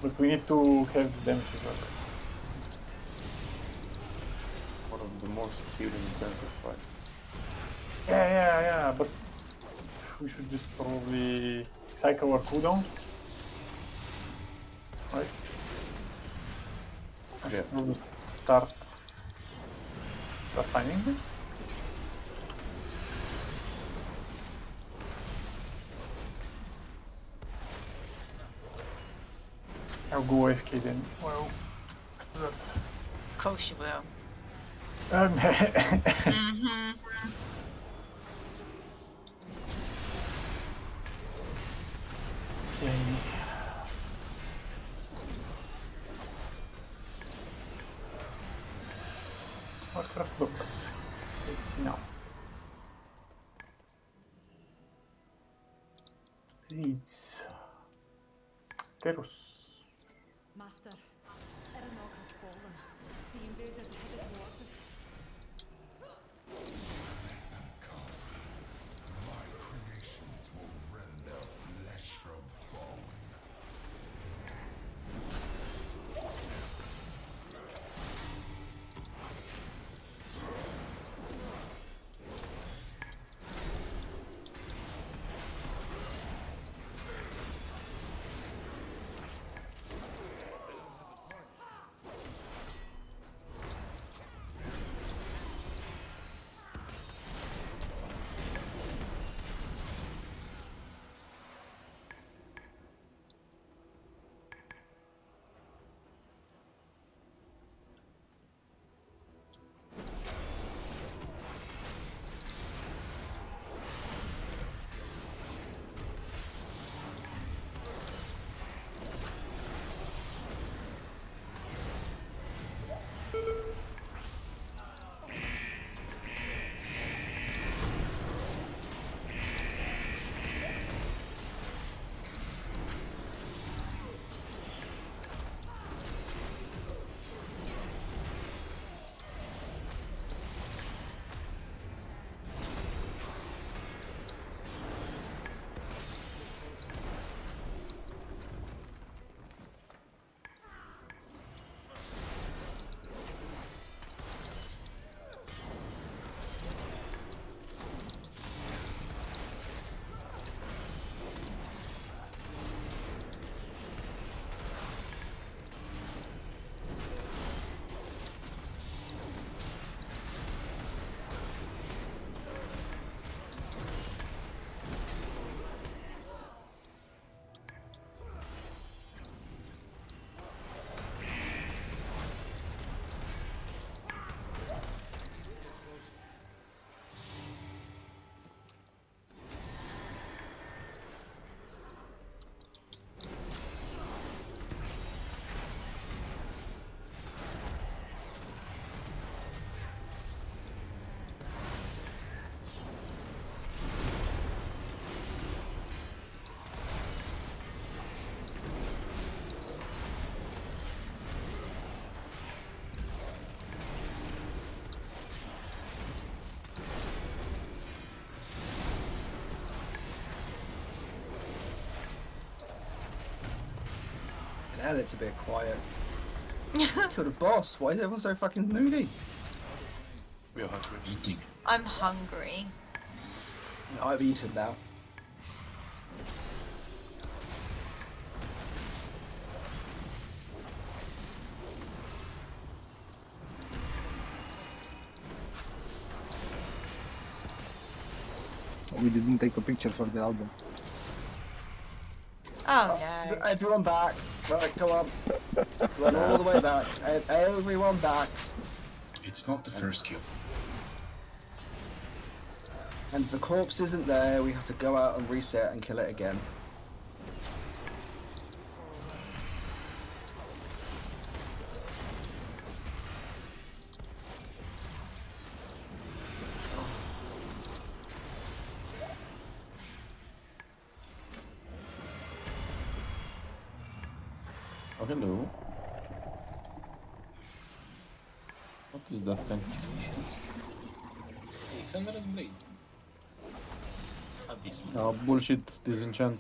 But we need to have damage as well. One of the most healing intensive fights. Yeah, but we should just probably cycle our cooldowns. Right? I should probably start assigning them. I'll go AFK then. Well, that. Of course you will. Mm-hmm. Okay. Warcraft looks. Let's see now. Reads. Terus. Master, Erenog has fallen. The invaders are headed towards us. My creations will rend their flesh from bone. Hell, it's a bit quiet. Killed a boss. Why is everyone so fucking moody? We are hungry. Eating. I'm hungry. I've eaten now. We didn't take a picture for the album. Oh no. Everyone back. Right, come on. Run all the way back. Everyone back. It's not the first kill. And if the corpse isn't there, we have to go out and reset and kill it again. Oh, hello. What is that thing? Ephemeral blade. Happy. Bullshit, disenchant,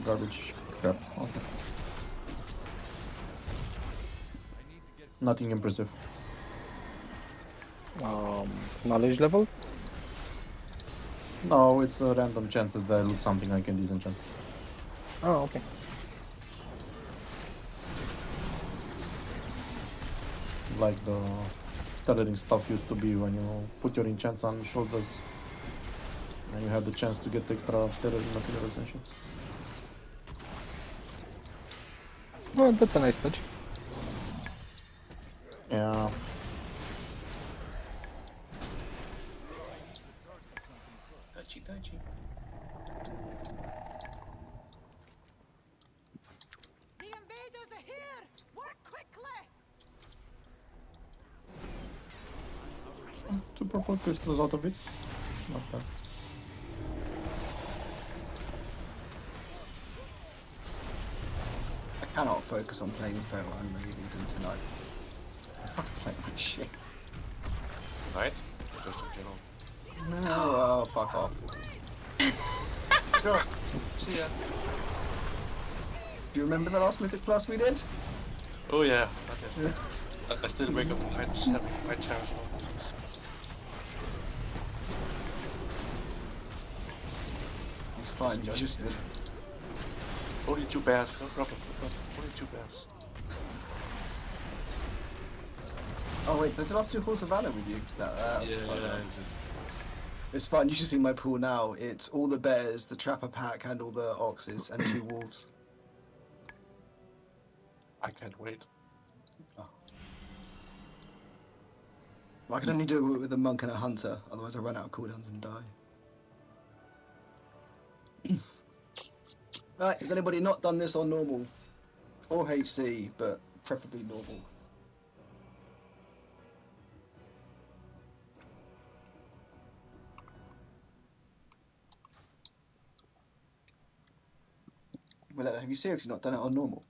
garbage, crap. Okay. Nothing impressive. Knowledge level? No, it's a random chance that I loot something I can disenchant. Oh, okay. Like the tailoring stuff used to be when you put your enchants on shoulders and you had the chance to get extra tailoring materials and shit. Oh, that's a nice touch. Yeah. Touchy, touchy. The invaders are here! Work quickly! Two purple crystals out of it. Not bad. I cannot focus on playing Pharaoh Unrated tonight. I'm fucking playing that shit. Right? Just in general. No, oh, fuck off. Sure. See ya. Do you remember the last Mythic Plus we did? Oh yeah. I still wake up at night having night terrors. It's fine, you just... Only 2 bears. No problem. Only 2 bears. Oh wait, did I last do Horse of Valor with you? That's fine. It's fine, you should see my pool now. It's all the bears, the trapper pack, and all the oxes, and 2 wolves. I can't wait. Oh. I can only do it with a monk and a hunter, otherwise I run out of cooldowns and die. Right, has anybody not done this on normal? Or HC, but preferably normal? Well, have you seriously not done it on normal?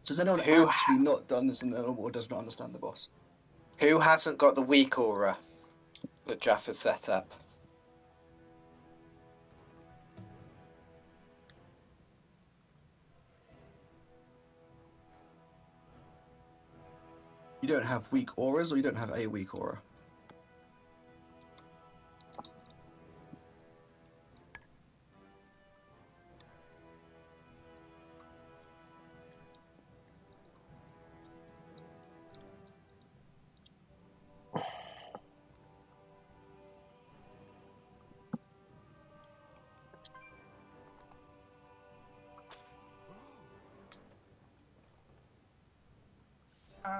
So has anyone actually not done this in the normal or does not understand the boss? Who hasn't got the weak aura that Jaffa set up? You don't have weak auras or you don't have a weak aura?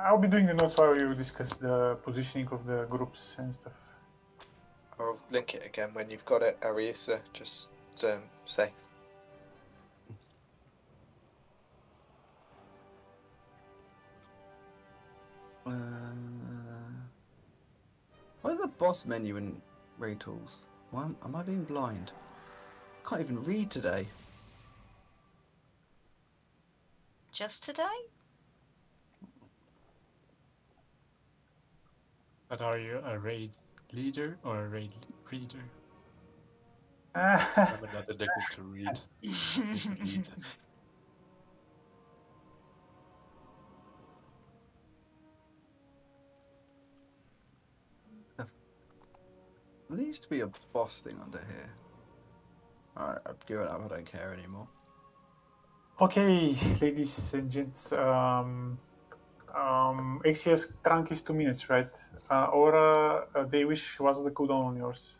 I'll be doing the notes while you discuss the positioning of the groups and stuff. I'll link it again when you've got it, Ariusa. Just say. What is the boss menu in Raid Tools? Why am I being blind? Can't even read today. Just today? But are you a raid leader or a raid reader? I'm not addicted to read. Read. There used to be a boss thing under here. Alright, I've given up, I don't care anymore. Okay, ladies and gents. XCS trunk is 2 minutes, right? Aura, they wish, what's the cooldown on yours?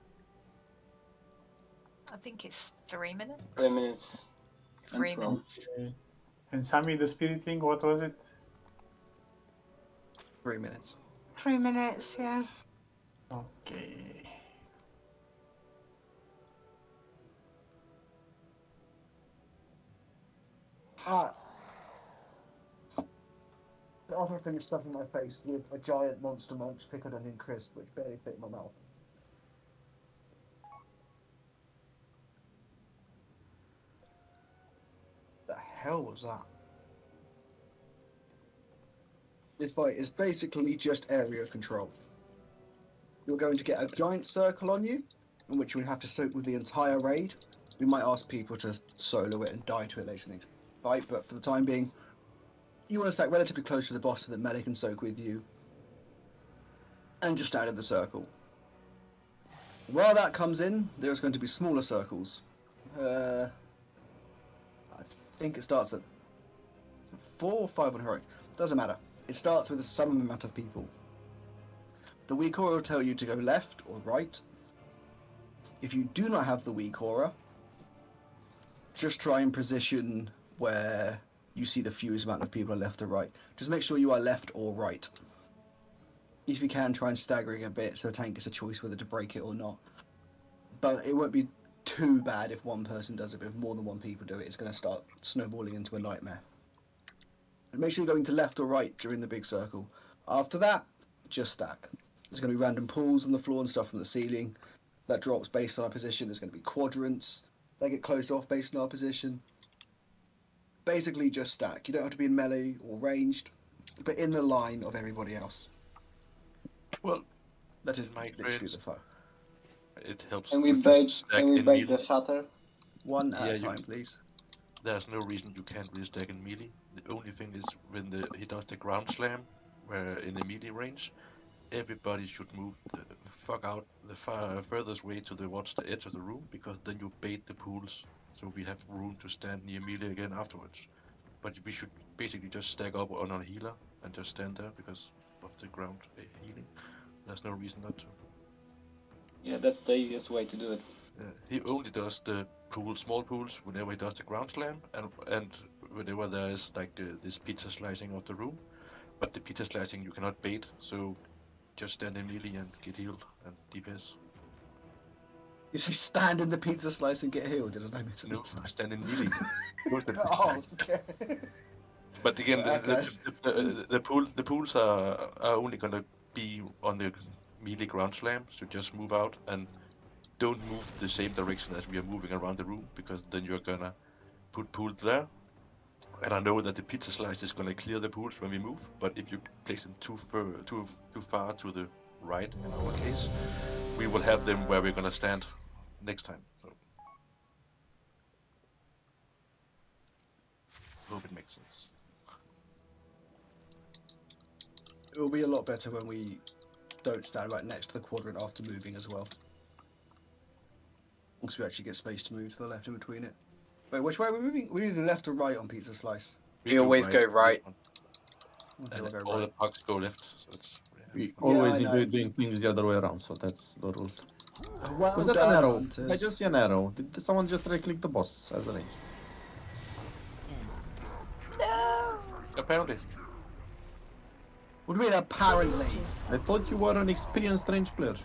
I think it's 3 minutes. 3 minutes. 3 minutes. Okay. And Sammy, the spirit thing, what was it? 3 minutes. 3 minutes, yeah. Okay. After I finished stuffing my face with a giant Monster Munch pickled onion crisp, which barely fit in my mouth. The hell was that? This fight is basically just area control. You're going to get a giant circle on you, in which you have to soak with the entire raid. We might ask people to solo it and die to it later in the fight, but for the time being, you want to stack relatively close to the boss so that melee can soak with you, and just stand in the circle. While that comes in, there's going to be smaller circles. I think it starts at 4 or 5 on heroic. Doesn't matter. It starts with some amount of people. The weak aura will tell you to go left or right. If you do not have the weak aura, just try and position where you see the fewest amount of people are left or right. Just make sure you are left or right. If you can, try and stagger it a bit so the tank gets a choice whether to break it or not. But it won't be too bad if one person does it, but if more than one people do it, it's going to start snowballing into a nightmare. And make sure you're going to left or right during the big circle. After that, just stack. There's going to be random pools on the floor and stuff from the ceiling. That drops based on our position. There's going to be quadrants. They get closed off based on our position. Basically, just stack. You don't have to be in melee or ranged, but in the line of everybody else. Well, that is my literally the fire. It helps. Can we bait the shutter? One at a time, please. There's no reason you can't really stack in melee. The only thing is when he does the ground slam, where in the melee range, everybody should move the fuck out the furthest way towards the edge of the room, because then you bait the pools, so we have room to stand near melee again afterwards. But we should basically just stack up on a healer and just stand there because of the ground healing. There's no reason not to. Yeah, that's the easiest way to do it. He only does the small pools whenever he does the ground slam, and whenever there is like this pizza slicing of the room. But the pizza slicing you cannot bait, so just stand in melee and get healed and DPS. You say stand in the pizza slice and get healed, didn't I miss it? No, stand in melee. Oh, okay. But again, the pools are only gonna be on the melee ground slam, so just move out and don't move the same direction as we are moving around the room, because then you're gonna put pools there. And I know that the pizza slice is gonna clear the pools when we move, but if you place them too far to the right, in our case, we will have them where we're gonna stand next time. So hope it makes sense. It will be a lot better when we don't stand right next to the quadrant after moving as well. Once we actually get space to move to the left in between it. Wait, which way are we moving? We're moving left or right on pizza slice? We always go right. And all the pucks go left. So it's, we always enjoy doing things the other way around, so that's the rule. Well Was that an arrow? Hunters. I just see an arrow. Did someone just right-click the boss as a range? No! Apparently. What do you mean apparently? I thought you were an experienced range player.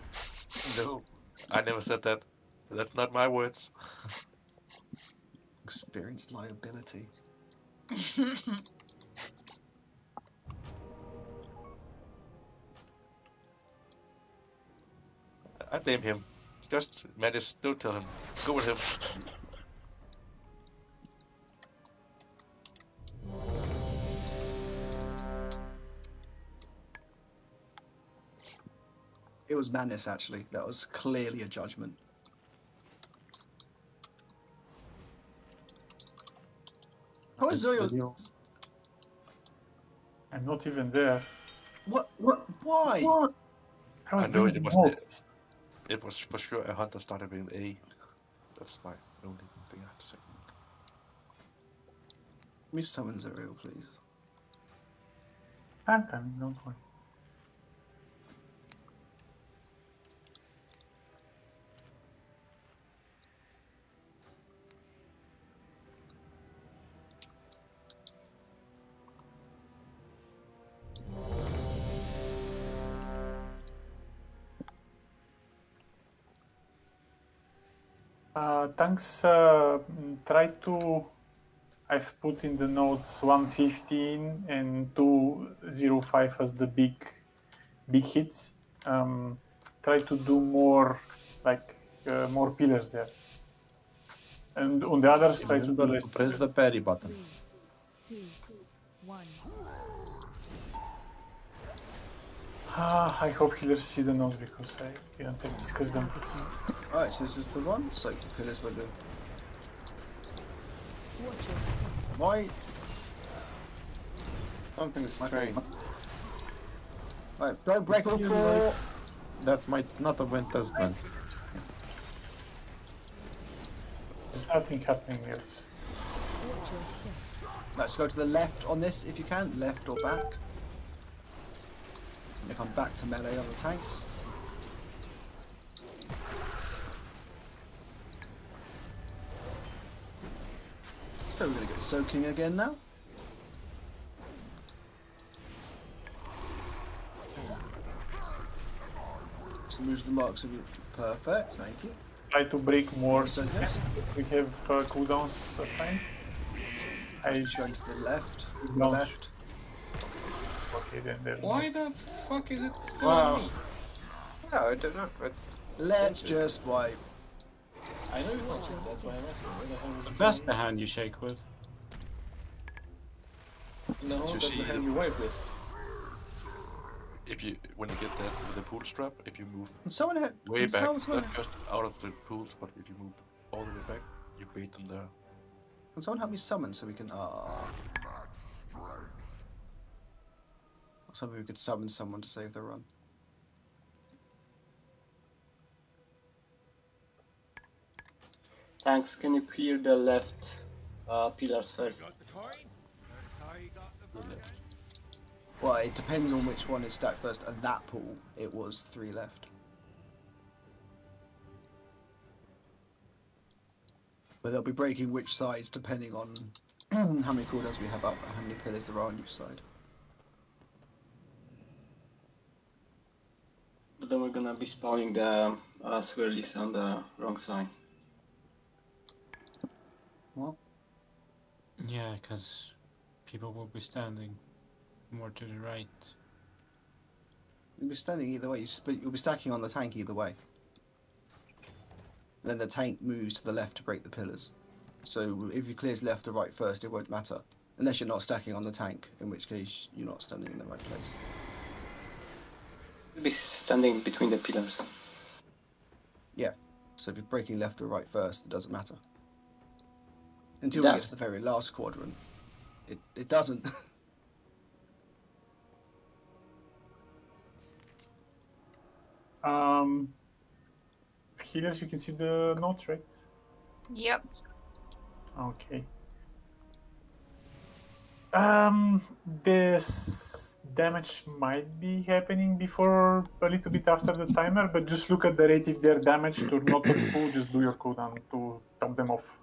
No, I never said that. That's not my words. Experienced liability. I blame him. Just Mattis, don't tell him. Go with him. It was madness, actually. That was clearly a judgment. How is Zoyo? I'm not even there. What? Why? What? I was I know doing it the was notes. it was for sure a hunter started with an A. That's my only thing I have to say. Let me summon Zoyo, please. I'm coming, don't worry. Thanks. Try to I've put in the notes 115 and 205 as the big hits. Try to do more more pillars there. And on the others, try to do Remember less. to press the parry button. 3, 2, 1. I hope healers see the notes because I didn't discuss them. Alright, so this is the one. Soak the pillars with the... Watch your step. Why? Something strange. Right, don't break up for... That might not have went as planned. There's nothing happening else. Watch your step. Let's go to the left on this if you can. Left or back. And come back to melee on the tanks. So we're going to get soaking again now. So move the marks of you. Perfect, thank you. Try to break more. So this. We have cooldowns assigned. I going to the left. No. Left. Okay, then there. Why the fuck is it still Wow. on me? No, I don't know. Let's just wipe. I know it's not true, that's why I'm asking. Where the hell was it That's still the on hand you shake with. me? No, So that's see the hand if- you wipe with. If you, when you get that with the pool strap, if you move And someone had... way back, someone- not just out of the pools, but if you move all the way back, you bait them there. Can someone help me summon so we can... Something we could summon someone to save the run. Tanks, can you clear the left pillars first? Well, it depends on which one is stacked first. At that pool, it was 3 left. But they'll be breaking which side depending on how many cooldowns we have up and how many pillars there are on each side. But then we're gonna be spawning the swirlies on the wrong side. What? Yeah, because people will be standing more to the right. You'll be standing either way. You'll be stacking on the tank either way. Then the tank moves to the left to break the pillars. So if you clears left or right first, it won't matter. Unless you're not stacking on the tank, in which case you're not standing in the right place. We'll be standing between the pillars. Yeah. So if you're breaking left or right first, it doesn't matter. Until Yeah. we get to the very last quadrant. It doesn't. Healers, you can see the notes, right? Yep. Okay. This damage might be happening before a little bit after the timer, but just look at the rate. If they're damaged or not at full, just do your cooldown to top them off.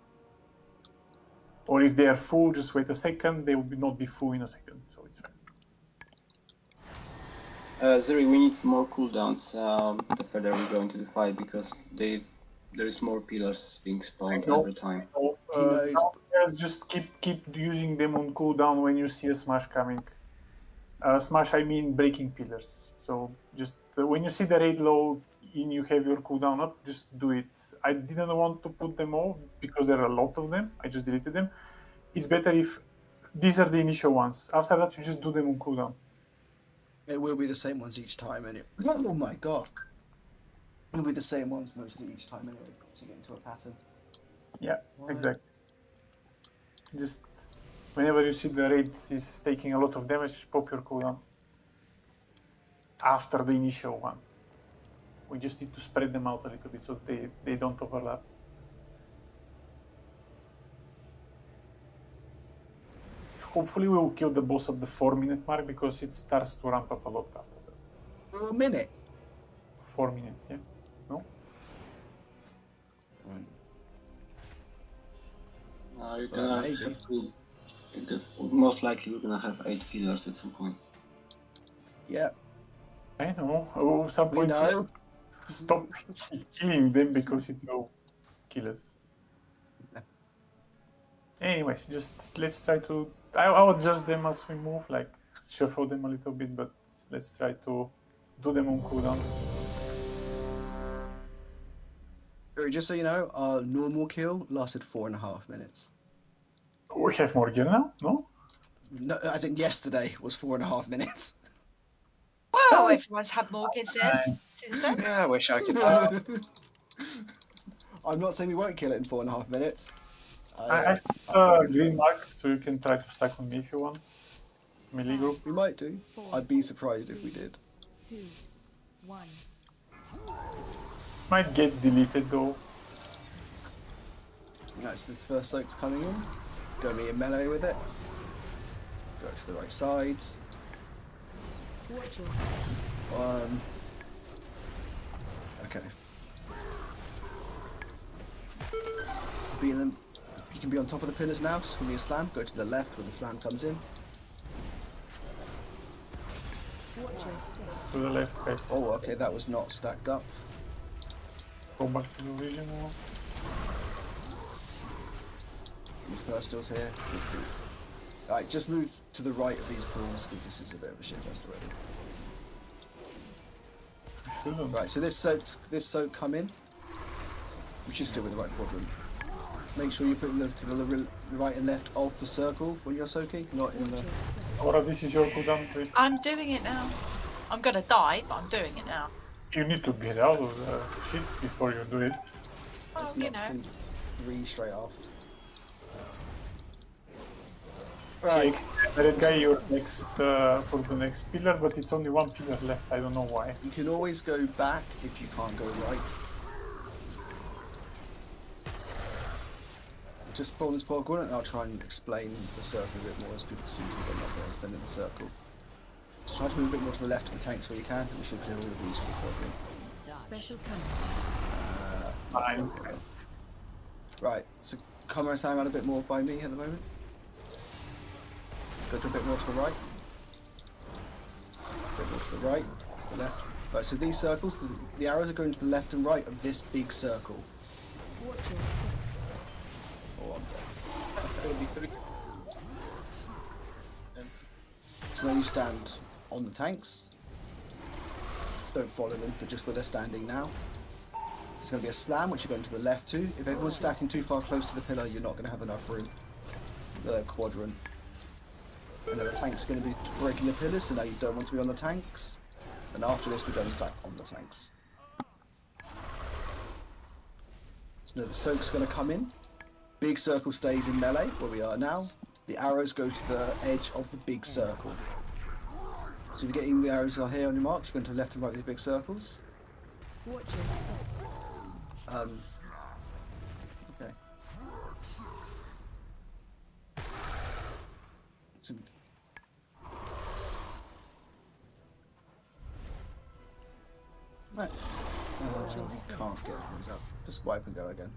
Or if they are full, just wait a second. They will not be full in a second, so it's fine. Zuri, we need more cooldowns the further we go into the fight because there is more pillars being spawned every time. Now, guys, just keep using them on cooldown when you see a smash coming. Smash, I mean breaking pillars. So just when you see the raid low and you have your cooldown up, just do it. I didn't want to put them all because there are a lot of them. I just deleted them. It's better if these are the initial ones. After that, you just do them on cooldown. It will be the same ones each time, and oh my god, it'll be the same ones mostly each time anyway. To get into a pattern. Yeah, exactly. Just whenever you see the raid is taking a lot of damage, pop your cooldown. After the initial one. We just need to spread them out a little bit so they don't overlap. Hopefully we'll kill the boss at the 4-minute mark because it starts to ramp up a lot after that. 4 minute? 4 minutes, yeah. No? You're gonna have to, most likely we're gonna have 8 pillars at some point. Yeah. I know. Oh, some point know. Stop killing them because it will kill us. Anyways, just let's try to. I'll adjust them as we move, like shuffle them a little bit, but let's try to do them on cooldown. Just so you know, our normal kill lasted 4.5 minutes. We have more gear now, no? No, as in yesterday was 4.5 minutes. Well, everyone's had mortgage since then. Yeah, I wish I could have. I'm not saying we won't kill it in 4.5 minutes. I have green mark, so you can try to stack on me if you want. Melee group. We might do. I'd be surprised if we did. 2, 1. Might get deleted though. Nice, this first soak's coming in. Go me in melee with it. Go to the right sides. Watch yourself. Okay. Be in them. You can be on top of the pillars now. It's gonna be a slam. Go to the left where the slam comes in. Watch your step. To the left, guys. Oh, okay, that was not stacked up. Go back to the original. These personals here. This is. Alright, just move to the right of these pools because this is a bit of a shitfest already. Right, so this soak come in. We should still with the right quadrant. Make sure you're putting them to the right and left of the circle when you're soaking, not in the. Aura, this is your cooldown. Please. I'm doing it now. I'm gonna die, but I'm doing it now. You need to get out of the shit before you do it. Well, It's you not know. 3 straight off. Right. Red guy, you're next for the next pillar, but it's only one pillar left. I don't know why. You can always go back if you can't go right. Just pull this polygon and I'll try and explain the circle a bit more as people seem to get not there than in the circle. So try to move a bit more to the left of the tanks where you can, and we should clear all of these from the Special polygon. Right, so come around a bit more by me at the moment. Go to a bit more to the right. A bit more to the right, that's the left. Right, so these circles, the arrows are going to the left and right of this big circle. Watch your step. Oh, I'm dead. So now you stand on the tanks. Don't follow them, but just where they're standing now. There's going to be a slam, which you're going to the left to. If everyone's stacking too far close to the pillar, you're not going to have enough room. The quadrant. And then the tanks are going to be breaking the pillars, so now you don't want to be on the tanks. And after this, we're going to stack on the tanks. So now the soak's going to come in. Big circle stays in melee, where we are now. The arrows go to the edge of the big circle. So if you're getting the arrows are here on your mark, you're going to the left and right of these big circles. Watch your step. Okay. So, right. We can't get things up. Just wipe and go again.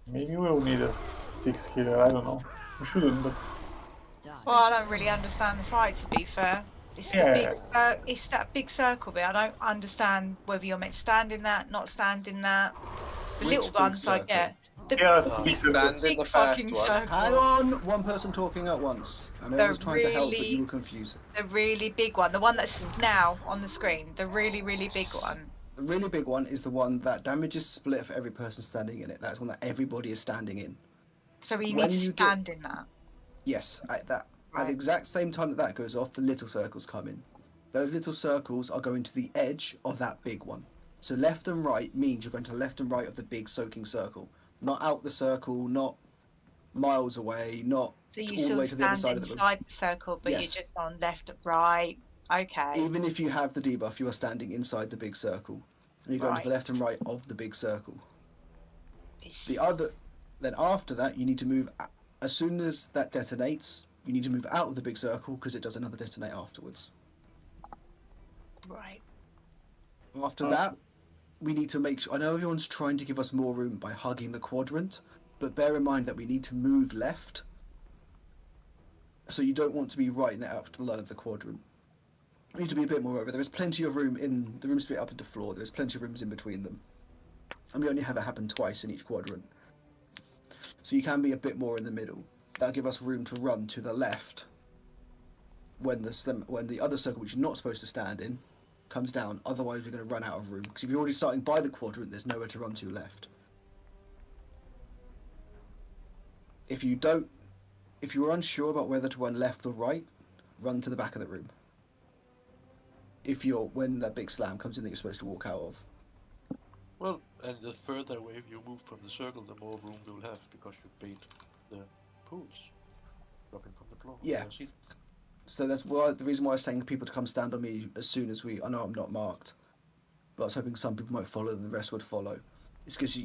Maybe we'll need a 6 killer, I don't know. We shouldn't, but... Well, I don't really understand the fight, to be fair. It's, it's that big circle bit. I don't understand whether you're meant to stand in that, not stand in that. The Which little big ones I circle? get. The Stand in the first one. circle. Hang on, one person talking at once. I know I was trying to help, but you were confusing. The really big one, the one that's now on the screen, the really, really big one. The really big one is the one that damage is split for every person standing in it. That's one that everybody is standing in. So we When need to you stand in that. Yes, at the exact same time that that goes off, the little circles come in. Those little circles are going to the edge of that big one. So left and right means you're going to the left and right of the big soaking circle. Not out the circle, not miles away, not So you all the still way to the other stand side of the room. inside the circle, but Yes. you're just on left, right. Okay. Even if you have the debuff, you are standing inside the big circle. And you're going to the left and right of the big circle. Then after that, you need to move, as soon as that detonates, you need to move out of the big circle because it does another detonate afterwards. Right. After that, we need to make sure, I know everyone's trying to give us more room by hugging the quadrant, but bear in mind that we need to move left So you don't want to be right net up to the line of the quadrant. You need to be a bit more over. There is plenty of room in the room split up into floor. There's plenty of rooms in between them, and we only have it happen twice in each quadrant. So you can be a bit more in the middle. That'll give us room to run to the left when the other circle, which you're not supposed to stand in, comes down. Otherwise, we're going to run out of room because if you're already starting by the quadrant, there's nowhere to run to left. If you're unsure about whether to run left or right, run to the back of the room. When that big slam comes in that you're supposed to walk out of. Well, and the further away you move from the circle, the more room you'll have because you bait the pools dropping from the floor. Yeah. So that's the reason why I was saying people to come stand on me as soon as I know I'm not marked, but I was hoping some people might follow and the rest would follow. It's because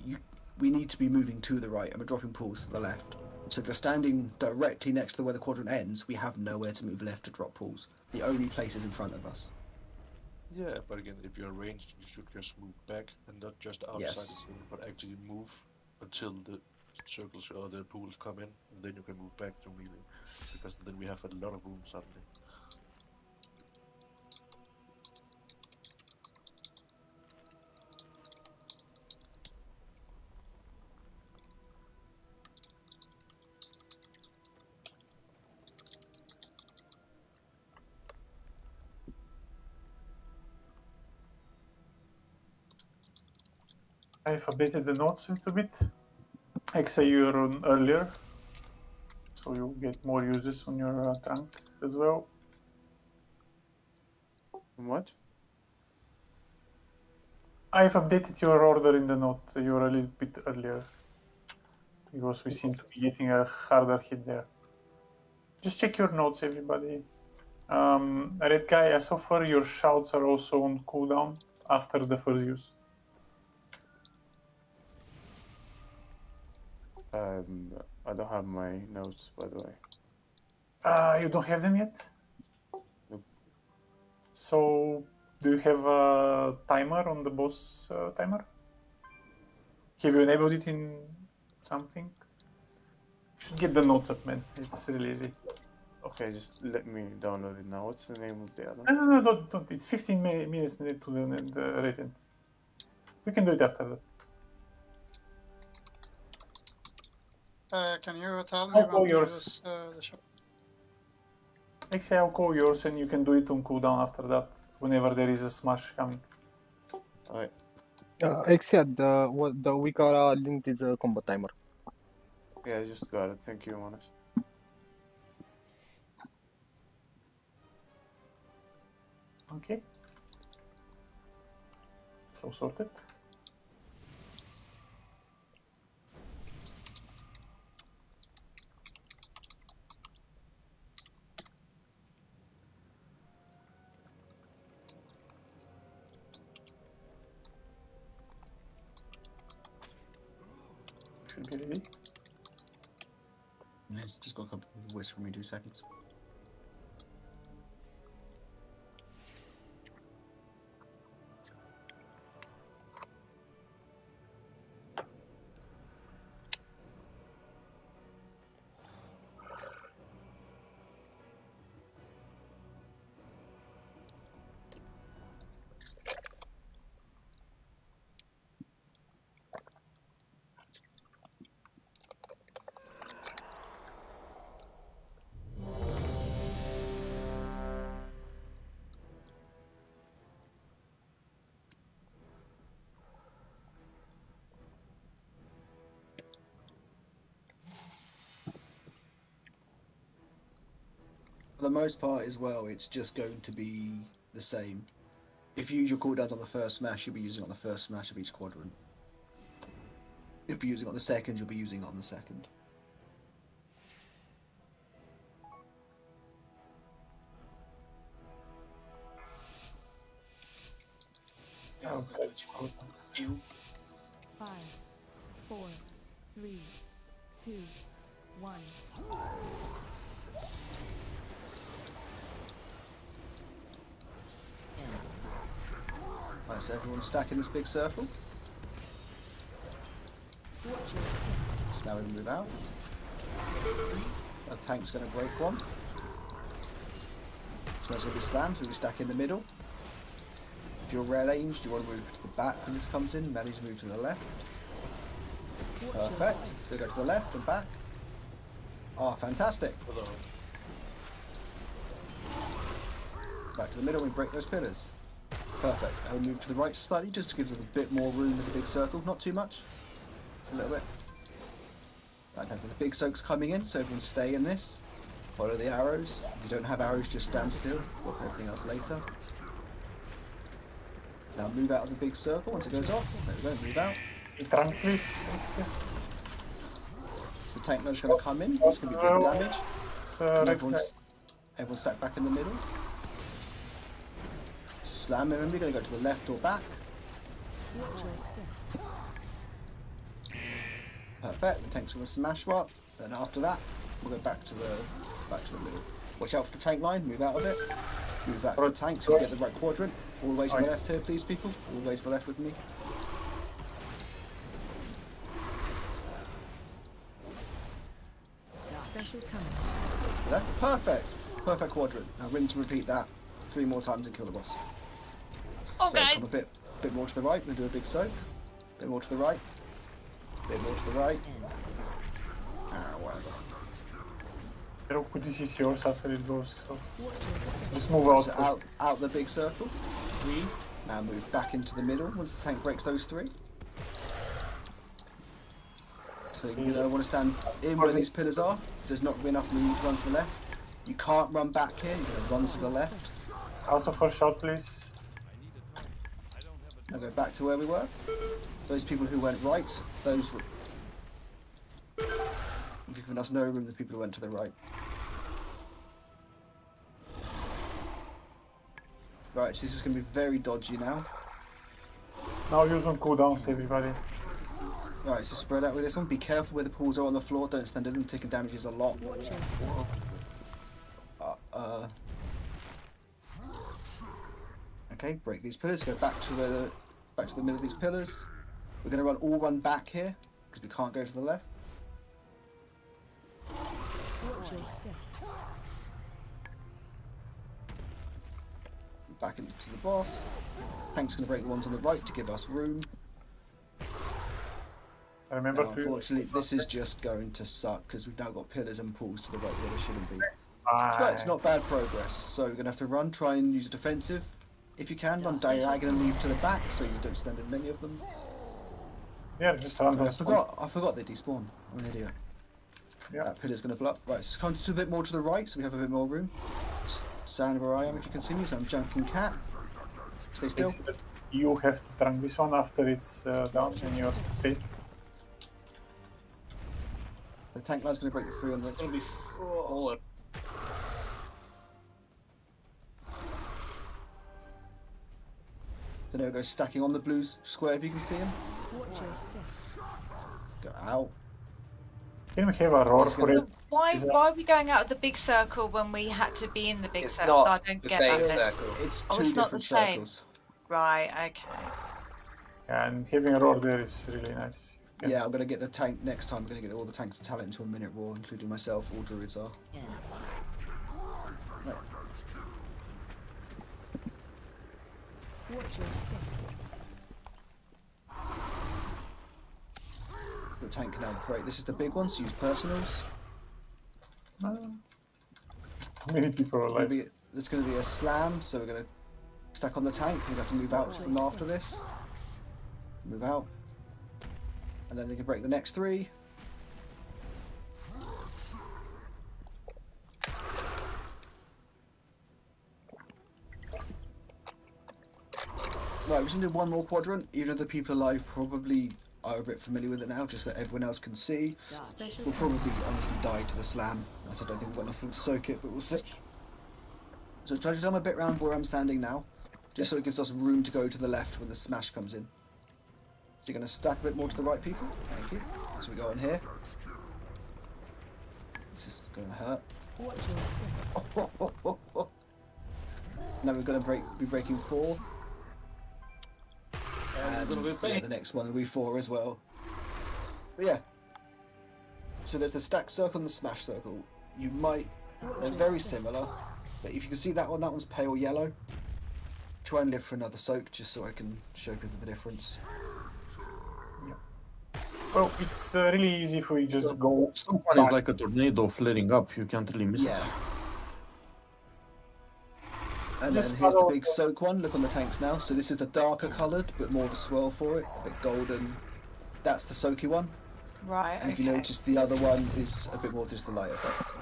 we need to be moving to the right and we're dropping pools to the left. So if you're standing directly next to where the quadrant ends, we have nowhere to move left to drop pools. The only place is in front of us. Yeah, but again, if you're ranged, you should just move back and not just outside Yes. the circle, but actually move until the circles or the pools come in, and then you can move back to melee, because then we have a lot of room suddenly. I've updated the notes a little bit. Exa you're on earlier, so you'll get more uses on your trunk as well. What? I've updated your order in the note. You're a little bit earlier because we seem to be getting a harder hit there. Just check your notes, everybody. Red guy, so far your shouts are also on cooldown after the first use. I don't have my notes, by the way. You don't have them yet? Nope. So, do you have a timer on the boss timer? Have you enabled it in something? You should get the notes up, man. It's really easy. Okay, just let me download it now. What's the name of the other? No, don't. It's 15 minutes to the rating. We can do it after that. Can you tell me I'll call when to yours. use the shop? Actually, I'll call yours and you can do it on cooldown after that, whenever there is a smash coming. Alright. Except the weak aura linked is a combo timer. Yeah, I just got it. Thank you, Honest. Okay. So sorted. Should be ready. It's just got a couple of whisk for me 2 seconds. For the most part as well, it's just going to be the same. If you use your cooldowns on the first smash, you'll be using it on the first smash of each quadrant. If you're using it on the second, you'll be using it on the second. Oh, you. 5, 4, 3, 2, 1. Right, so everyone's stacking this big circle. Watch your step. So now we move out. A tank's going to break one. So there's going to be slams, so we stack in the middle. If you're ranged, you want to move to the back when this comes in, manage to move to the left. Perfect. So go to the left and back. Oh, fantastic. Back to the middle, we break those pillars. Perfect. Now we move to the right slightly, just to give us a bit more room with the big circle. Not too much. Just a little bit. Fantastic. The big soak's coming in, so everyone stay in this. Follow the arrows. If you don't have arrows, just stand still. Work on everything else later. Now move out of the big circle once it goes off. There we go, move out. Trunk, please. The tank node's going to come in. It's going to be big damage. Everyone stack back in the middle. Slam, remember, you're going to go to the left or back. Perfect. The tank's going to smash up. Then after that, we'll go back to the middle. Watch out for the tank line. Move out of it. Move back to the tank so you get the right quadrant. All the way to the left here, please, people. All the way to the left with me. Special coming. Left. Perfect. Perfect quadrant. Now rinse and repeat that 3 more times and kill the boss. Okay. So come a bit more to the right. We'll do a big soak. Bit more to the right. Bit more to the right. This is yours after it goes. So just move out. So out the big circle. Now move back into the middle once the tank breaks those 3. So you're going to want to stand in where these pillars are, because there's not enough room to run to the left. You can't run back here, you're going to run to the left. Also for shot, please. Now go back to where we were. Those people who went right, those... You've given us no room, the people who went to the right. Right, so this is going to be very dodgy now. Now use on cooldowns, everybody. Right, so spread out with this one. Be careful where the pools are on the floor. Don't stand in them. Taking damages a lot. Okay, break these pillars. Go back to the middle of these pillars. We're going to all run back here because we can't go to the left. Back into the boss. Tank's going to break the ones on the right to give us room. Remember, unfortunately, this is just going to suck because we've now got pillars and pools to the right where they shouldn't be. But it's not bad progress. So we're going to have to run, try and use a defensive. If you can, run diagonally to the back so you don't stand in many of them. Yeah, just run. I forgot they despawn. I'm an idiot. Yeah. That pillar's going to blow up. Right, so it's come to a bit more to the right so we have a bit more room. Stand where I am if you can see me, so I'm jumping cat. Stay still. You have to trunk this one after it's down and you're safe. The tank line's going to break the 3 on the right. It's going to be forward. So now go stacking on the blue square if you can see him. Go out. Can we have a roar for it? Why are we going out of the big circle when we had to be in the big circle? Not I don't the get same that. circle. It's Oh, two it's not different the same. circles. Right, okay. And having a roar there is really nice. Yeah, I'm going to get the tank next time. I'm going to get all the tanks' talent into a minute roar, including myself. All druids are. Yeah. Right. Watch your step. The tank can now break. This is the big one, so use personals. How many people are alive? There's going to be a slam, so we're going to stack on the tank. We have to move out from after this. Move out. And then they can break the next 3. Right, we're just going to do one more quadrant. Even if the people alive probably are a bit familiar with it now, just so everyone else can see. We'll probably honestly die to the slam. As I don't think we've got enough to soak it, but we'll see. So try to come a bit round where I'm standing now, just so it gives us room to go to the left when the smash comes in. So you're going to stack a bit more to the right, people. Thank you. So we go on here. This is going to hurt. Now we're going to be breaking 4. And the next one will be 4 as well. But yeah. So there's the stack circle and the smash circle. They're very similar. But if you can see that one's pale yellow. Try and live for another soak, just so I can show people the difference. Well, it's really easy if we just go. Soak one is like a tornado flaring up. You can't really miss it. And then here's the big soak one. Look on the tanks now. So this is the darker coloured, but more of a swirl for it, a bit golden. That's the soaky one. Right. And if you notice, the other one is a bit more just the light effect.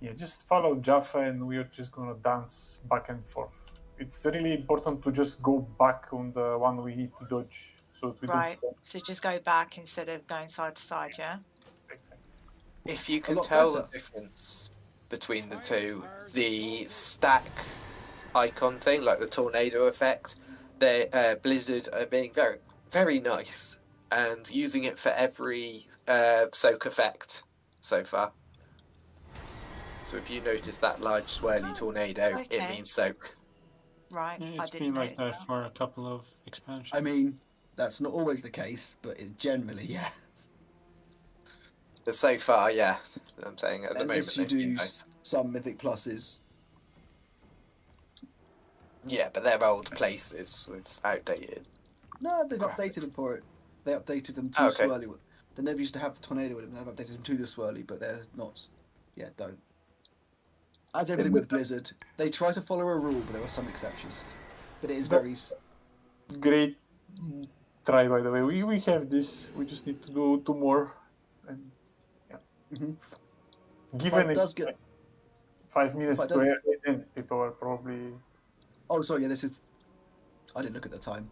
Yeah, just follow Jaffa, and we are just gonna dance back and forth. It's really important to just go back on the one we need to dodge, so that we Right. don't. So just go back instead of going side to side, yeah? If you can lot tell better. the difference between the two, the stack icon thing, like the tornado effect, Blizzard are being very, very nice and using it for every soak effect so far. So if you notice that large swirly tornado, it okay. means soak. Right. Yeah, I it's didn't been like know that for a couple of expansions. I mean, that's not always the case, but generally, yeah. But so far, yeah, I'm saying at the Unless moment you they've been do nice. some Mythic Pluses. Yeah, but they're old places with outdated. No, they've updated them for it. They updated them too Okay. swirly. They never used to have the tornado with them. They've updated them to the swirly, but they're not. Yeah, don't. As everything with Blizzard, they try to follow a rule, but there are some exceptions. But it is very. Great try, by the way. We have this. We just need to do 2 more. And yeah. Given It does it's get 5 minutes But to does- air, then people are probably. Oh, sorry. Yeah, this is. I didn't look at the time.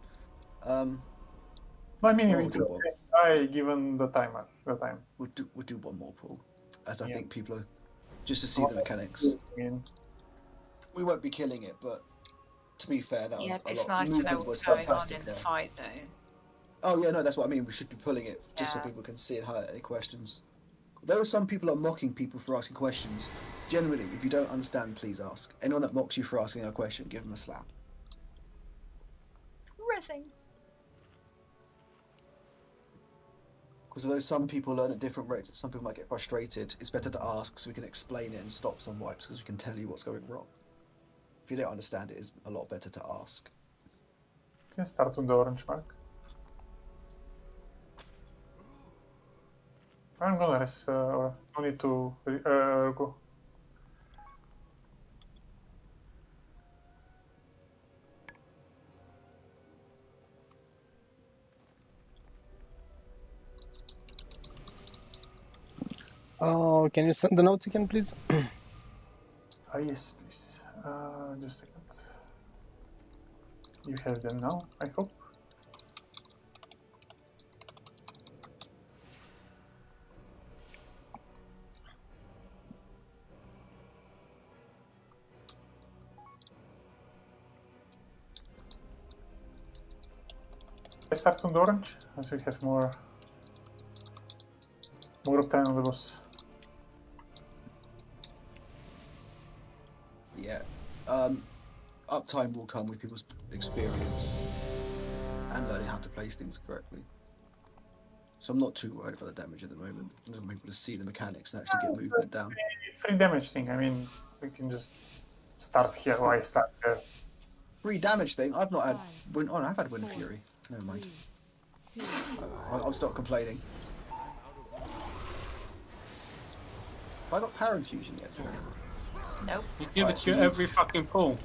No, I mean, Well, it's we'll do one. okay. I given the time. We'll do one more, Paul, as I Yeah. think people are just to see the mechanics. I mean, We won't be killing it, but to be fair, that Yeah, was a it's lot. nice to know Movement what's was going on fantastic in the there. fight, though. Oh yeah, no, that's what I mean. We should be pulling it just so Yeah. people can see and highlight any questions. There are some people that are mocking people for asking questions. Generally, if you don't understand, please ask. Anyone that mocks you for asking a question, give them a slap. Rizzing. Because although some people learn at different rates, some people might get frustrated. It's better to ask so we can explain it and stop some wipes because we can tell you what's going wrong. If you don't understand it, it's a lot better to ask. can start on the orange mark. I'm gonna rest. No need to go. Oh, can you send the notes again, please? Yes, please. Just a second. You have them now, I hope. I start on the orange, as we have more uptime on the boss. Yeah. Uptime will come with people's experience and learning how to place things correctly. So I'm not too worried about the damage at the moment. I just want people to see the mechanics and actually get movement down. Free damage thing, I mean, we can just start here or I start there. Free damage thing? I've not had Wind. Oh, no, I've had Wind Fury. Never mind. I'll stop complaining. Have I got Power Infusion yet today? Nope. You give it to every fucking pull.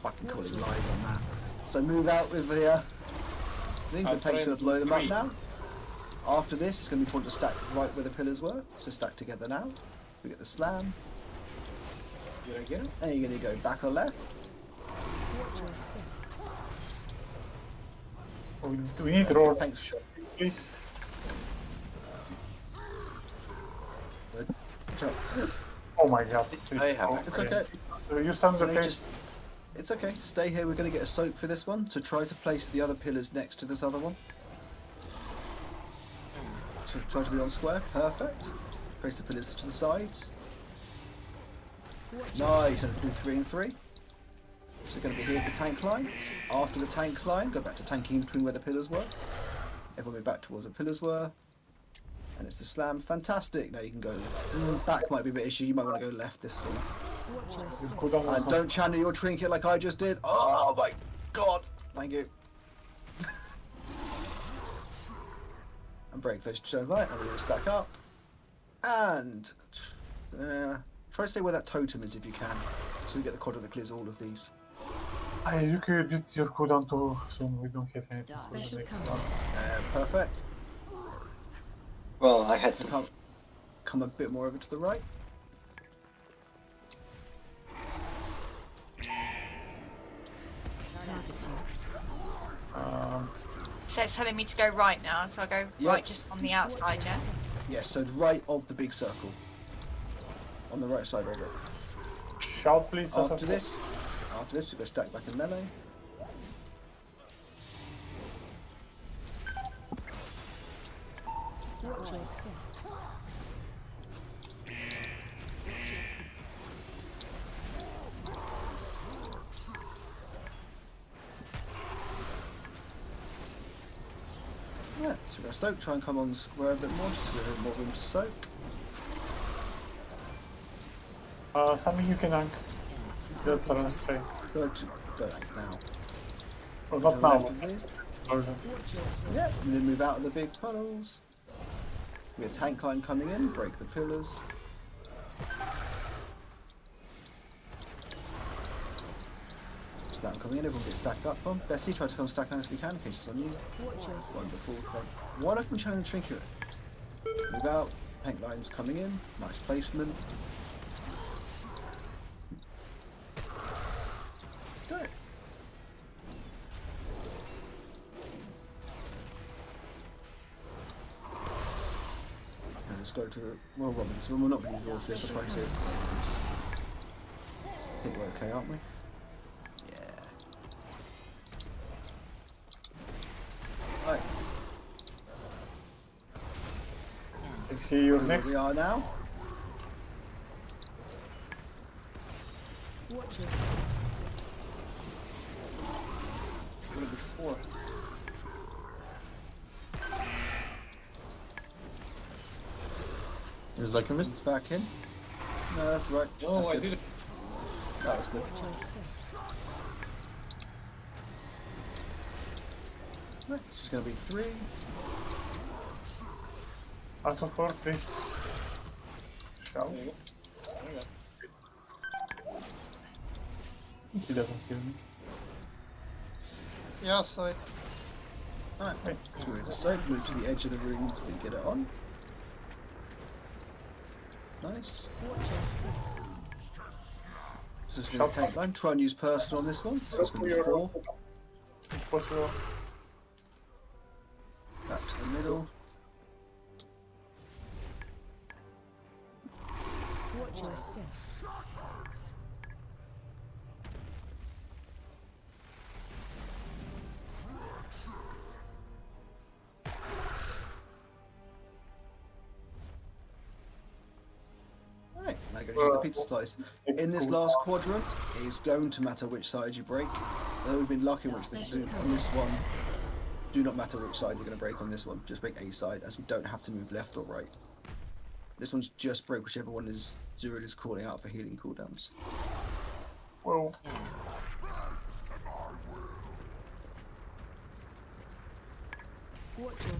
Fucking calling lies on that. So move out with the. I think the tank's going to blow them up now. After this, it's going to be important to stack right where the pillars were. So stack together now. We get the slam. You're going to get it. And you're going to go back or left. We need roar tanks, please. Oh my god. It's okay. You sound the So face. It's okay. Stay here. We're going to get a soak for this one. So try to place the other pillars next to this other one. So try to be on square. Perfect. Place the pillars to the sides. Nice. And do 3 and 3. So going to be here's the tank line. After the tank line, go back to tanking between where the pillars were. Everyone go back towards where the pillars were. And it's the slam. Fantastic. Now you can go back. Might be a bit issue. You might want to go left this one. And don't channel your trinket like I just did. Oh my god. Thank you. And break those turn right. And we'll stack up. And try to stay where that totem is if you can. So you get the quadrant that clears all of these. You could beat your cooldown too soon. We don't have anything for the next one. Perfect. Well, I had to come a bit more over to the right. So it's telling me to go right now, so I go right just on the outside, yeah? Yes, so the right of the big circle. On the right side of it. Shout please. After this, we go stack back in melee. Watch your step. Right, so we're going to soak, try and come on the square a bit more, just to give it more room to soak. Something you can ank. That's on straight. Go ank now. Well, not now. Yeah, and then move out of the big puddles. We have a tank line coming in, break the pillars. Stack coming in, everyone gets stacked up on. Bessie, try to come stack down if you can, in case it's on you. Wonderful. Why don't we try the trinket? Move out, tank lines coming in, nice placement. Good. And let's go to the Royal Robins. We're not going to use this, I'll try and see it. I think we're okay, aren't we? Right. I see you next. We are now. Watch your It's going to be 4. There's like a mist back in. No, that's right. No, that's I good. didn't. That was good. Right, this is going to be 3. Also 4, please. Shall we? He doesn't hear me. Yeah, so Alright, move to side, move to the edge of the room so they get it on. Nice. So it's going to tank line. Try and use person on this one. So it's going to be 4. Possible. That's the middle. Watch your step. Right, now go to the pizza slice. In this last quadrant, it is going to matter which side you break. Although we've been lucky which they do on this one. Do not matter which side you're going to break on this one. Just break a side, as we don't have to move left or right. This one's just break whichever one is Zuril is calling out for healing cooldowns. Whoa. Watch your step.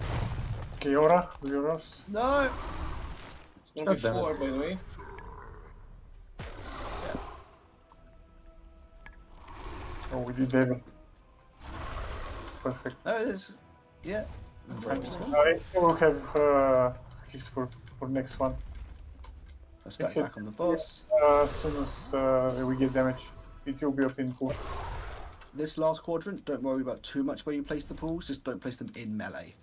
Kiora, yours. No! It's gonna be 4, by the way. Oh, we did Devil. It's perfect. Oh, it is. Yeah. That's fine. I still have his for next one. I'll stack back on the boss. As soon as we get damage, it will be up in pool. This last quadrant, don't worry about too much where you place the pools, just don't place them in melee.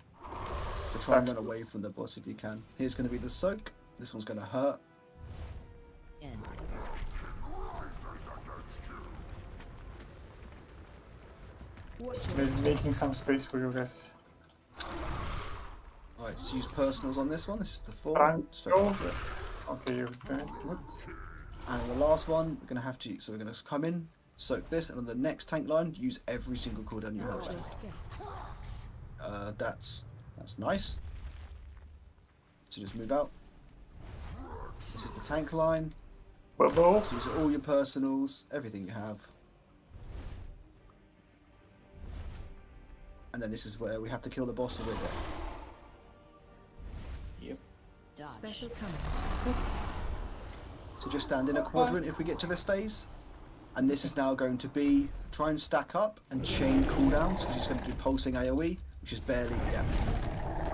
So try and run away from the boss if you can. Here's going to be the soak. This one's going to hurt. Making some space for you guys. Alright, so use personals on this one. This is the 4. Okay, you're doing it. Good. And on the last one, we're going to have to, so we're going to come in, soak this, and on the next tank line, use every single cooldown you have. That's nice. So just move out. This is the tank line. Bubble. So these are all your personals, everything you have. And then this is where we have to kill the boss with it. Yep. Special coming. So just stand in a quadrant if we get to this phase. And this is now going to be try and stack up and chain cooldowns because it's going to do pulsing AoE, which is barely, yeah.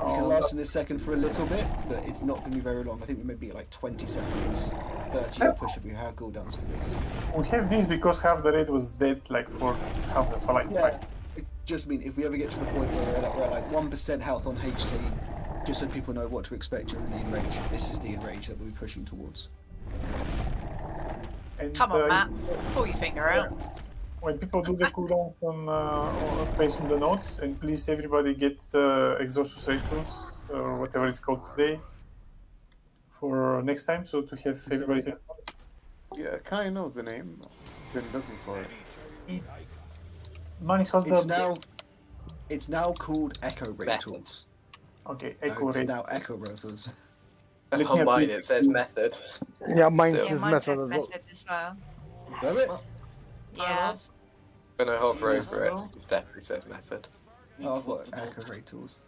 You can last in this second for a little bit, but it's not going to be very long. I think we may be at like 20 seconds, 30 or push if we have cooldowns for this. We have this because half the raid was dead like for like Yeah, it just means if we ever get to the point where we're like 1% health on HC, just so people know what to expect during the enrage, this is the enrage that we'll be pushing towards. And, Come on, Matt. Pull your finger out. When people do the cooldown based on the notes, and please everybody get Exhaustus Rituals or whatever it's called today for next time, so to have everybody. Yeah, can I know the name? Been looking for it. Manis was It's now called Echo Rituals. Okay, Echo Rituals. Now Echo Rituals. On mine it says method. Yeah, mine Still. says Mine method says as well. method as well. Does it? Yeah. When I hover over it, it definitely says method. Oh, I've got Echo Rituals.